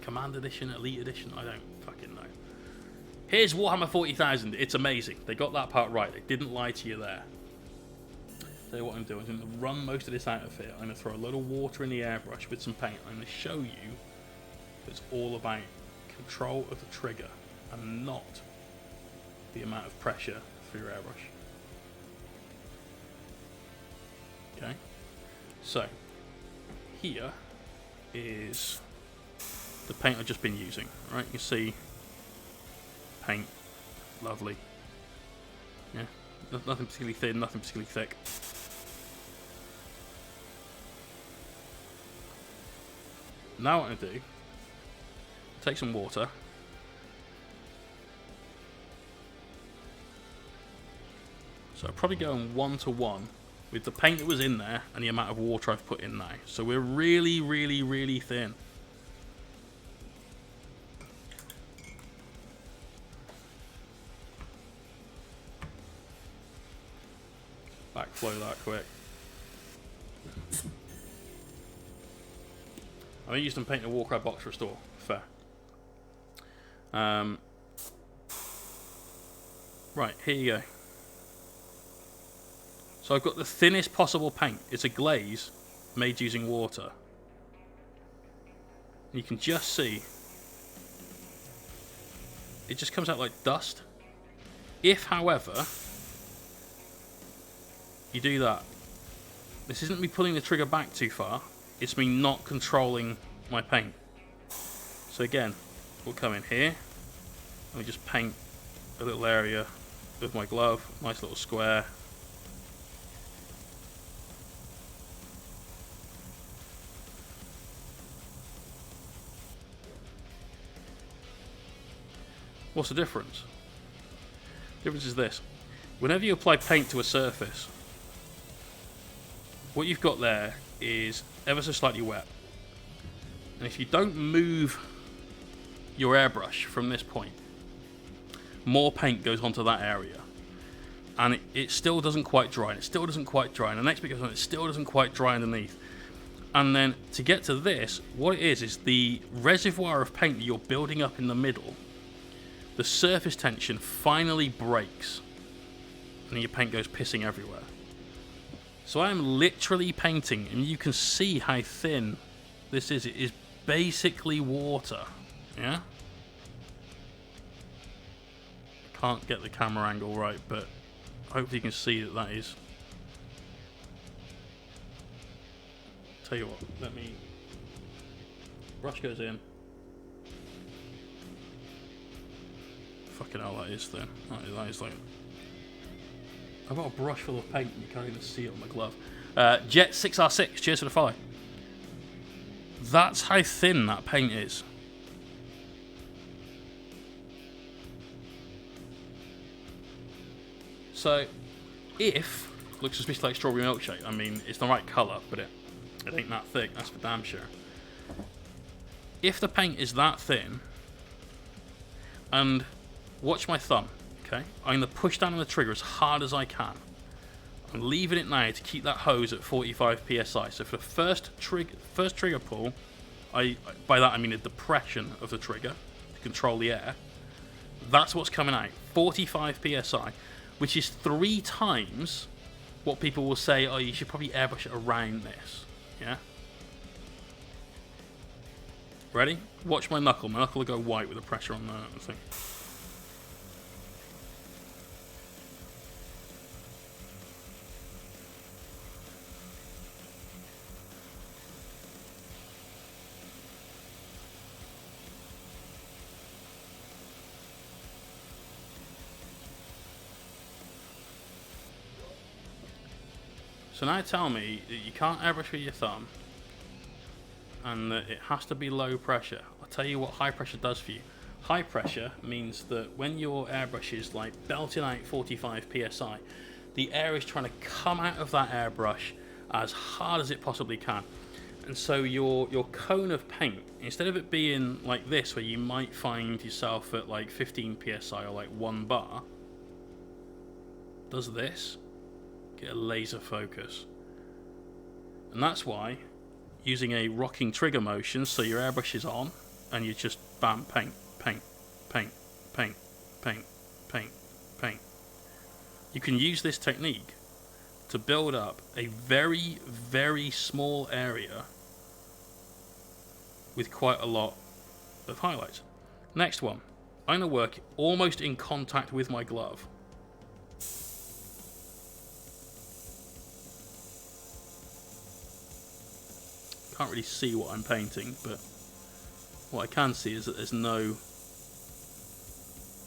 Command Edition, Elite Edition? I don't fucking know. Here's Warhammer 40,000. It's amazing. They got that part right. They didn't lie to you there. So what I'm doing is I'm going to run most of this out of here. I'm going to throw a little water in the airbrush with some paint. I'm going to show you it's all about control of the trigger and not the amount of pressure through your airbrush. Okay, so here is the paint I've just been using. Right, you can see paint, lovely. Yeah, nothing particularly thin, nothing particularly thick. Now what I'm going to do, take some water, so I'll probably go in 1-to-1 with the paint that was in there and the amount of water I've put in now. So we're really, really, really thin. Backflow that quick. I used them painting a Warcry box restore. Fair. Right, here you go. So I've got the thinnest possible paint. It's a glaze made using water. And you can just see it just comes out like dust. If, however, you do that. This isn't me pulling the trigger back too far. It's me not controlling my paint. So again, we'll come in here. And we just paint a little area with my glove. Nice little square. What's the difference? The difference is this. Whenever you apply paint to a surface, what you've got there is ever so slightly wet. And if you don't move your airbrush from this point, more paint goes onto that area. And it still doesn't quite dry, and it still doesn't quite dry, and the next bit goes on, it still doesn't quite dry underneath. And then to get to this, what it is the reservoir of paint that you're building up in the middle, the surface tension finally breaks, and your paint goes pissing everywhere. So I am literally painting, and you can see how thin this is. It is basically water, yeah? Can't get the camera angle right, but hopefully you can see that that is. Tell you what, let me. Brush goes in. Fucking hell, that is thin. That is like. I've got a brush full of paint and you can't even see it on my glove. Jet 6R6, cheers for the follow. That's how thin that paint is. So, if looks suspiciously like strawberry milkshake, I mean, it's the right colour, but it ain't that thick, that's for damn sure. If the paint is that thin, and watch my thumb, okay? I'm going to push down on the trigger as hard as I can. I'm leaving it now to keep that hose at 45 psi. So for the first trigger pull, by that I mean the depression of the trigger to control the air. That's what's coming out, 45 psi, which is 3 times what people will say, oh, you should probably airbrush it around this, yeah? Ready? Watch my knuckle. My knuckle will go white with the pressure on the thing. So now tell me that you can't airbrush with your thumb and that it has to be low pressure. I'll tell you what high pressure does for you. High pressure means that when your airbrush is like belting out 45 psi, the air is trying to come out of that airbrush as hard as it possibly can. And so your cone of paint, instead of it being like this where you might find yourself at like 15 psi or like 1 bar, does this. Get a laser focus. And that's why using a rocking trigger motion, so your airbrush is on and you just bam, paint, paint, paint, paint, paint, paint, paint. You can use this technique to build up a very, very small area with quite a lot of highlights. Next one. I'm going to work almost in contact with my glove. Can't really see what I'm painting, but what I can see is that there's no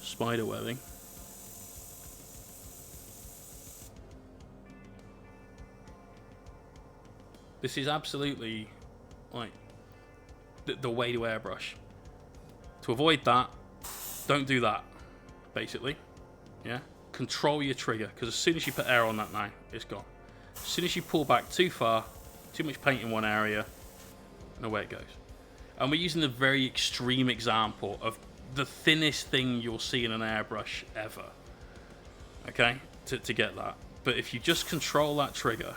spider webbing. This is absolutely like the way to airbrush. To avoid that, don't do that, basically. Yeah? Control your trigger, because as soon as you put air on that now, it's gone. As soon as you pull back too far, too much paint in one area, and away it goes. And we're using a very extreme example of the thinnest thing you'll see in an airbrush ever. Okay? To get that. But if you just control that trigger,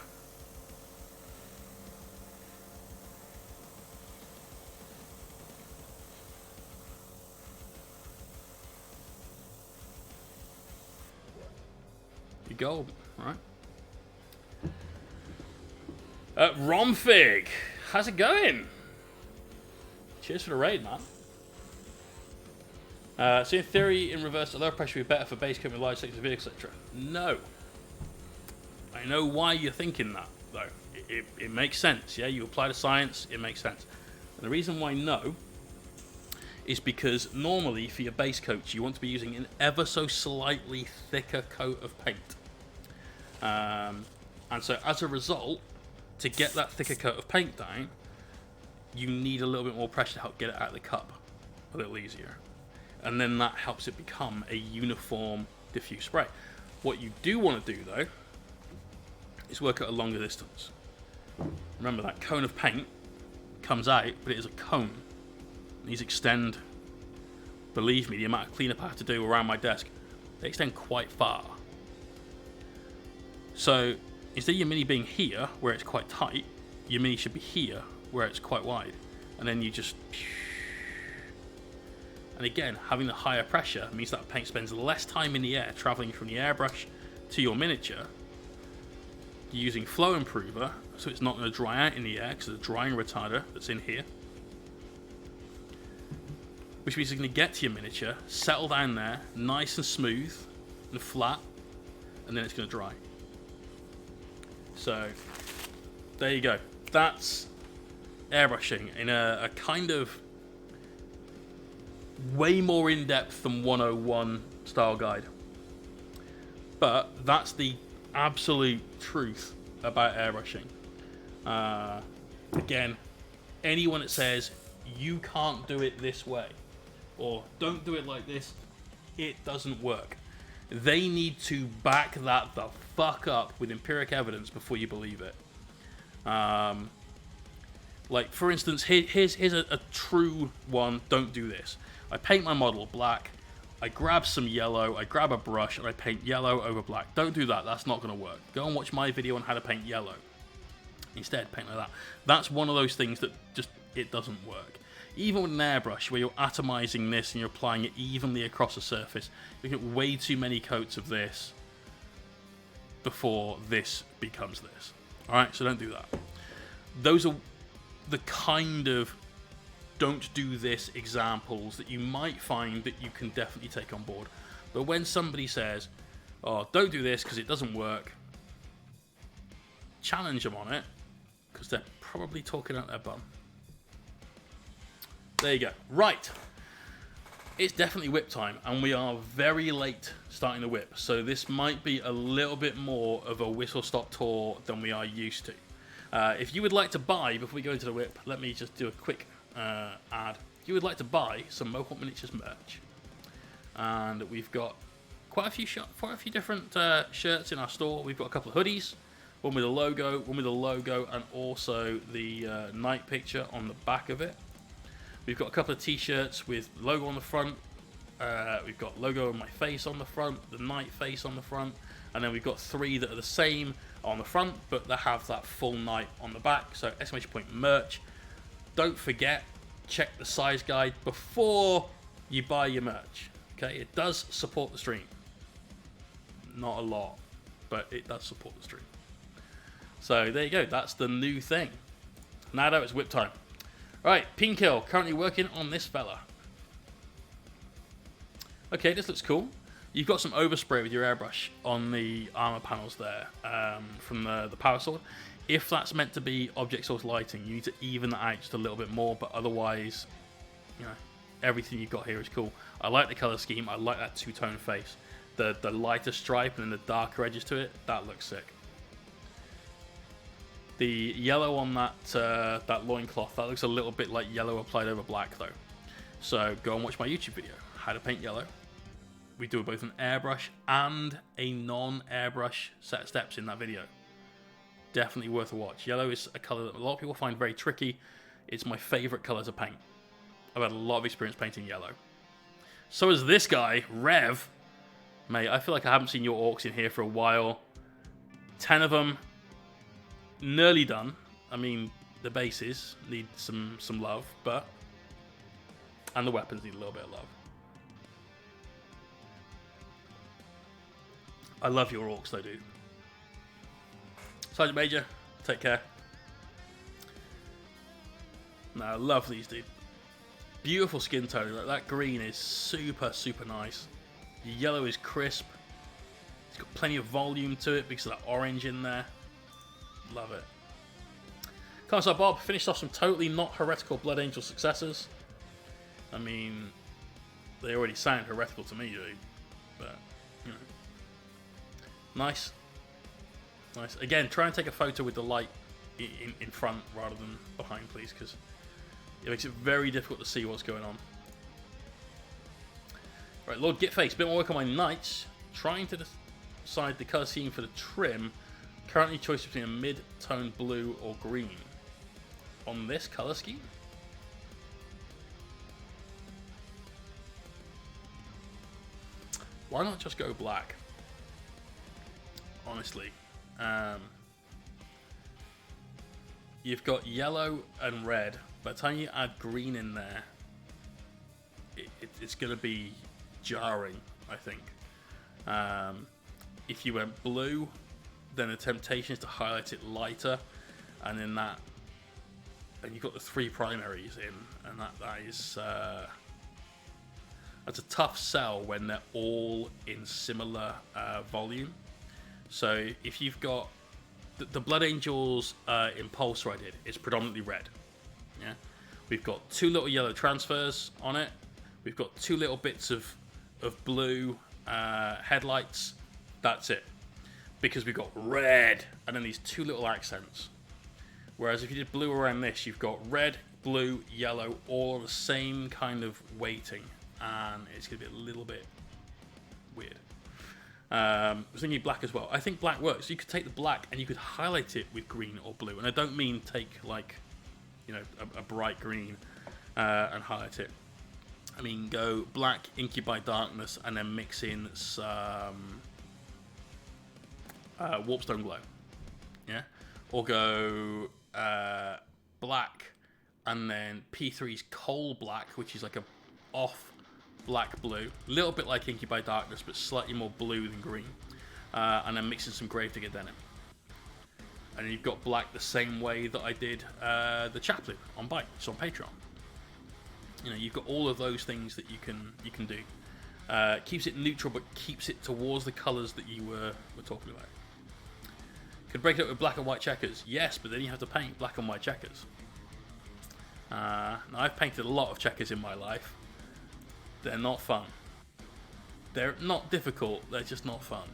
you're golden, right? Romfig, how's it going? Cheers for the raid, man. So in theory, in reverse, the lower pressure would be better for base coat with large sections of vehicles, etc. No. I know why you're thinking that, though. It makes sense, yeah? You apply the science, it makes sense. And the reason why no is because normally for your base coats, you want to be using an ever so slightly thicker coat of paint. And so as a result, to get that thicker coat of paint down, you need a little bit more pressure to help get it out of the cup a little easier. And then that helps it become a uniform diffuse spray. What you do want to do, though, is work at a longer distance. Remember, that cone of paint comes out, but it is a cone. These extend, believe me, the amount of cleanup I have to do around my desk, they extend quite far. So instead of your mini being here, where it's quite tight, your mini should be here, where it's quite wide. And then you just... And again, having the higher pressure means that paint spends less time in the air, traveling from the airbrush to your miniature. You're using flow improver, so it's not going to dry out in the air because of the drying retarder that's in here. Which means it's going to get to your miniature, settle down there, nice and smooth and flat, and then it's going to dry. So, there you go. That's airbrushing in a kind of way more in-depth than 101 style guide. But that's the absolute truth about airbrushing. Again, anyone that says you can't do it this way or don't do it like this, it doesn't work. They need to back that the fuck up with empiric evidence before you believe it. Like, for instance, here's a true one. Don't do this. I paint my model black, I grab some yellow, I grab a brush, and I paint yellow over black. Don't do that. That's not going to work. Go and watch my video on how to paint yellow. Instead, paint like that. That's one of those things that just, it doesn't work. Even with an airbrush, where you're atomizing this and you're applying it evenly across a surface, you get way too many coats of this before this becomes this. Alright, so don't do that. Those are the kind of don't do this examples that you might find that you can definitely take on board. But when somebody says, oh, don't do this because it doesn't work, challenge them on it, because they're probably talking out their bum. There you go. Right. It's definitely whip time, and we are very late starting the whip, so this might be a little bit more of a whistle-stop tour than we are used to. If you would like to buy, before we go into the whip, let me just do a quick ad. If you would like to buy some Mohawk Miniatures merch, and we've got quite a few different shirts in our store. We've got a couple of hoodies, one with a logo, and also the night picture on the back of it. We've got a couple of t-shirts with logo on the front. We've got logo on my face on the front, the night face on the front, and then we've got 3 that are the same on the front, but they have that full night on the back. So exclamation point merch. Don't forget, check the size guide before you buy your merch. Okay, it does support the stream. Not a lot, but it does support the stream. So there you go. That's the new thing. Now that it's whip time. Right, Pinkill, currently working on this fella. Okay, this looks cool. You've got some overspray with your airbrush on the armor panels there from the power sword. If that's meant to be object source lighting, you need to even that out just a little bit more, but otherwise, you know, everything you've got here is cool. I like the color scheme. I like that two-tone face. The lighter stripe and then the darker edges to it, that looks sick. The yellow on that loincloth, that looks a little bit like yellow applied over black though. So go and watch my YouTube video, how to paint yellow. We do both an airbrush and a non-airbrush set of steps in that video. Definitely worth a watch. Yellow is a color that a lot of people find very tricky. It's my favorite color to paint. I've had a lot of experience painting yellow. So is this guy, Rev. Mate, I feel like I haven't seen your orcs in here for a while. 10 of them. Nearly done. I mean, the bases need some love, but... And the weapons need a little bit of love. I love your orcs though, dude. Sergeant Major, take care. No, I love these, dude. Beautiful skin tone. Like, that green is super, super nice. The yellow is crisp. It's It's got plenty of volume to it because of that orange in there. Love it. Commissar Bob finished off some totally not heretical Blood Angel successors. I mean, they already sound heretical to me, dude. But, you know. Nice. Nice. Again, try and take a photo with the light in front rather than behind, please, because it makes it very difficult to see what's going on. Right, Lord Gitface, a bit more work on my knights. Trying to decide the colour scheme for the trim. Currently choice between a mid-tone blue or green. On this colour scheme? Why not just go black? Honestly. You've got yellow and red. By the time you add green in there, it's going to be jarring, I think. If you went blue, then the temptation is to highlight it lighter, and then and you've got the 3 primaries in, and that is that's a tough sell when they're all in similar volume. So if you've got the Blood Angels Impulsor I did is predominantly red. Yeah, we've got 2 little yellow transfers on it. We've got 2 little bits of blue headlights. That's it. Because we've got red and then these 2 little accents. Whereas if you did blue around this, you've got red, blue, yellow, all the same kind of weighting, and it's going to be a little bit weird. I was thinking black as well. I think black works. You could take the black and you could highlight it with green or blue, and I don't mean take like, you know, a bright green and highlight it. I mean go black, Incubi Darkness, and then mix in some Warpstone Glow. Yeah, or go black and then P3's Coal Black, which is like a off black blue, a little bit like Incubi Darkness, but slightly more blue than green, and then mix in some Gravedigger Denim. And then you've got black the same way that I did the Chaplain on Byte, it's on Patreon. You know, you've got all of those things that you can do. Keeps it neutral, but keeps it towards the colours that you were talking about. Could break it up with black and white checkers. Yes, but then you have to paint black and white checkers. Now, I've painted a lot of checkers in my life. They're not fun. They're not difficult, they're just not fun.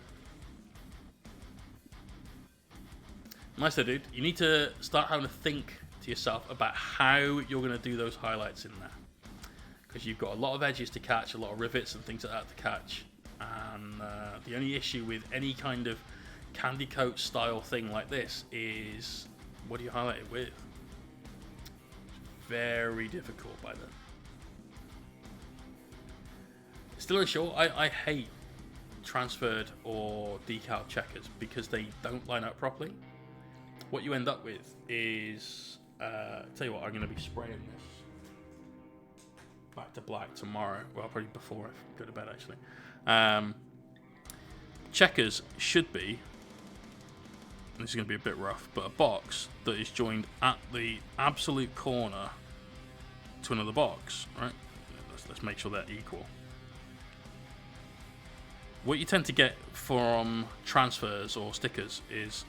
Nice though, dude. You need to start having to think to yourself about how you're going to do those highlights in there. Because you've got a lot of edges to catch, a lot of rivets and things like that to catch. And the only issue with any kind of candy coat style thing like this is, what do you highlight it with? It's very difficult by then. Still unsure. I hate transferred or decal checkers because they don't line up properly. What you end up with is, tell you what, I'm going to be spraying this back to black tomorrow. Well, probably before I go to bed, actually. Checkers should be, this is going to be a bit rough, but a box that is joined at the absolute corner to another box, right? Let's make sure they're equal. What you tend to get from transfers or stickers is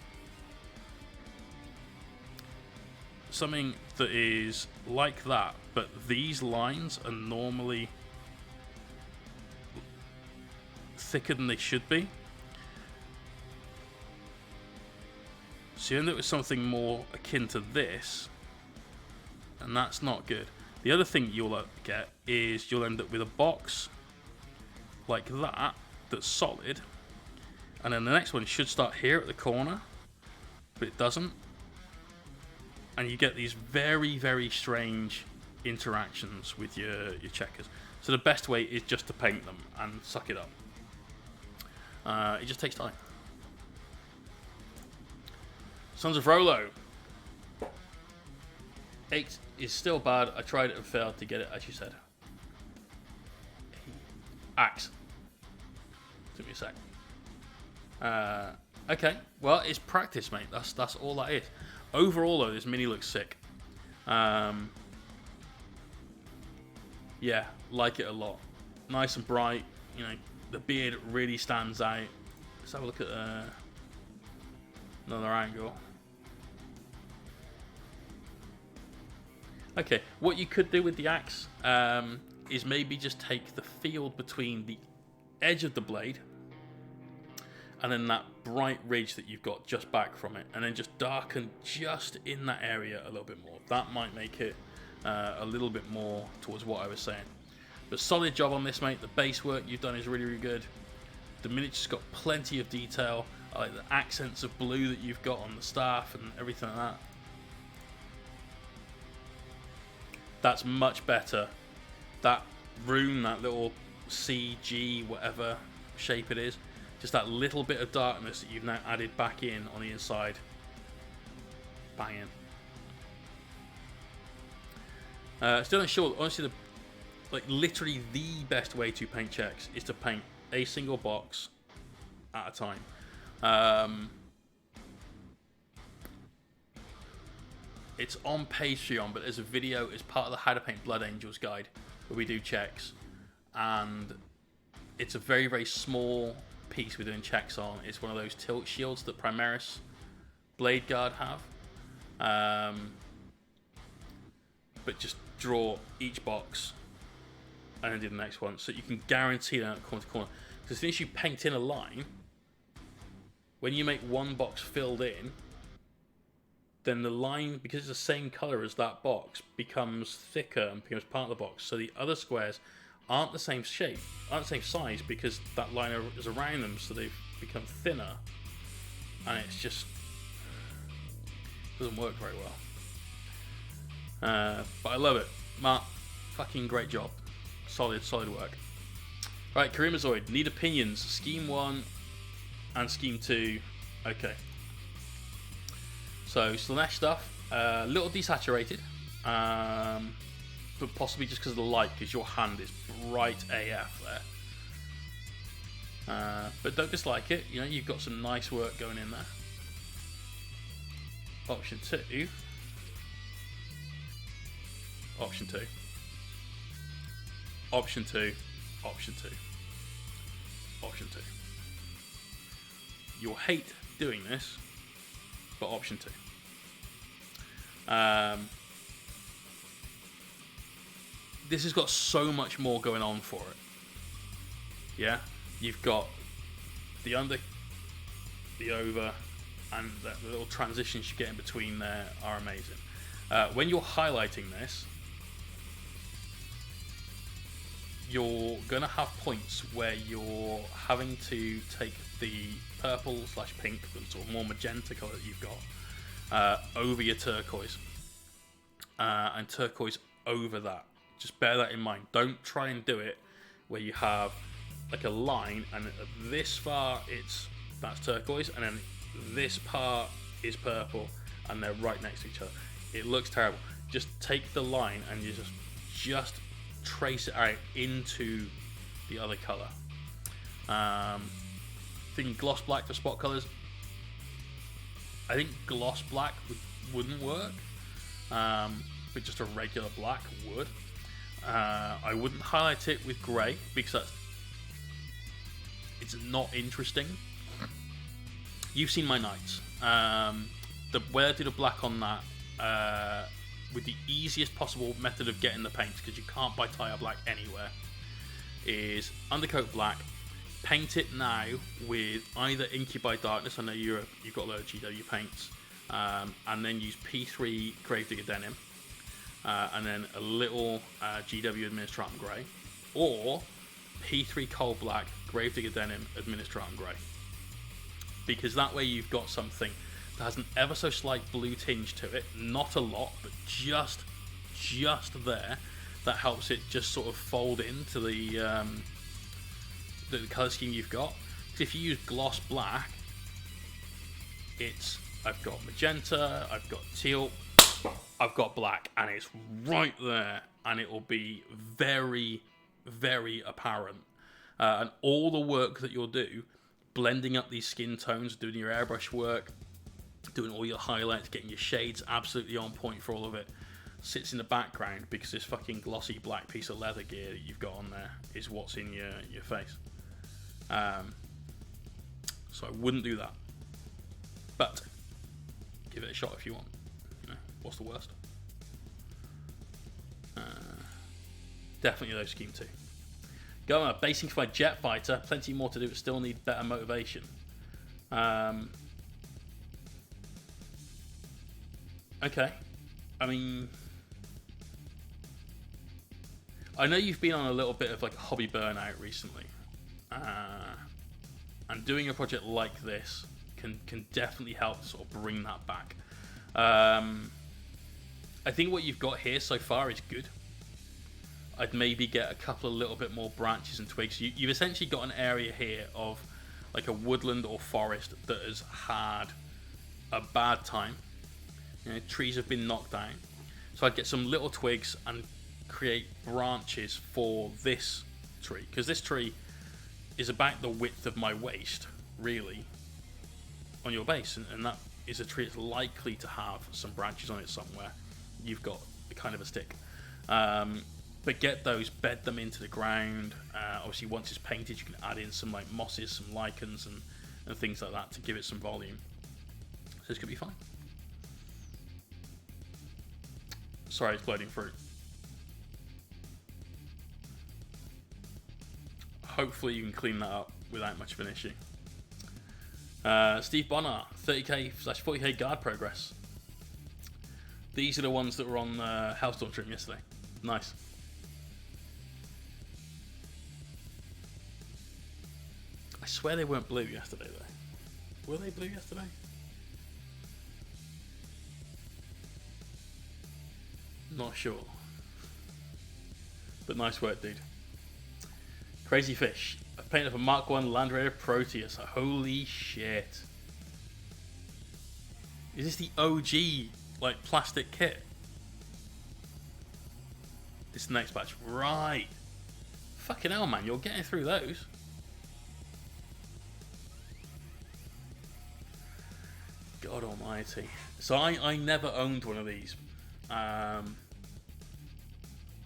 something that is like that, but these lines are normally thicker than they should be. So you end up with something more akin to this, and that's not good. The other thing you'll get is you'll end up with a box like that that's solid, and then the next one should start here at the corner, but it doesn't, and you get these very, very strange interactions with your checkers. So the best way is just to paint them and suck it up. It just takes time. Sons of Rolo. 8 is still bad. I tried it and failed to get it, as you said. Axe. Took me a sec. Okay, well, it's practice, mate. That's all that is. Overall, though, this mini looks sick. Yeah, like it a lot. Nice and bright. You know, the beard really stands out. Let's have a look at another angle. Okay, what you could do with the axe is maybe just take the field between the edge of the blade and then that bright ridge that you've got just back from it, and then just darken just in that area a little bit more. That might make it a little bit more towards what I was saying. But solid job on this, mate. The base work you've done is really, really good. The miniature's got plenty of detail. I like the accents of blue that you've got on the staff and everything like that. That's much better. That rune, that little CG, whatever shape it is, just that little bit of darkness that you've now added back in on the inside. Banging. Still not sure. Honestly, literally the best way to paint checks is to paint a single box at a time. It's on Patreon, but there's a video as part of the How to Paint Blood Angels guide where we do checks, and it's a very, very small piece we're doing checks on. It's one of those tilt shields that Primaris Blade Guard have, but just draw each box and then do the next one, so you can guarantee that corner to corner. Because as soon as you paint in a line, when you make one box filled in, then the line, because it's the same color as that box, becomes thicker and becomes part of the box. So the other squares aren't the same shape, aren't the same size, because that line is around them, so they've become thinner. And it's just doesn't work very well. But I love it. Mark, fucking great job. Solid work. Right, Karimazoid, need opinions. Scheme 1 and Scheme 2. Okay. So Slanesh stuff, a little desaturated, but possibly just because of the light, because your hand is bright AF there. But don't dislike it. You know, you've got some nice work going in there. Option 2. Option 2. Option 2. Option 2. Option 2. You'll hate doing this, but option 2. This has got so much more going on for it. Yeah, you've got the under, the over, and the little transitions you get in between there are amazing. When you're highlighting this, you're gonna have points where you're having to take the purple/pink, the sort of more magenta colour that you've got, over your turquoise, and turquoise over that. Just bear that in mind. Don't try and do it where you have like a line and this far that's turquoise, and then this part is purple, and they're right next to each other. It looks terrible. Just take the line and you just trace it out into the other colour. Thinking gloss black for spot colours. I think gloss black wouldn't work, but just a regular black would. I wouldn't highlight it with grey because it's not interesting. You've seen my knights. The way I did a black on that, with the easiest possible method of getting the paint, because you can't buy tire black anywhere, is undercoat black. Paint it now with either Inky by Darkness. I know you've got a load of GW paints, and then use P3 Gravedigger Denim, and then a little GW Administratum Grey, or P3 Coal Black Gravedigger Denim Administratum Grey, because that way you've got something that has an ever so slight blue tinge to it, not a lot, but just there. That helps it just sort of fold into the colour scheme you've got. If you use gloss black, I've got magenta, I've got teal, I've got black, and it's right there, and it will be very, very apparent. And all the work that you'll do, blending up these skin tones, doing your airbrush work, doing all your highlights, getting your shades absolutely on point for all of it, sits in the background, because this fucking glossy black piece of leather gear that you've got on there is what's in your face. So So I wouldn't do that. But give it a shot if you want. You know, what's the worst? Definitely those scheme 2. Going on, basing for my jet fighter. Plenty more to do, but still need better motivation. Okay. I mean, I know you've been on a little bit of like a hobby burnout recently. And doing a project like this can definitely help sort of bring that back. I think what you've got here so far is good. I'd maybe get a couple of little bit more branches and twigs. You've essentially got an area here of like a woodland or forest that has had a bad time. You know, trees have been knocked down. So I'd get some little twigs and create branches for this tree. Because this tree is about the width of my waist, really, on your base. And that is a tree that's likely to have some branches on it somewhere. You've got a kind of a stick. But get those, bed them into the ground. Obviously, once it's painted, you can add in some like mosses, some lichens, and things like that to give it some volume. So this could be fine. Sorry, it's bloating fruit. Hopefully, you can clean that up without much of an issue. Steve Bonner, 30k/40k guard progress. These are the ones that were on Hellstorm stream yesterday. Nice. I swear they weren't blue yesterday, though. Were they blue yesterday? Not sure. But nice work, dude. Crazy Fish. I've painted up a Mark 1 Land Raider Proteus. Holy shit. Is this the OG, like, plastic kit? This next batch. Right. Fucking hell, man. You're getting through those. God almighty. So I never owned one of these. But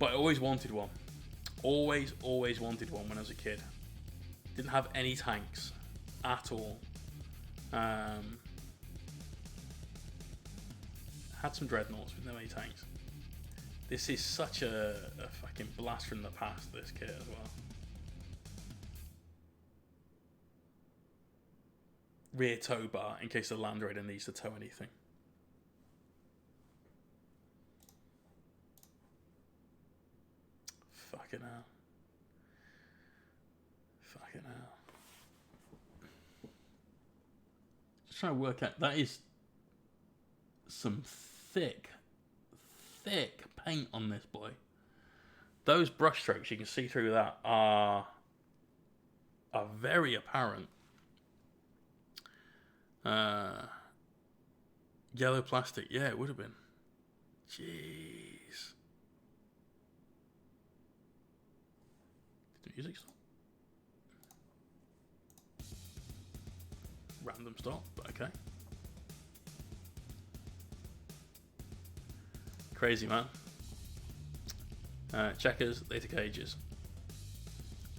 I always wanted one. Always wanted one when I was a kid. Didn't have any tanks at all. Had some dreadnoughts with no any tanks. This is such a fucking blast from the past, this kit as well. Rear tow bar in case the Land Raider needs to tow anything. Fucking hell. Fucking hell. Just trying to work out. That is some thick paint on this boy. Those brush strokes, you can see through that, are very apparent. Yellow plastic. Yeah, it would have been. Jeez. Did the music stop? Random stop, but okay. Crazy, man. Checkers, they took ages.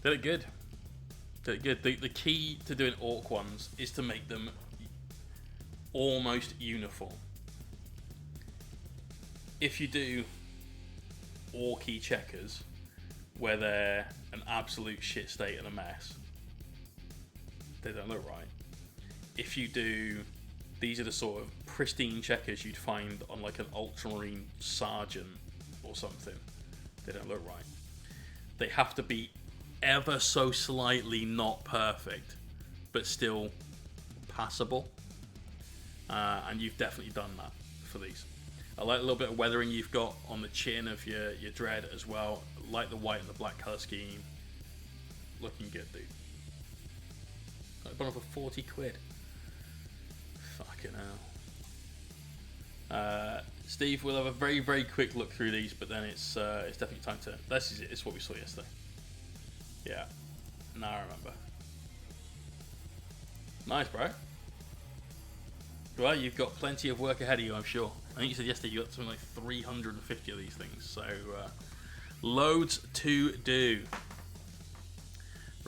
Did it good. Did it good. The key to doing orc ones is to make them almost uniform. If you do orky checkers where they're an absolute shit state and a mess, they don't look right. If you do, these are the sort of pristine checkers you'd find on like an ultramarine sergeant or something, they don't look right. They have to be ever so slightly not perfect, but still passable. And you've definitely done that for these. I like a little bit of weathering you've got on the chin of your dread as well. I like the white and the black colour scheme. Looking good, dude. I've gone for 40 quid. Fucking hell. Steve, we'll have a very, very quick look through these, but then it's definitely time to... This is it. It's what we saw yesterday. Yeah. Now I remember. Nice, bro. Well, you've got plenty of work ahead of you, I'm sure. I think you said yesterday you got something like 350 of these things, so loads to do.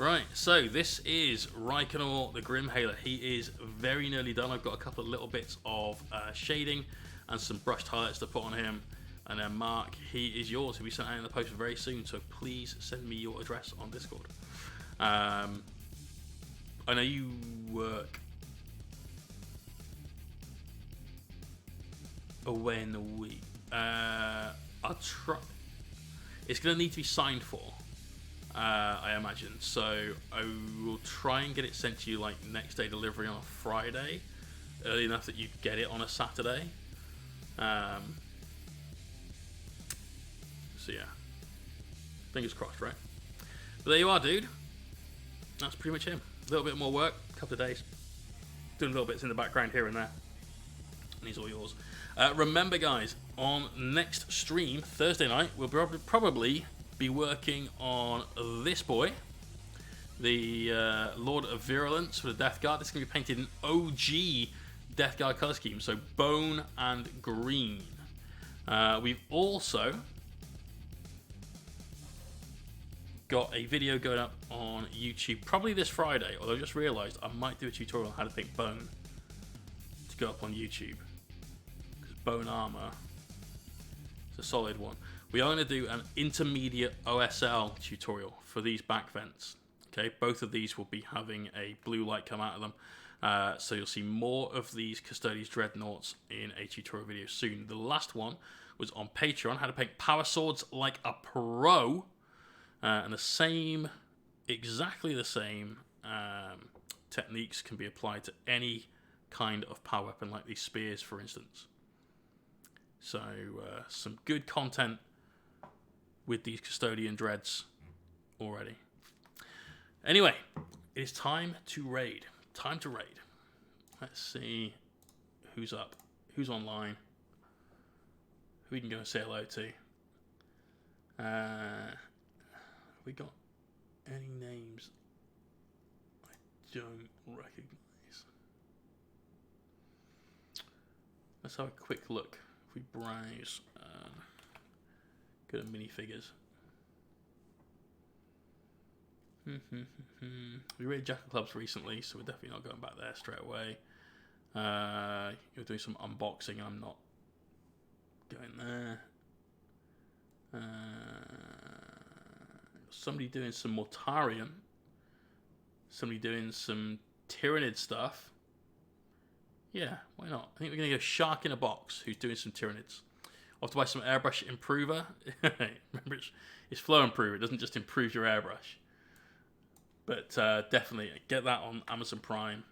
Right, so this is Reikenor the Grimhaler. He is very nearly done. I've got a couple of little bits of shading and some brushed highlights to put on him. And then Mark, he is yours. He'll be sent out in the post very soon, so please send me your address on Discord. I know you work away in the week. I'll try. It's going to need to be signed for, I imagine. So I will try and get it sent to you like next day delivery on a Friday, early enough that you get it on a Saturday. So yeah, fingers crossed, right? But there you are, dude. That's pretty much him. A little bit more work, a couple of days, doing little bits in the background here and there, and he's all yours. Remember, guys, on next stream, Thursday night, we'll probably be working on this boy, the Lord of Virulence for the Death Guard. This is going to be painted in OG Death Guard color scheme, so bone and green. We've also got a video going up on YouTube probably this Friday, although I just realised I might do a tutorial on how to paint bone to go up on YouTube, because bone armour is a solid one. We are going to do an intermediate OSL tutorial for these back vents. Okay, both of these will be having a blue light come out of them, so you'll see more of these Custodes Dreadnoughts in a tutorial video soon. The last one was on Patreon, how to paint power swords like a pro. And exactly the same techniques can be applied to any kind of power weapon, like these spears, for instance. So some good content with these Custodian Dreads already. Anyway, it is time to raid. Time to raid. Let's see who's up, who's online, who we can go and say hello to. Have we got any names I don't recognize? Let's have a quick look. If we browse, go to minifigures. We raided Jackal Clubs recently, so we're definitely not going back there straight away. You're doing some unboxing, and I'm not going there. Somebody doing some Mortarion. Somebody doing some Tyranid stuff. Yeah, why not? I think we're going to go Shark in a Box, who's doing some Tyranids. I'll have to buy some airbrush improver. Remember, it's flow improver. It doesn't just improve your airbrush. But definitely get that on Amazon Prime.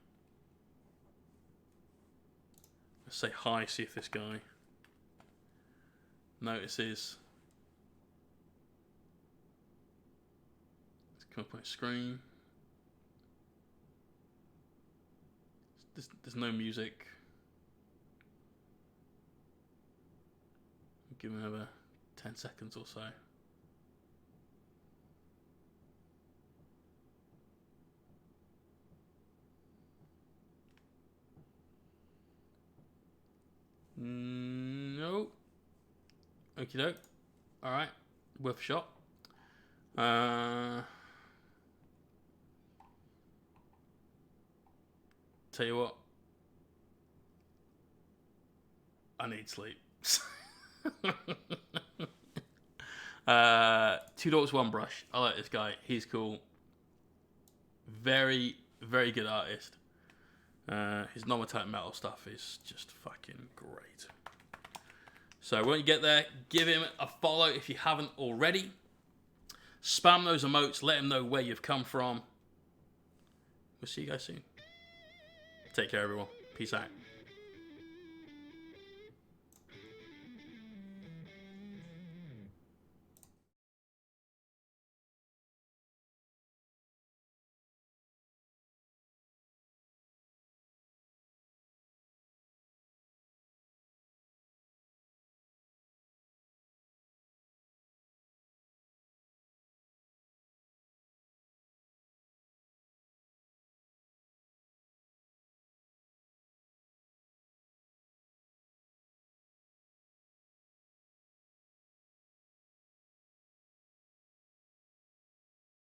Let's say hi, see if this guy notices. Let's come up on screen. There's no music. Give him another 10 seconds or so. No. Okie doke. Alright. Worth a shot. Tell you what. I need sleep. 2 dogs, 1 brush. I like this guy. He's cool. Very, very good artist. His non-metallic metal stuff is just fucking great. So when you get there, give him a follow if you haven't already. Spam those emotes. Let him know where you've come from. We'll see you guys soon. Take care, everyone. Peace out.